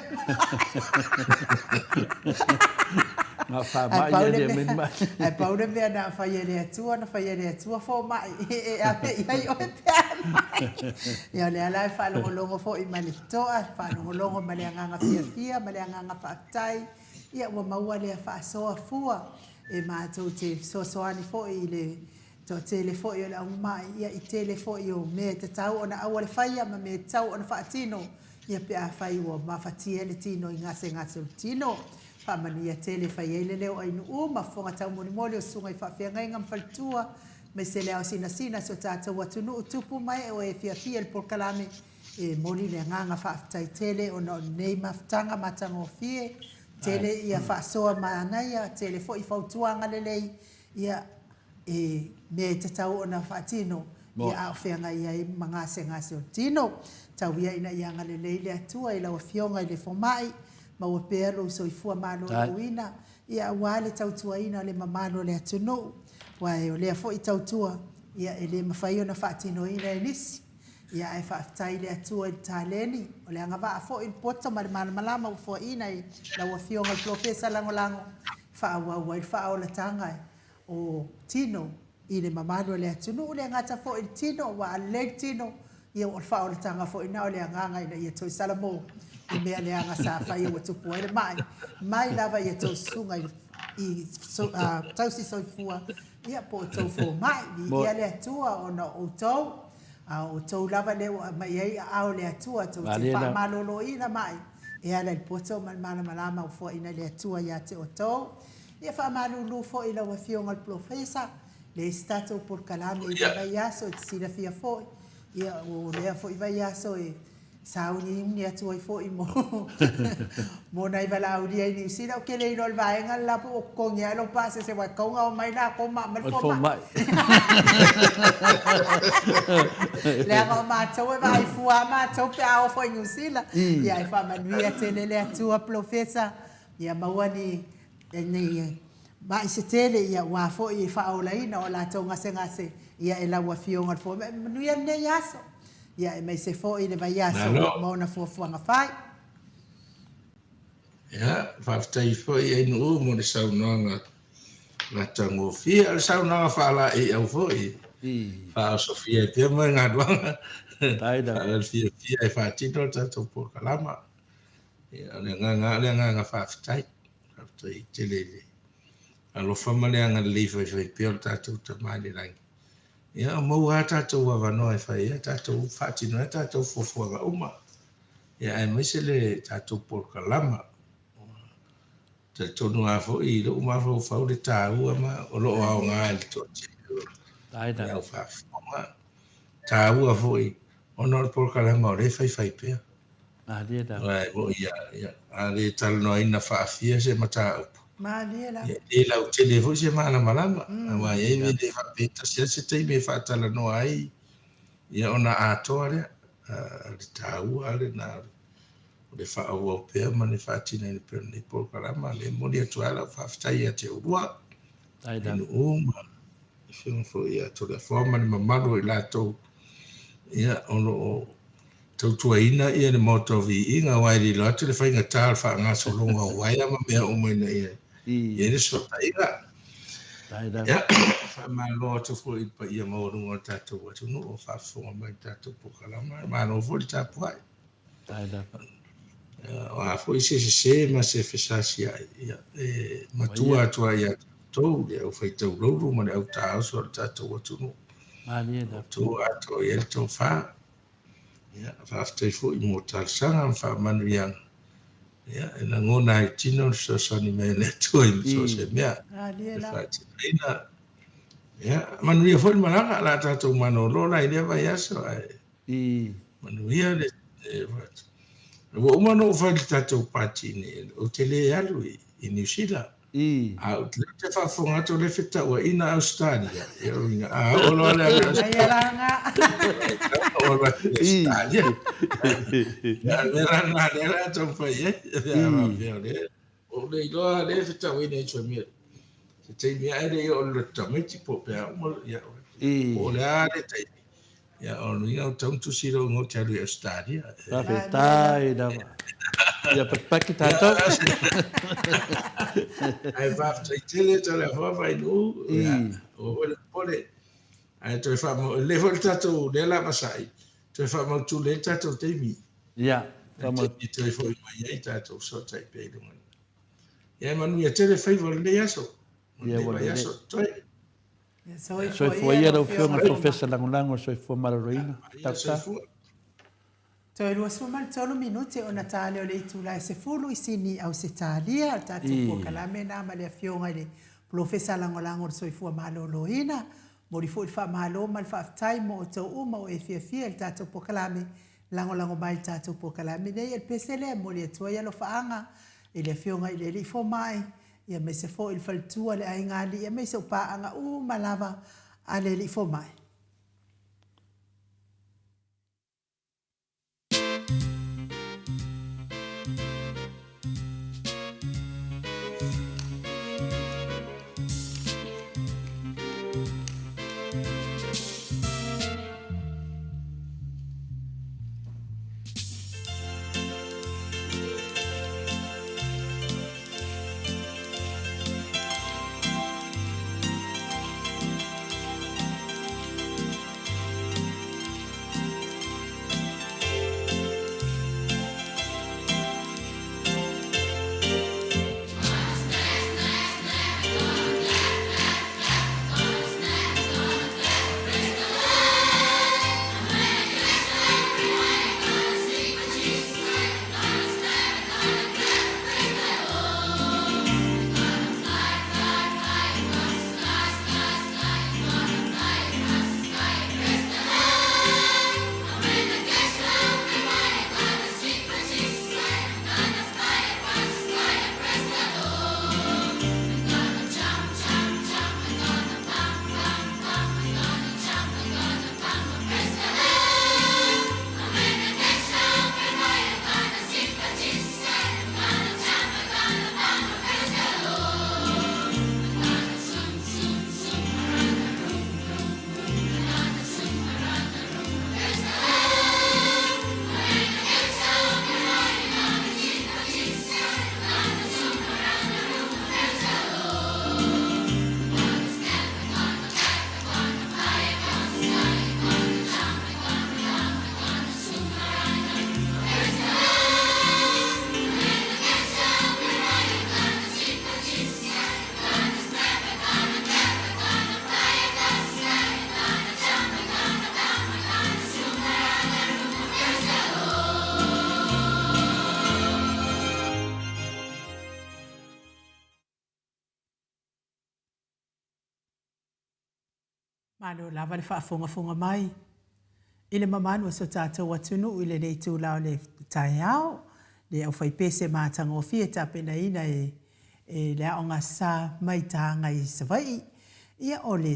Ngā whamai e rea men mai. Ai paure mea na whai e rea tua fo mai. E ame iai o e pēr mai. Ia lea lai whanongolongo fo i mani toa, whanongolongo ma lea nganga fia, ma lea nganga whaatai. Ia ua maua lea whaasoa fua. E mātou te soasoani fo i le to tele fo i o la umai. Ia i tele fo i o me te tau o na awa le whaia, ma me tau o na whaatino. Ia pe a whai ua mawhatia le tino i ngase o tino. Whamani ia tele whai eile leo ai nuu, ma whonga tau moni moli o sunga i whawhia ngai ngam whaltua. Me se leo sina so tātou atu nuu tupu mai o e fia le polkalame. E moli le nganga whaafitai tele o na nei maftanga matanga o fie. Tele ia whaasoa maanaia, tele fo i whautuanga lelei. Ia e me te tau o na whaatino. Ia au whea ngai ai ngase o tino. Tau ia ina ia ngale leile atua i lau fionga i le fomai. Ma ua pēro so i fua malo o ina. Ia wale tautua ina le mamalo le atunu. Wae o lea fo i tautua. Ia e le mawhai o na whaatino ina e nisi. Ia e whaafitai le atua i tāleni. O le angawaa fo i poto ma le malama u fua ina i lau fionga i plofesa lango. Whaawawai whaola tanga o tino i le mamalo le atunu. Le ngata fo i tino wa le tino. Ia o whao le tanga fo ina o le anganga ina ia toi salamo. I mea le anga sa whai o tupu ele mai. Mai lava ia toi sunga i tausi soifua. Ia po tau fo mai. Ia le atua o na o tau. O tau lava leo mai ei au le atua. Tau te wha malolo ina mai. Ia le poto malama o fo ina le atua ia te o tau. Ia wha malulu fo ina wa fionga le plofesa. Le stato por kalame i vai aso te sira fia fo. Ia o lea fo i vai aso e sauni ni atu ai fo i mo. Mo nai vala audi ai ni sira o ke le ino vai nga la po kongia lo pase se wa konga o mai la ko ma fo mai. Le anga ma tau e vai fua ma tau pe ao fo i nusila. Ia e fa manuia tele le atu a profesa. Ia mawani ni ma i se tele ia wa fo i fa o laina o la tau ngase. Ia e la wa fionga fo manuia ne yaso. Ia e mai se fo i le vai yaso mo na fo fuanga fai. Ia, whaftai fo i e nuu mo le saunanga na tango fia. Le saunanga whaala e au fo i. Wha Sofia e pia mai ngā duanga. Taida. Le fia e whaatino tatou po kalama. Ia, le nganga whaftai. Whaftai telele. Alo whamalea ngā leifai fai pia o tatou tamani rangi. Ia mau a tātou wawanoa e whai, ia tātou whaatino, ia tātou fofuanga uma. Ia e maise le tātou porkalama. Te tonu a fo i lo uma fo whau le tāua ma o lo au ngā le tō te. Taida. Ia whaafonga. Tāua fo i, ono le porkalama o le whai pia. Ria da. Wai, mo ia. A le talanoa ina whaafia se mata upu. Maaliela. E lau tele fo se malama. Wai, e me le whapeta se te me whaatalanoa ai. Ia ona atoa lea. Le tāua le nā. Le whaau au pēr ma ne whaatina ni pēr ni pōkarama. Le moni atu ala whaafitai a te urua. Taida. Inu uma. Whiunga fo ia to le whaama ni mamaru i lātou. Ia ono o tautua ina ia ni motovi inga wairi lo atu le whainga tāl wha ngā solonga o waia ma mea umaina ia. Ia ni sota inga. Taida. Ia whaama loa tu fo i pa ia maurunga tātou atu no o whaafonga mai tātou pōkarama. Mano fo li tāpuai. Taida. A foi se ma se fesasi ia e matua atua ia tou le au fai tau rouru ma le au tāo so le tātou atunu. Malia da. Tu ato ia le tau wha. Ia, whaafitai fo i mō tārsanga wha manu ianga. Ia, e na ngona i tino so sani me le tua i so se mea. Malia la. Ina. Ia, manu ia fo i malanga la tātou mano lola i lewa i aso. Manu ia le Wa umano fa le tatou pati ni o tele alu i New Zealand. A o te whafonga to le whita ua ina Australia. E o inga, o loa le Australia. O loa le Australia. Ia mera ngā lera tau whai e. O le iloa le whita ua ina i tua mea. Te teimi aere i o le tamiti po pēr umaru ia. O le a le teimi. Ya onu ia tong tu siro ngo chalu Australia. Tai dah. Ya perpaki tato. Ai va tele fa nu. Ya. O pole. Ai to fa mo level tato de la masai. To fa mo tu le tato te mi. Ya. Famo to fa mai tato so tai pe do. Ya manu ya tele favor le yaso. Ya wala. Yaso toi. Soy foi era o filme Professor Langolango, soy foi Mararoina. Tata. Toi lo so mal tolo minuti o Natale o le itula se fulu isini au se talia tatu po kalame na male fionga le Professor Langolango soy foi maloloina mo di foi fa malo mal fa time mo to uma o efia el tatu po kalame Langolango mai tatu po kalame nei el pesele mo le toya lo faanga ile fionga ile li fo mai ia me se fo il faltua le ai ngali ia me se pa anga malava ale li fo mai Mano lava le whaafonga mai. Ile mamanu so tātou atunu ile nei tūlao le tai au. Le au whai pese mātanga o fia tāpena ina e le aonga sā mai tāanga i savai. Ia o le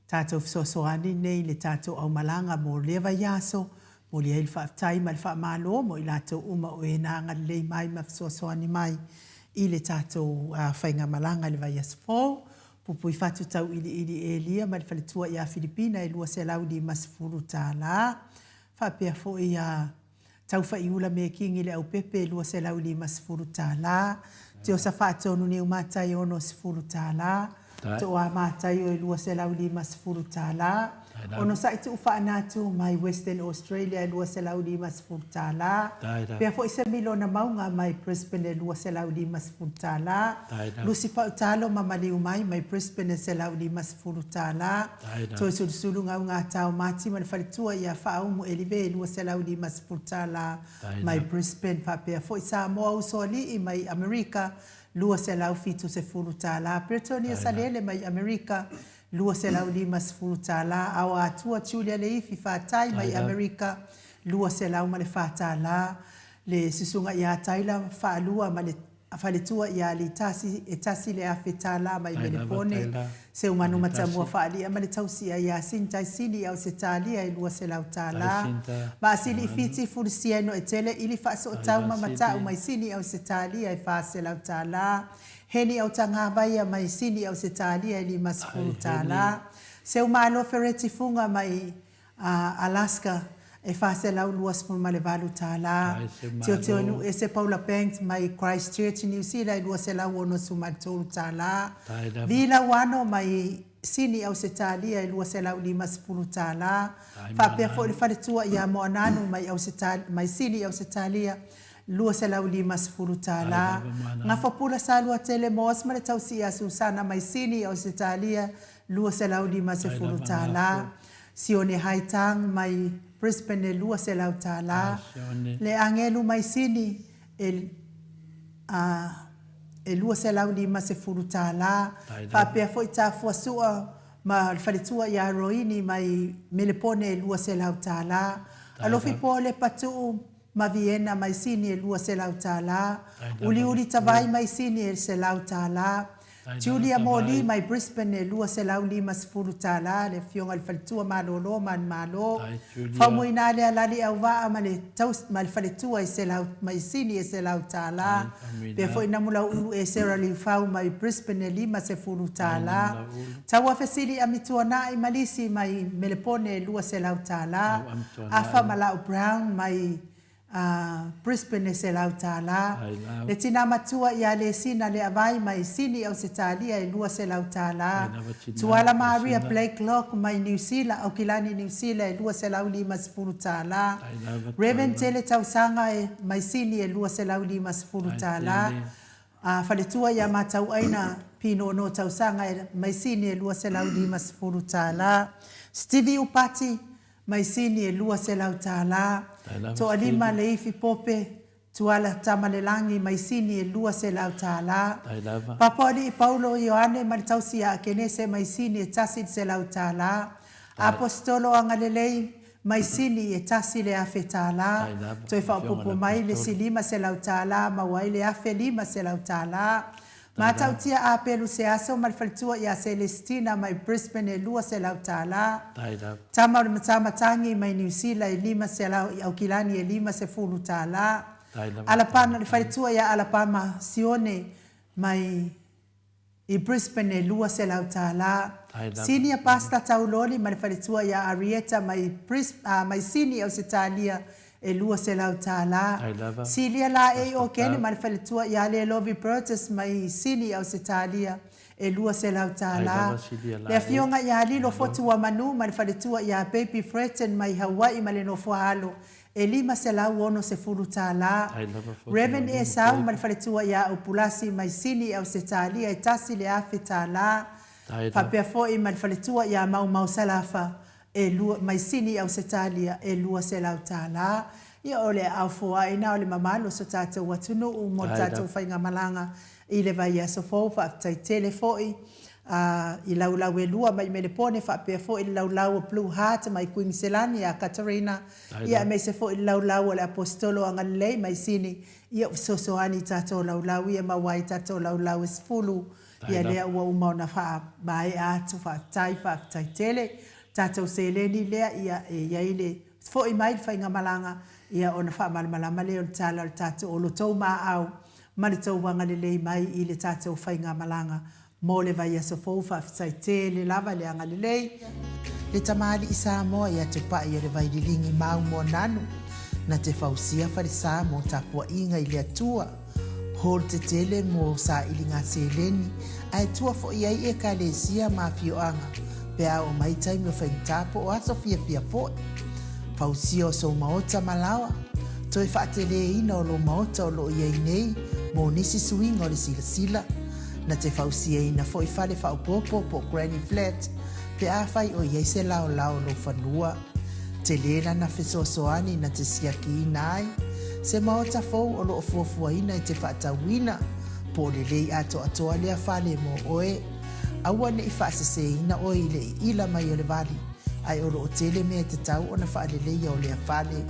tātou fisosoani nei le tātou au malanga mo lewa yaso. Mo le il whaatai ma le whaamalo mo i lātou uma o e nanga lei mai ma fisosoani mai. I le tātou whainga malanga le vai asfo. Pupui fatu tau ili e lia ma le faletua i a Filipina e lua se lau di masfuru tā la. Whapea fo i a tau whaiula me kingi le au pepe e lua se lau di masfuru tā la. Te o sa whaatonu ni umatai ono sfuru tā la. Te o a mātai o e lua se lau di masfuru tā la. Ono sa itu whaanatu mai Western Australia e lua se lau di masfuru tā la. Pea fo i se milona maunga mai Brisbane e lua se lau di masfuru tā la. Lusi pa utalo mamali umai mai Brisbane e se lau di masfuru tā la. Toi sulu ngau ngā tau mati ma le whalitua i a whaumu e liwe e lua se lau di masfuru tā la mai Brisbane. Pea fo i sa moa usoli i mai Amerika lua se lau fitu se furu tā la. Pretonia salele mai Amerika lua se lau di masfuru tā la. Awa atua Julia le ifi whātai mai Amerika lua se lau ma le whātā la. Le susunga i a taila whaalua ma le whaletua i a li tasi e tasi le a whetala mai Melipone. Se umanu matamua whaali ma le tausi a i a sintai sili au se talia e lua se lau tā la. Ma asili i fiti furisieno e tele ili whaaso o tau ma matau mai sini au se talia e wha se lau tā la. Heni au tanga vaia mai sini au se talia e li masfuru tā la. Se umalo fereti funga mai Alaska e fase lau luas mo malevalu tala tio nu ese Paula Banks mai Christchurch New Zealand luas lau ono sumatolu tala vila wano mai sini au setalia luas lau 50 tala fa pe fo le fale tua ia mo ananu mai au setalia mai sini au setalia luas lau 50 tala nga fapula salua tele mos male tausia Susana mai sini au setalia luas lau 50 tala sione haitang mai Brisbane lua se lau tala le angelu mai sini lua se lau 50 tala fa pe foi ta fuasua ma falitua ya roini mai melepone lua se lau tala alo fi pole patu ma Vienna mai sini lua se lau tala uli tavai mai sini se lau tala Julia Moli mai Brisbane lua se lau 50 tala le fionga le falitua malolo man malo fa moina le alali au va male taus mal falitua se lau mai sini se lau tala pe foi na mula ulu e Sarah Lee Fau mai Brisbane 50 tala tawa fesili amitua na i malisi mai melepone lua se lau tala afa mala Brown mai Brisbane se lau tala le tina matua ia le sina le avai mai sini au se talia e lua se lau tala tuala Maria Blake Lock mai New Zealand au kilani New Zealand e lua se lau 50 tala Reverend Tele Tausanga e mai sini e lua se lau 50 tala faletua ia matau aina pino no Tausanga e mai sini e lua se lau 50 tala Stevie Upati mai sini e lua se lau tala to alima le ifi pope tuala tamalelangi mai sini e lua se lau tala papoli Paulo Ioane maritausia kenese mai sini e tasi se lau tala apostolo angalelei mai sini e tasi le afe tala to e whaupopo mai le silima se lau tala mawai le afe lima se lau tala matautia a pelu se aso malfaltua ia Celestina mai Brisbane e lua se lau tala tama matamatangi mai New Zealand e 5 se lau au kilani e 5 se fulu tala alapana le faltua ia alapama sione mai i Brisbane e lua se lau tala sini pasta tauloli mai faltua ia Arietta mai mai sini au Italia e lua se lau tala Silia la e o kene mai faletua ia le Lovi Burtis mai sini au Italia e lua se lau tala le fionga ia lilo fotu wa manu mai faletua ia Baby Fretten mai Hawaii mai no foalo e 5 se lau ono se fulu tala Reverend Esau mai faletua ia Upulasi mai sini au Italia e tasi le afe tala fa pe foi mai faletua ia mau salafa e lua mai sini au Italia e lua se lau tala ia ole au foa ina ole mamalo so tata watunu u mo tata fainga malanga i le vai aso fofa tai telefoi i lau e lua mai melepone fa pe foi lau Blue Heart mai Queensland ia Katarina ia me se foi lau ole apostolo angalei mai sini ia sosoani tata lau ia mawai tata lau esfulu ia le ua umona fa mai atu fa tai tele Tatou seleni lea ia ile foi mai fainga malanga ia ona fa malama le tala tatou o lo tou ma au mali tou wanga le mai ile tatou fainga malanga mo le vai aso fofa fsaite le lava le anga le tamali isa mo ia te pa ia le vai dilingi mau mo nanu na te fausia farisa mo tapua inga ile atua hol te tele mo sa ilinga seleni ai tua fo ia e kalesia mafio anga pea o mai taimi o whaintapo o aso fia po. Fausio so maota malawa. Toi whaatele ina o lo maota o lo iei nei, mo nisi suinga o le sila. Na te fausia ina fo i fale whaupopo po Granny Flat, pea whai o iei se lao lo whanua. Te lera na fesosoani na te siaki ina ai. Se maota fou o lo o fuafua ina i te whaatawina, po le lei ato atoa lea fale mo oe. Aua ne i whaasese ina o i le ila mai o le wali. Ai oro o tele mea te tau o na whaalelei o lea whale.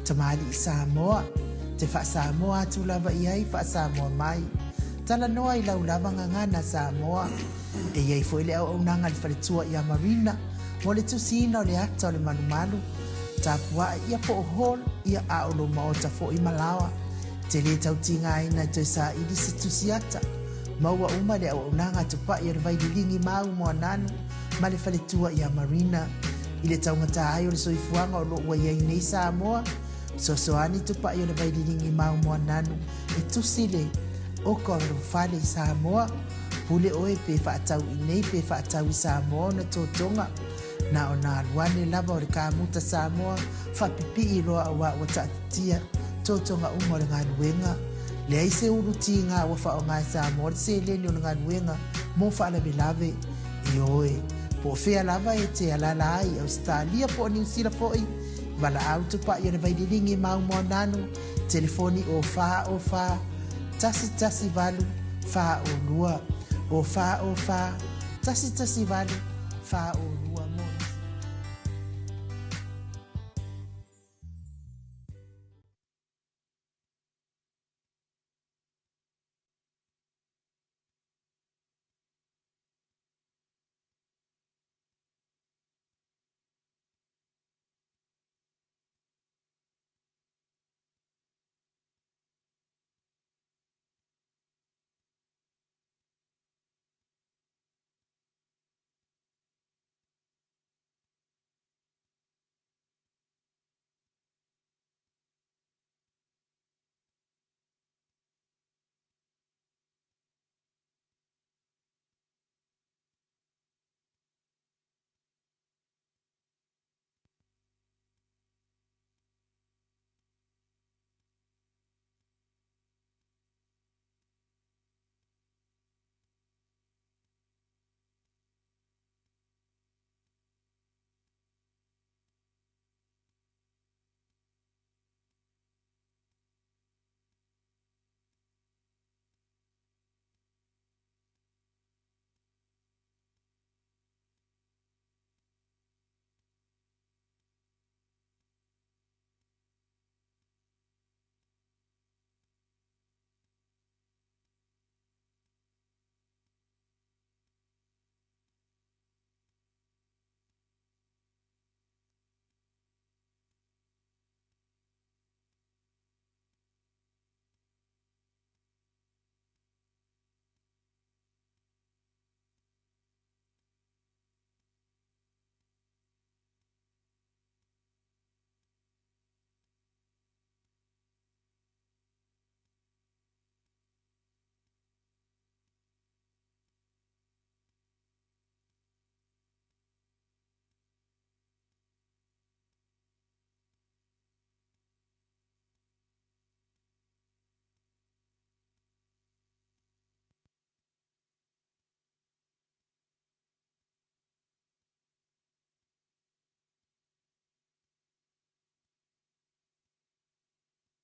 Tamali i Samoa. Te wha Samoa atu lava i ai wha Samoa mai. Tala noa i lau lava ngangana Samoa. E iei fo i le au nanga le whaletua i a Marina. Mo le tusina o le ata o le manumalu. Tapua ia po o hol ia a o lo maota fo i Malawa. Te le tau tinga ina te sa i disi tusiata. Maua uma le au nanga tupa i le vaidilingi mau mo nanu. Ma le whaletua i a Marina. I le taungata ai o le soifuanga o lo ua iai nei Samoa. Sosoani tupa i o le vaililingi maumua nanu. E tusile o ka fale i Samoa. Pule oe pe whaatau i nei pe whaatau i Samoa na tōtonga. Na o nā luane lava o le kāmuta Samoa. Whapipi i roa a wa tatia. Tōtonga umo le ngā nuenga. Le ai se uru ti ngā wa wha o ngā Samoa. Le se leni o le ngā nuenga. Mo whaala belave i oe. Po fea lava e te alala ai Australia po New Zealand foi. Wala au tupa i o le vaililingi maumua nanu. Telefoni o wha. Tasi valu. Wha o lua. O wha. Tasi valu. Wha o